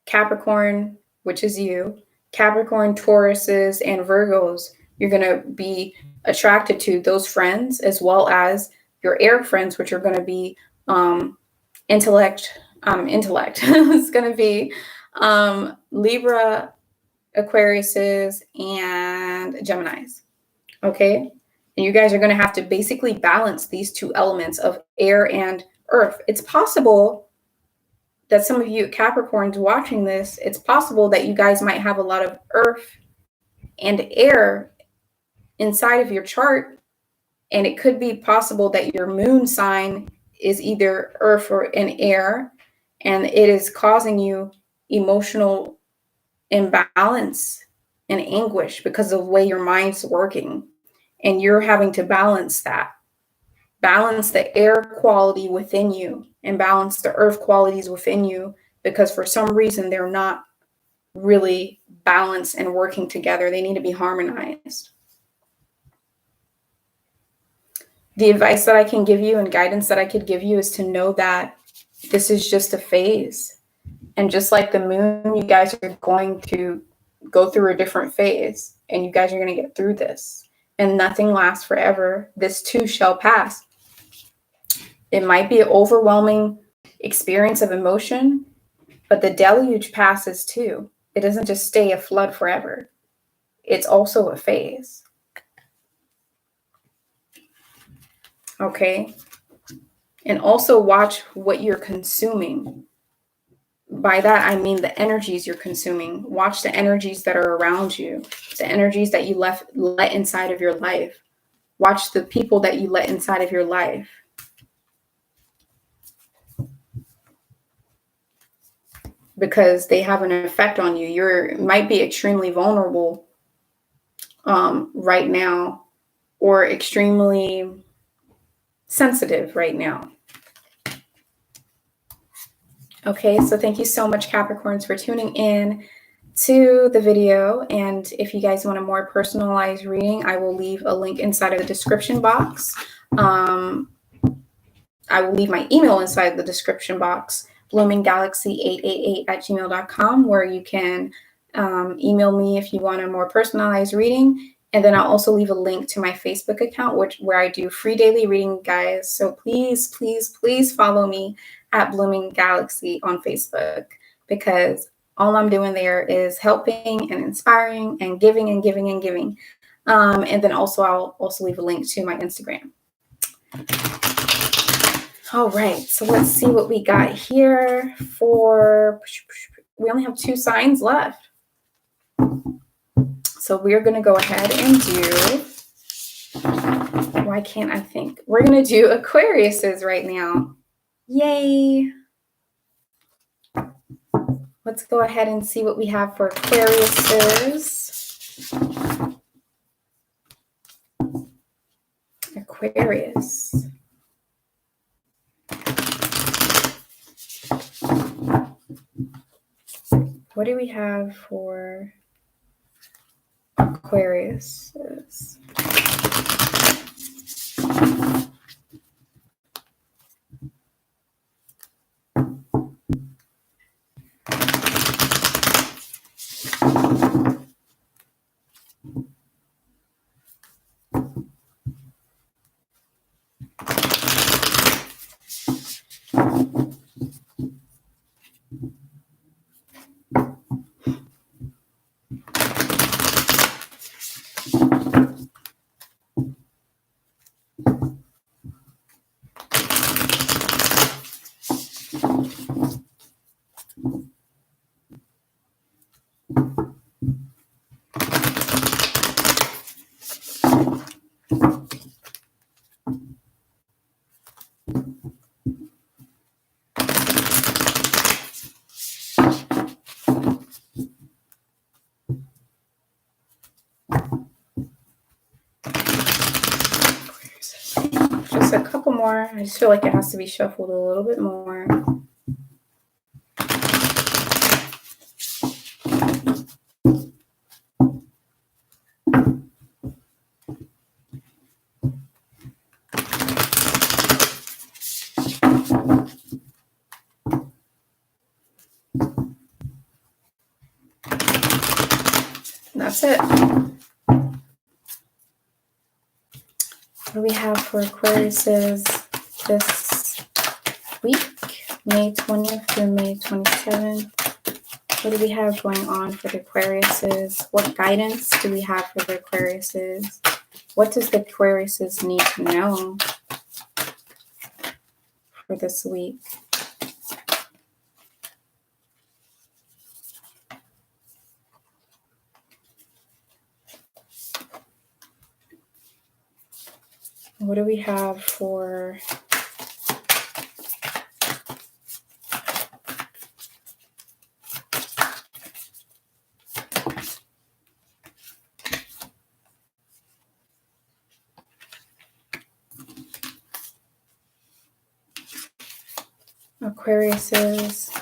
Capricorn, which is you, Capricorn, Tauruses, and Virgos. You're going to be attracted to those friends as well as your air friends, which are going to be intellect. It's going to be Libra, Aquariuses, and Geminis. Okay. And you guys are going to have to basically balance these two elements of air and earth. It's possible that some of you Capricorns watching this, it's possible that you guys might have a lot of earth and air inside of your chart. And it could be possible that your moon sign is either earth or an air, and it is causing you emotional imbalance and anguish because of the way your mind's working. And you're having to balance that. Balance the air quality within you and balance the earth qualities within you, because for some reason they're not really balanced and working together. They need to be harmonized. The advice that I can give you and guidance that I could give you is to know that this is just a phase. And just like the moon, you guys are going to go through a different phase and you guys are going to get through this. And nothing lasts forever. This too shall pass. It might be an overwhelming experience of emotion, but the deluge passes too. It doesn't just stay a flood forever. It's also a phase. Okay? And also watch what you're consuming. By that, I mean the energies you're consuming. Watch the energies that are around you, the energies that you let inside of your life. Watch the people that you let inside of your life. Because they have an effect on you. You might be extremely vulnerable right now, or extremely sensitive right now. Okay, so thank you so much, Capricorns, for tuning in to the video. And if you guys want a more personalized reading, I will leave a link inside of the description box. I will leave my email inside the description box, bloomingdalaxy888@gmail.com, where you can email me if you want a more personalized reading. And then I'll also leave a link to my Facebook account, where I do free daily reading, guys. So please, please, please follow me at Blooming Galaxy on Facebook, because all I'm doing there is helping and inspiring and giving and giving and giving. And then also I'll also leave a link to my Instagram. All right, so let's see what we got here for, we only have 2 signs left. So we're going to go ahead and do, why can't I think? We're going to do Aquariuses right now. Yay. Let's go ahead and see what we have for Aquariuses. Aquarius. What do we have for Aquarius? Just a couple more. I just feel like it has to be shuffled a little bit more. That's it. What do we have for Aquariuses this week? May 20th through May 27th. What do we have going on for the Aquariuses? What guidance do we have for the Aquariuses? What does the Aquariuses need to know for this week? What do we have for Aquariuses?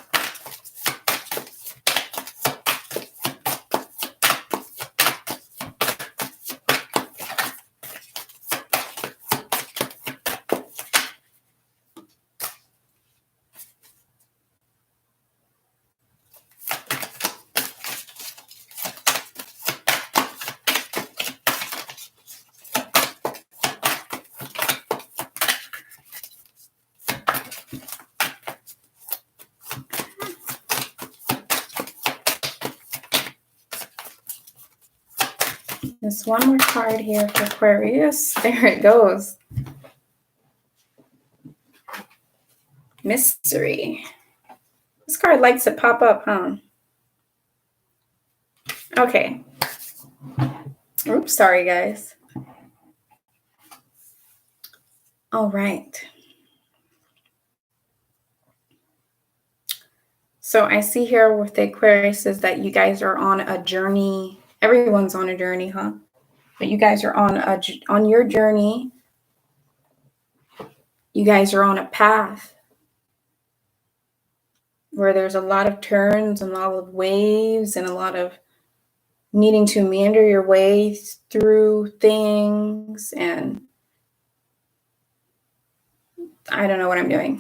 There's one more card here for Aquarius. There it goes. Mystery. This card likes to pop up, huh? Okay. Oops, sorry, guys. All right. So I see here with the Aquariuses that you guys are on a journey. Everyone's on a journey, huh? But you guys are on your journey. You guys are on a path where there's a lot of turns and a lot of waves and a lot of needing to meander your way through things. And I don't know what I'm doing.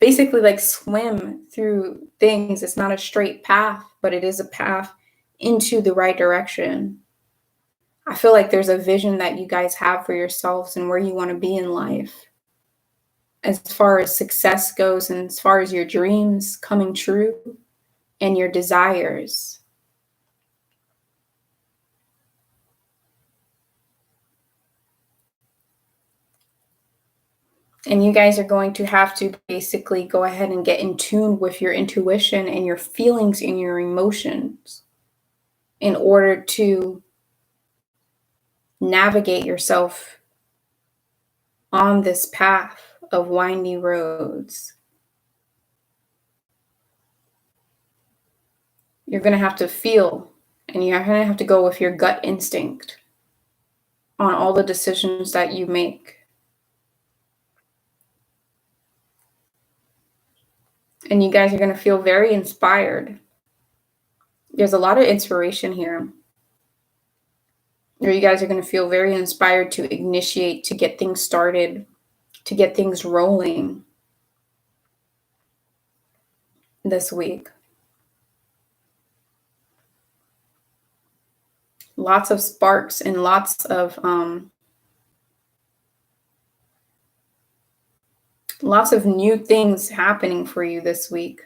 Basically, like swim through things. It's not a straight path, but it is a path into the right direction. I feel like there's a vision that you guys have for yourselves and where you want to be in life. As far as success goes and as far as your dreams coming true and your desires. And you guys are going to have to basically go ahead and get in tune with your intuition and your feelings and your emotions in order to navigate yourself on this path of windy roads. You're going to have to feel, and you're going to have to go with your gut instinct on all the decisions that you make. And you guys are going to feel very inspired. There's a lot of inspiration here. Or you guys are going to feel very inspired to initiate, to get things started, to get things rolling this week. Lots of sparks and lots of new things happening for you this week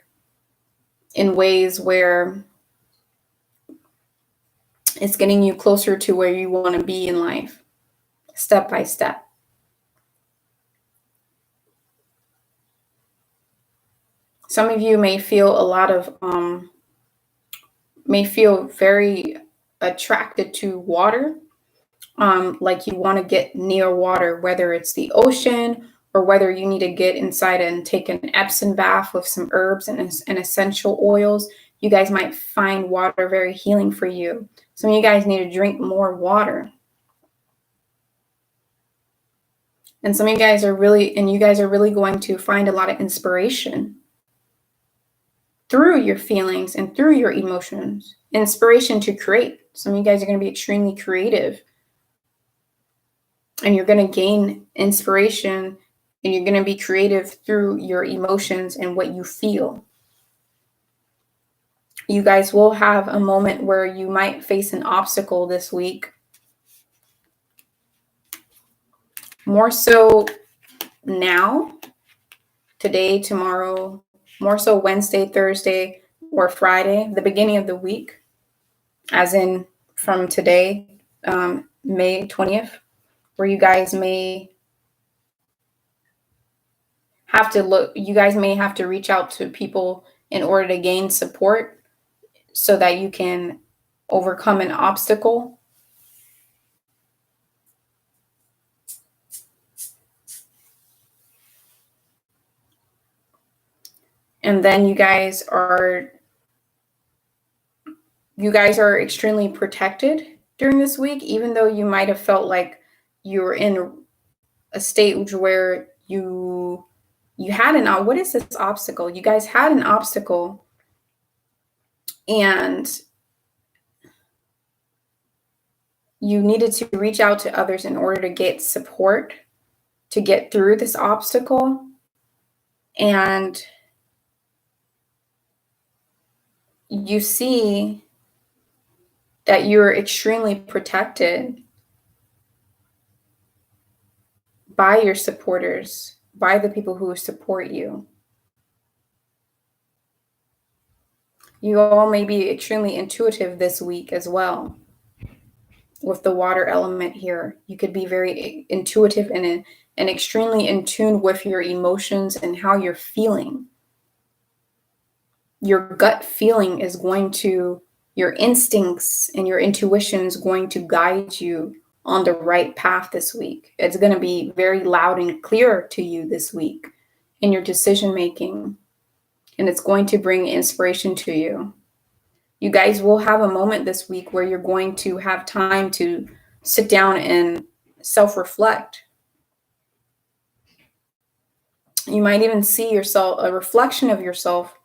in ways where it's getting you closer to where you want to be in life, step by step. Some of you may feel very attracted to water, like you want to get near water, whether it's the ocean or whether you need to get inside and take an Epsom bath with some herbs and essential oils. You guys might find water very healing for you. Some of you guys need to drink more water. And some of you guys are really going to find a lot of inspiration through your feelings and through your emotions. Inspiration to create. Some of you guys are going to be extremely creative. And you're going to gain inspiration and you're going to be creative through your emotions and what you feel. You guys will have a moment where you might face an obstacle this week. More so now, today, tomorrow, more so Wednesday, Thursday, or Friday, the beginning of the week, as in from today, May 20th, where you guys may have to reach out to people in order to gain support so that you can overcome an obstacle. And then you guys are extremely protected during this week, even though you might have felt like you were in a stage where you had what is this obstacle? You guys had an obstacle and you needed to reach out to others in order to get support to get through this obstacle. And you see that you're extremely protected by your supporters, by the people who support you. You all may be extremely intuitive this week as well. With the water element here, you could be very intuitive and extremely in tune with your emotions and how you're feeling. Your gut feeling is your instincts and your intuition is going to guide you on the right path this week. It's going to be very loud and clear to you this week in your decision making, and it's going to bring inspiration to you. You guys will have a moment this week where you're going to have time to sit down and self-reflect. You might even see a reflection of yourself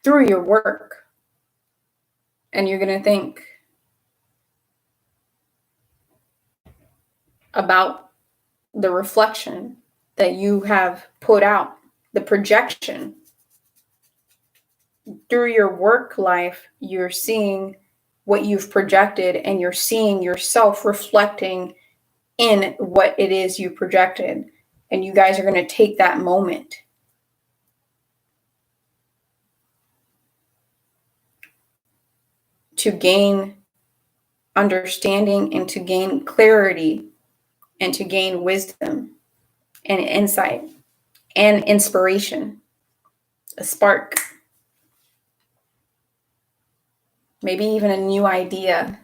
through your work. And you're going to think about the reflection that you have put out, the projection. Through your work life, you're seeing what you've projected and you're seeing yourself reflecting in what it is you projected. And you guys are going to take that moment to gain understanding and to gain clarity and to gain wisdom and insight and inspiration, a spark, maybe even a new idea.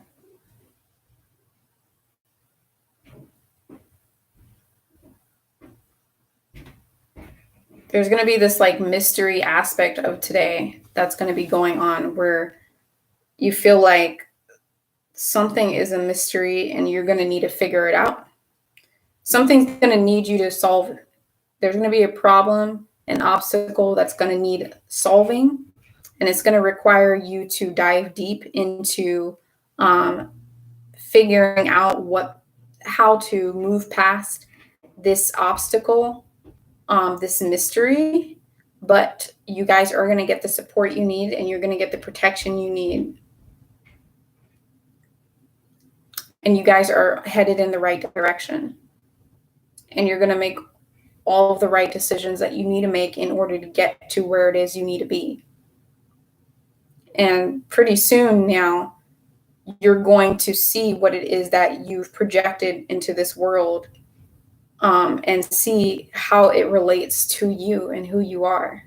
There's going to be this mystery aspect of today that's going to be going on where you feel like something is a mystery and you're going to need to figure it out. Something's going to need you to solve it. There's going to be a problem, an obstacle that's going to need solving, and it's going to require you to dive deep into figuring out how to move past this obstacle, this mystery. But you guys are going to get the support you need and you're going to get the protection you need. And you guys are headed in the right direction. And you're going to make all of the right decisions that you need to make in order to get to where it is you need to be. And pretty soon now, you're going to see what it is that you've projected into this world, and see how it relates to you and who you are.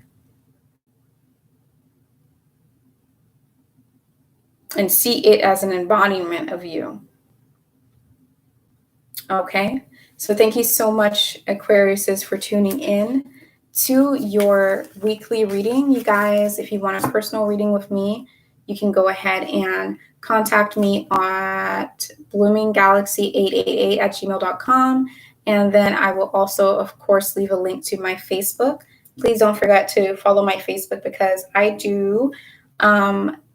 And see it as an embodiment of you. Okay? So thank you so much, Aquariuses, for tuning in to your weekly reading. You guys, if you want a personal reading with me, you can go ahead and contact me at bloomingGalaxy888@gmail.com. And then I will also, of course, leave a link to my Facebook. Please don't forget to follow my Facebook because I do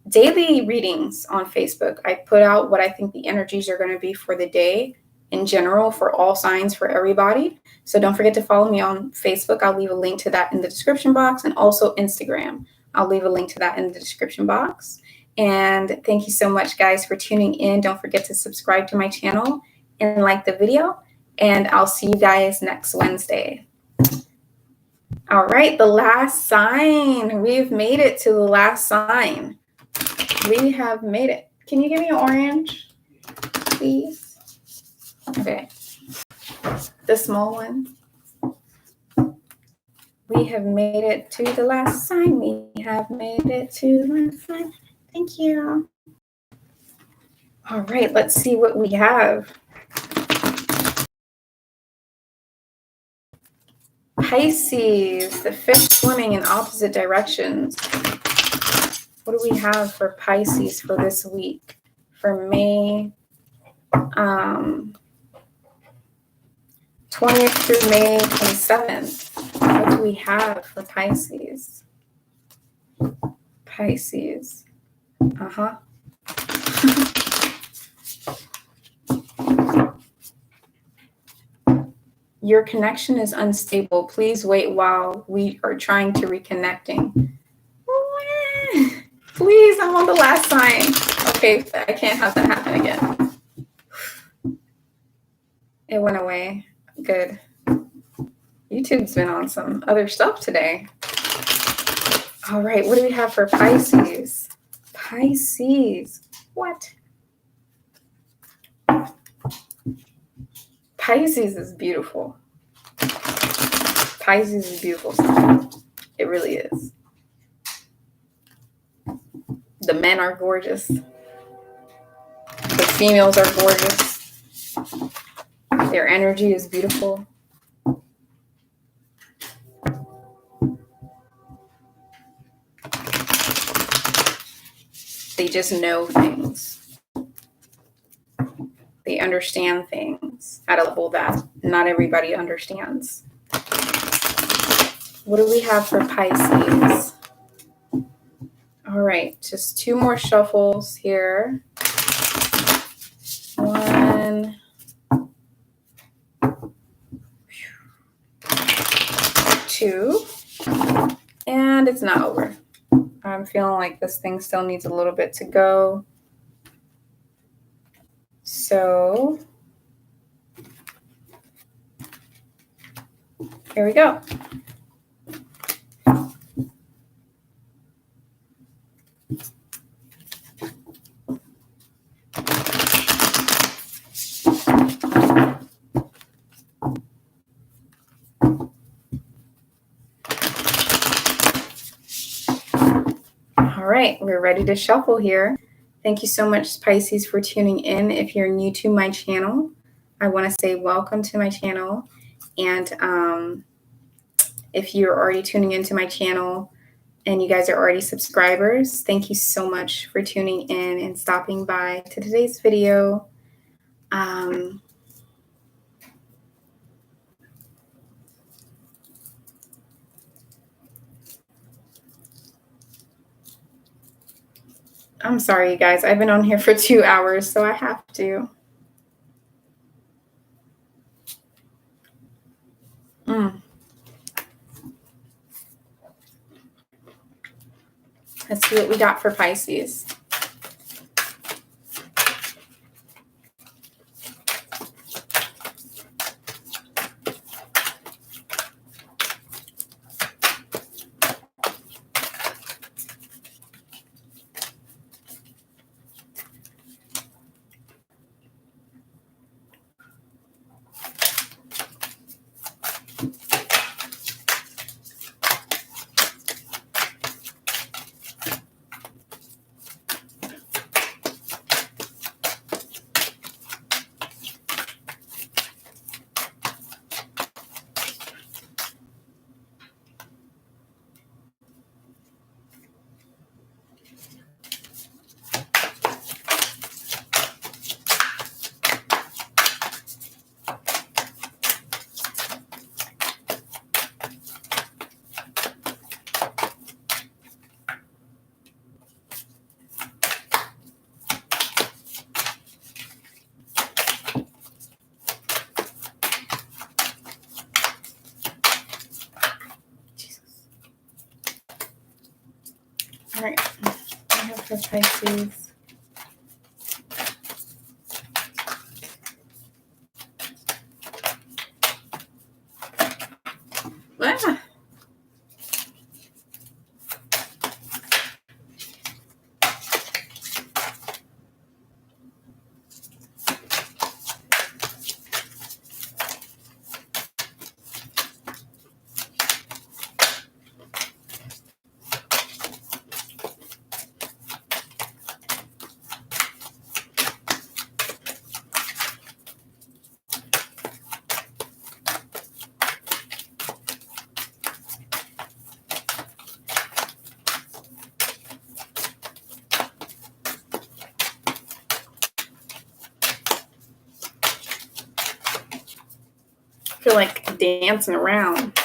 daily readings on Facebook. I put out what I think the energies are going to be for the day in general for all signs, for everybody. So don't forget to follow me on Facebook. I'll leave a link to that in the description box, and also Instagram. I'll leave a link to that in the description box. And thank you so much, guys, for tuning in. Don't forget to subscribe to my channel and like the video. And I'll see you guys next Wednesday. All right, the last sign. We've made it to the last sign. We have made it. Can you give me an orange, please? Okay. The small one. We have made it to the last sign. We have made it to the last sign. Thank you. All right, let's see what we have. Pisces, the fish swimming in opposite directions. What do we have for Pisces for this week? For May 20th through May 27th. What do we have for Pisces? Pisces. Your connection is unstable. Please wait while we are trying to reconnecting. Please, I'm on the last sign. Okay, I can't have that happen again. It went away. Good. YouTube's been on some other stuff today. All right, what do we have for Pisces? Pisces. What? Pisces is beautiful. Pisces is beautiful. It really is. The men are gorgeous. The females are gorgeous. Their energy is beautiful. They just know things. They understand things at a level that not everybody understands. What do we have for Pisces? All right, just two more shuffles here. 1, 2, and it's not over. I'm feeling like this thing still needs a little bit to go. So here we go. All right, we're ready to shuffle here. Thank you so much, Pisces, for tuning in. If you're new to my channel, I want to say welcome to my channel. And if you're already tuning into my channel and you guys are already subscribers, thank you so much for tuning in and stopping by to today's video. I'm sorry, you guys. I've been on here for 2 hours, so I have to. Let's see what we got for Pisces. right. I have for Pisces. Ah. I feel like dancing around.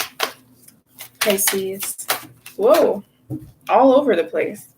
Pisces. Whoa. All over the place.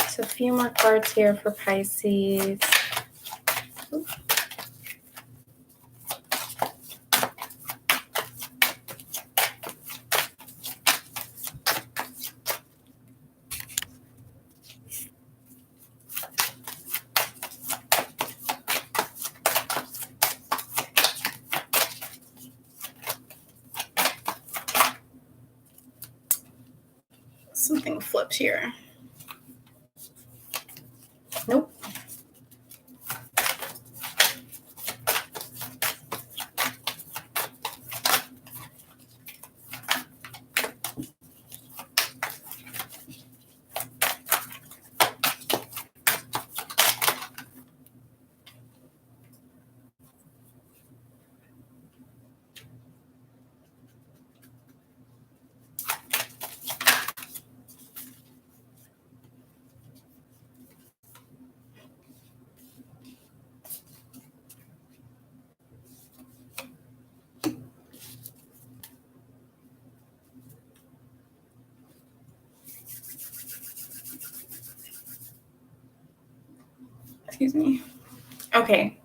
So a few more cards here for Pisces. Something flipped here. Nope. Excuse me. Okay.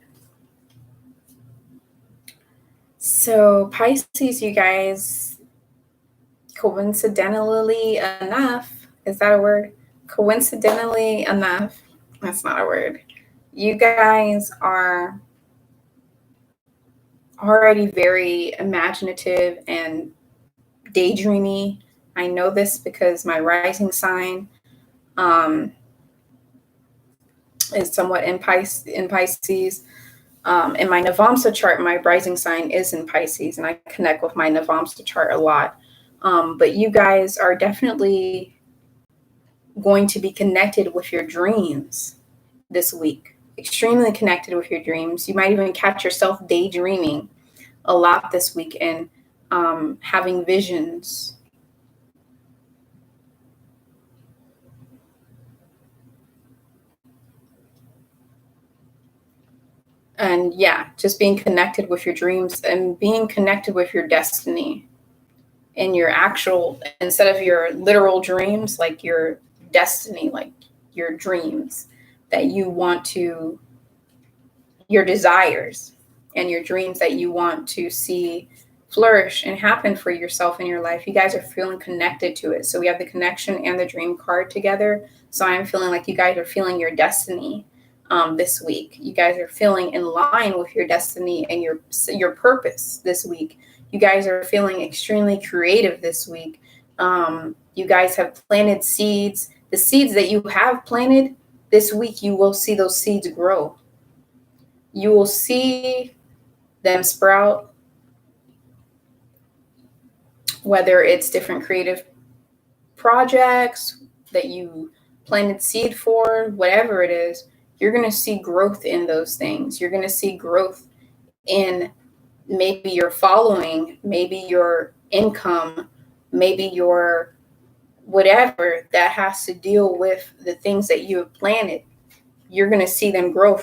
So Pisces, you guys, coincidentally enough, is that a word? Coincidentally enough, that's not a word. You guys are already very imaginative and daydreamy. I know this because my rising sign is somewhat in Pisces. In my Navamsa chart, my rising sign is in Pisces, and I connect with my Navamsa chart a lot. But you guys are definitely going to be connected with your dreams this week. Extremely connected with your dreams. You might even catch yourself daydreaming a lot this week and having visions. And yeah, just being connected with your dreams and being connected with your destiny and your actual, instead of your literal dreams, like your destiny, like your dreams that you want to, your desires and your dreams that you want to see flourish and happen for yourself in your life. You guys are feeling connected to it. So we have the connection and the dream card together. So I'm feeling like you guys are feeling your destiny this week. You guys are feeling in line with your destiny and your purpose this week. You guys are feeling extremely creative this week. You guys have planted seeds. The seeds that you have planted this week, you will see those seeds grow. You will see them sprout, whether it's different creative projects that you planted seed for, whatever it is. You're going to see growth in those things. You're going to see growth in maybe your following, maybe your income, maybe your whatever that has to deal with the things that you have planted, you're going to see them grow.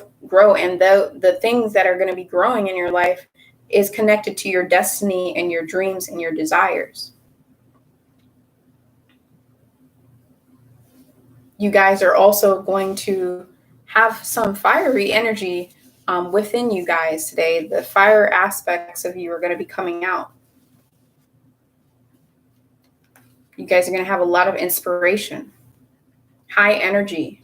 And the things that are going to be growing in your life is connected to your destiny and your dreams and your desires. You guys are also going to have some fiery energy within you guys today. The fire aspects of you are going to be coming out. You guys are going to have a lot of inspiration, high energy,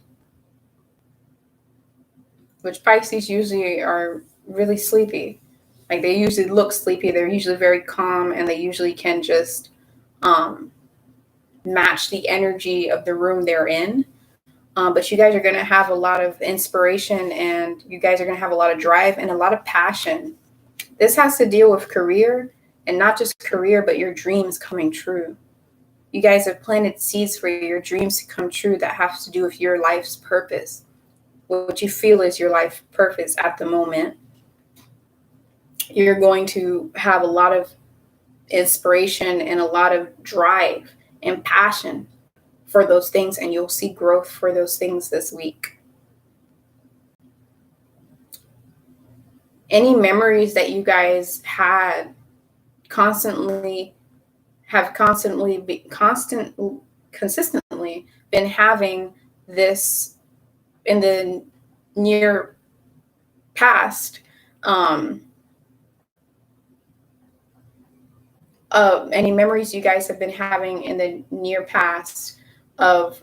which Pisces usually are really sleepy. Like, they usually look sleepy. They're usually very calm, and they usually can just match the energy of the room they're in. But you guys are going to have a lot of inspiration, and you guys are going to have a lot of drive and a lot of passion. This has to deal with career, and not just career, but your dreams coming true. You guys have planted seeds for your dreams to come true that have to do with your life's purpose, what you feel is your life purpose at the moment. You're going to have a lot of inspiration and a lot of drive and passion for those things, and you'll see growth for those things this week. Any memories that you guys had consistently been having this in the near past, any memories you guys have been having in the near past of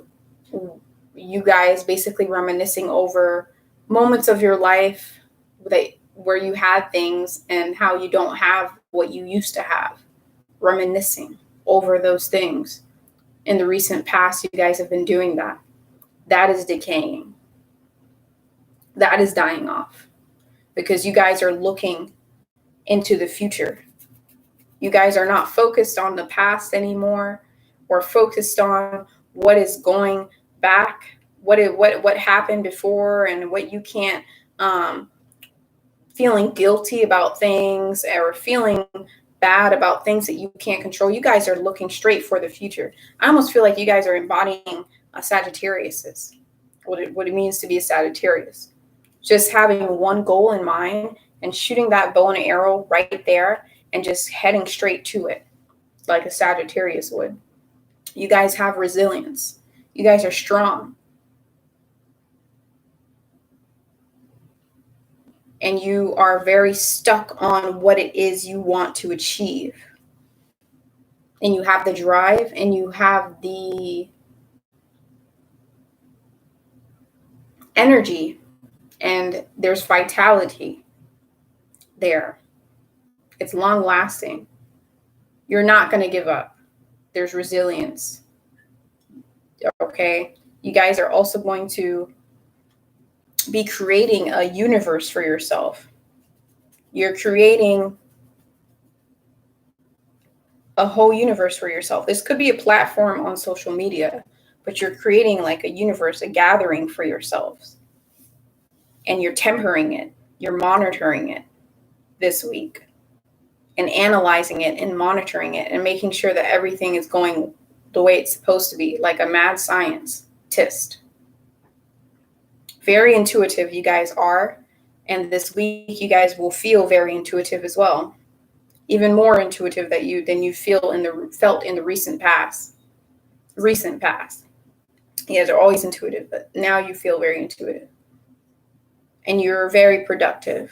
you guys basically reminiscing over moments of your life where you had things and how you don't have what you used to have, reminiscing over those things. In the recent past, you guys have been doing that. That is decaying. That is dying off, because you guys are looking into the future. You guys are not focused on the past anymore, or focused on what is going back, what happened before, and what you can't, feeling guilty about things or feeling bad about things that you can't control. You guys are looking straight for the future. I almost feel like you guys are embodying a Sagittarius, what it means to be a Sagittarius. Just having one goal in mind and shooting that bow and arrow right there and just heading straight to it like a Sagittarius would. You guys have resilience. You guys are strong. And you are very stuck on what it is you want to achieve. And you have the drive, and you have the energy, and there's vitality there. It's long lasting. You're not going to give up. There's resilience. Okay. You guys are also going to be creating a universe for yourself. You're creating a whole universe for yourself. This could be a platform on social media, but you're creating like a universe, a gathering for yourselves. And you're tempering it. You're monitoring it this week, and analyzing it and monitoring it and making sure that everything is going the way it's supposed to be, like a mad scientist. Very intuitive you guys are, and this week you guys will feel very intuitive as well, even more intuitive than you felt in the recent past. You guys are always intuitive, but now you feel very intuitive, and you're very productive.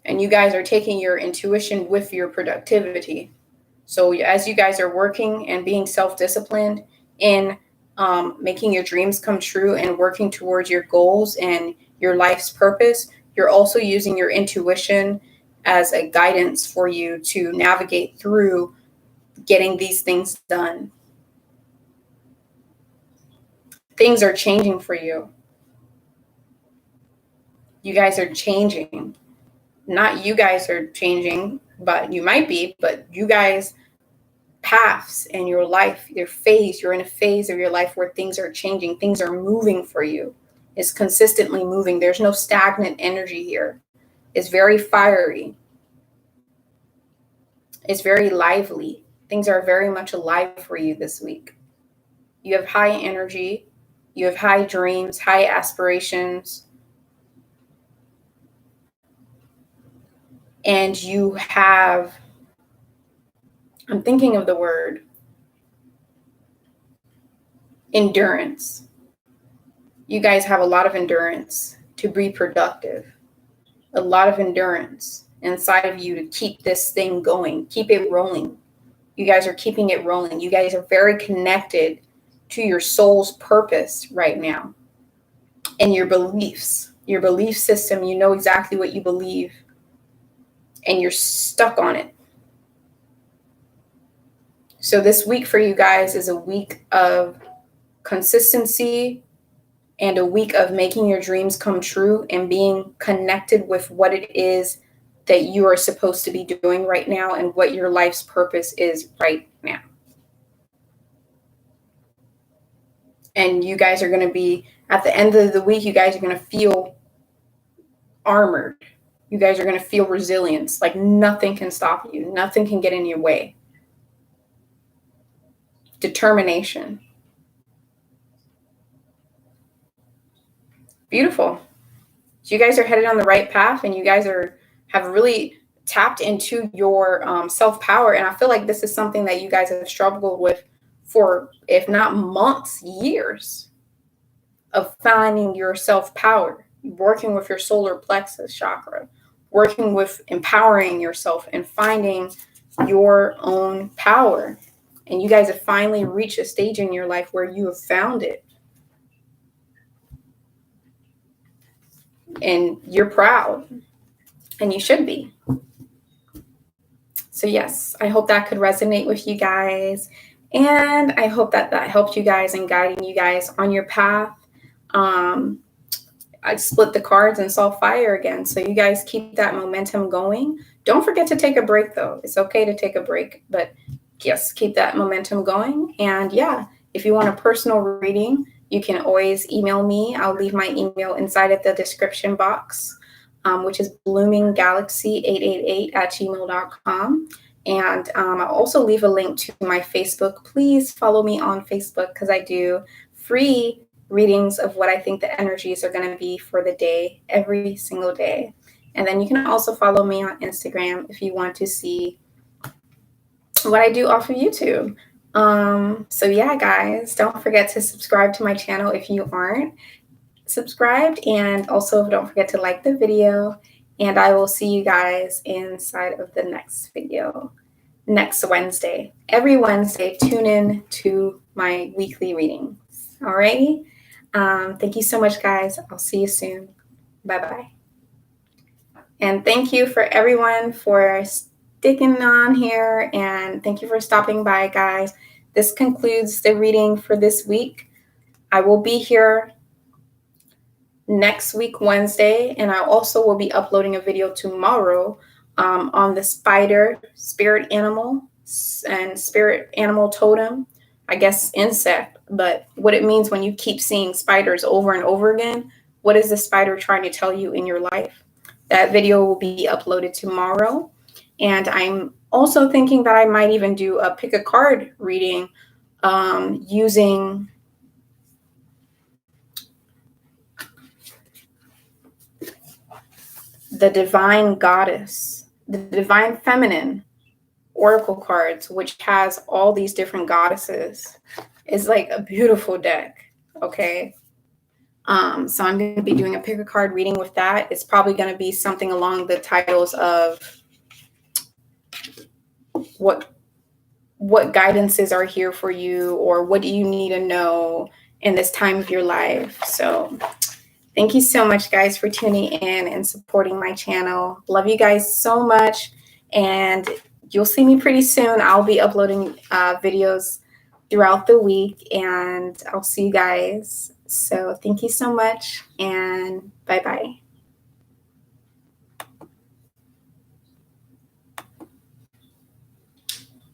And you guys are taking your intuition with your productivity. So as you guys are working and being self-disciplined in making your dreams come true and working towards your goals and your life's purpose, you're also using your intuition as a guidance for you to navigate through getting these things done. Things are changing for you. You guys are changing. Not you guys are changing, but you might be, but you guys paths in your life, your phase, you're in a phase of your life where things are changing, things are moving for you. It's consistently moving. There's no stagnant energy here. It's very fiery. It's very lively. Things are very much alive for you this week. You have high energy. You have high dreams, high aspirations. And you have, I'm thinking of the word, endurance. You guys have a lot of endurance to be productive. A lot of endurance inside of you to keep this thing going, keep it rolling. You guys are keeping it rolling. You guys are very connected to your soul's purpose right now and your beliefs, your belief system. You know exactly what you believe and you're stuck on it. So this week for you guys is a week of consistency and a week of making your dreams come true and being connected with what it is that you are supposed to be doing right now and what your life's purpose is right now. And you guys are going to be, at the end of the week, you guys are going to feel armored. You guys are going to feel resilience, like nothing can stop you. Nothing can get in your way. Determination. Beautiful. So you guys are headed on the right path, and you guys have really tapped into your self-power. And I feel like this is something that you guys have struggled with for, if not months, years, of finding your self-power, working with your solar plexus chakra, working with empowering yourself and finding your own power. And you guys have finally reached a stage in your life where you have found it. And you're proud, and you should be. So yes, I hope that could resonate with you guys. And I hope that that helped you guys in guiding you guys on your path. I split the cards and saw fire again. So you guys keep that momentum going. Don't forget to take a break though. It's okay to take a break, but yes, keep that momentum going. And yeah, if you want a personal reading, you can always email me. I'll leave my email inside of the description box, which is bloomingdalaxy888@gmail.com. And I'll also leave a link to my Facebook. Please follow me on Facebook because I do free readings of what I think the energies are going to be for the day, every single day. And then you can also follow me on Instagram if you want to see what I do off of YouTube. So yeah, guys, don't forget to subscribe to my channel if you aren't subscribed. And also don't forget to like the video. And I will see you guys inside of the next video next Wednesday. Every Wednesday, tune in to my weekly readings. Alrighty. Thank you so much, guys. I'll see you soon. Bye-bye. And thank you for everyone for sticking on here. And thank you for stopping by, guys. This concludes the reading for this week. I will be here next week, Wednesday, and I also will be uploading a video tomorrow on the spider spirit animal and spirit animal totem, I guess insect, but what it means when you keep seeing spiders over and over again. What is the spider trying to tell you in your life? That video will be uploaded tomorrow. And I'm also thinking that I might even do a pick a card reading using the divine goddess, the divine feminine oracle cards, which has all these different goddesses. It's like a beautiful deck. Okay. So I'm going to be doing a pick a card reading with that. It's probably going to be something along the titles of what guidances are here for you, or what do you need to know in this time of your life. So thank you so much, guys, for tuning in and supporting my channel. Love you guys so much. And you'll see me pretty soon. I'll be uploading videos throughout the week, and I'll see you guys. So thank you so much, and bye-bye.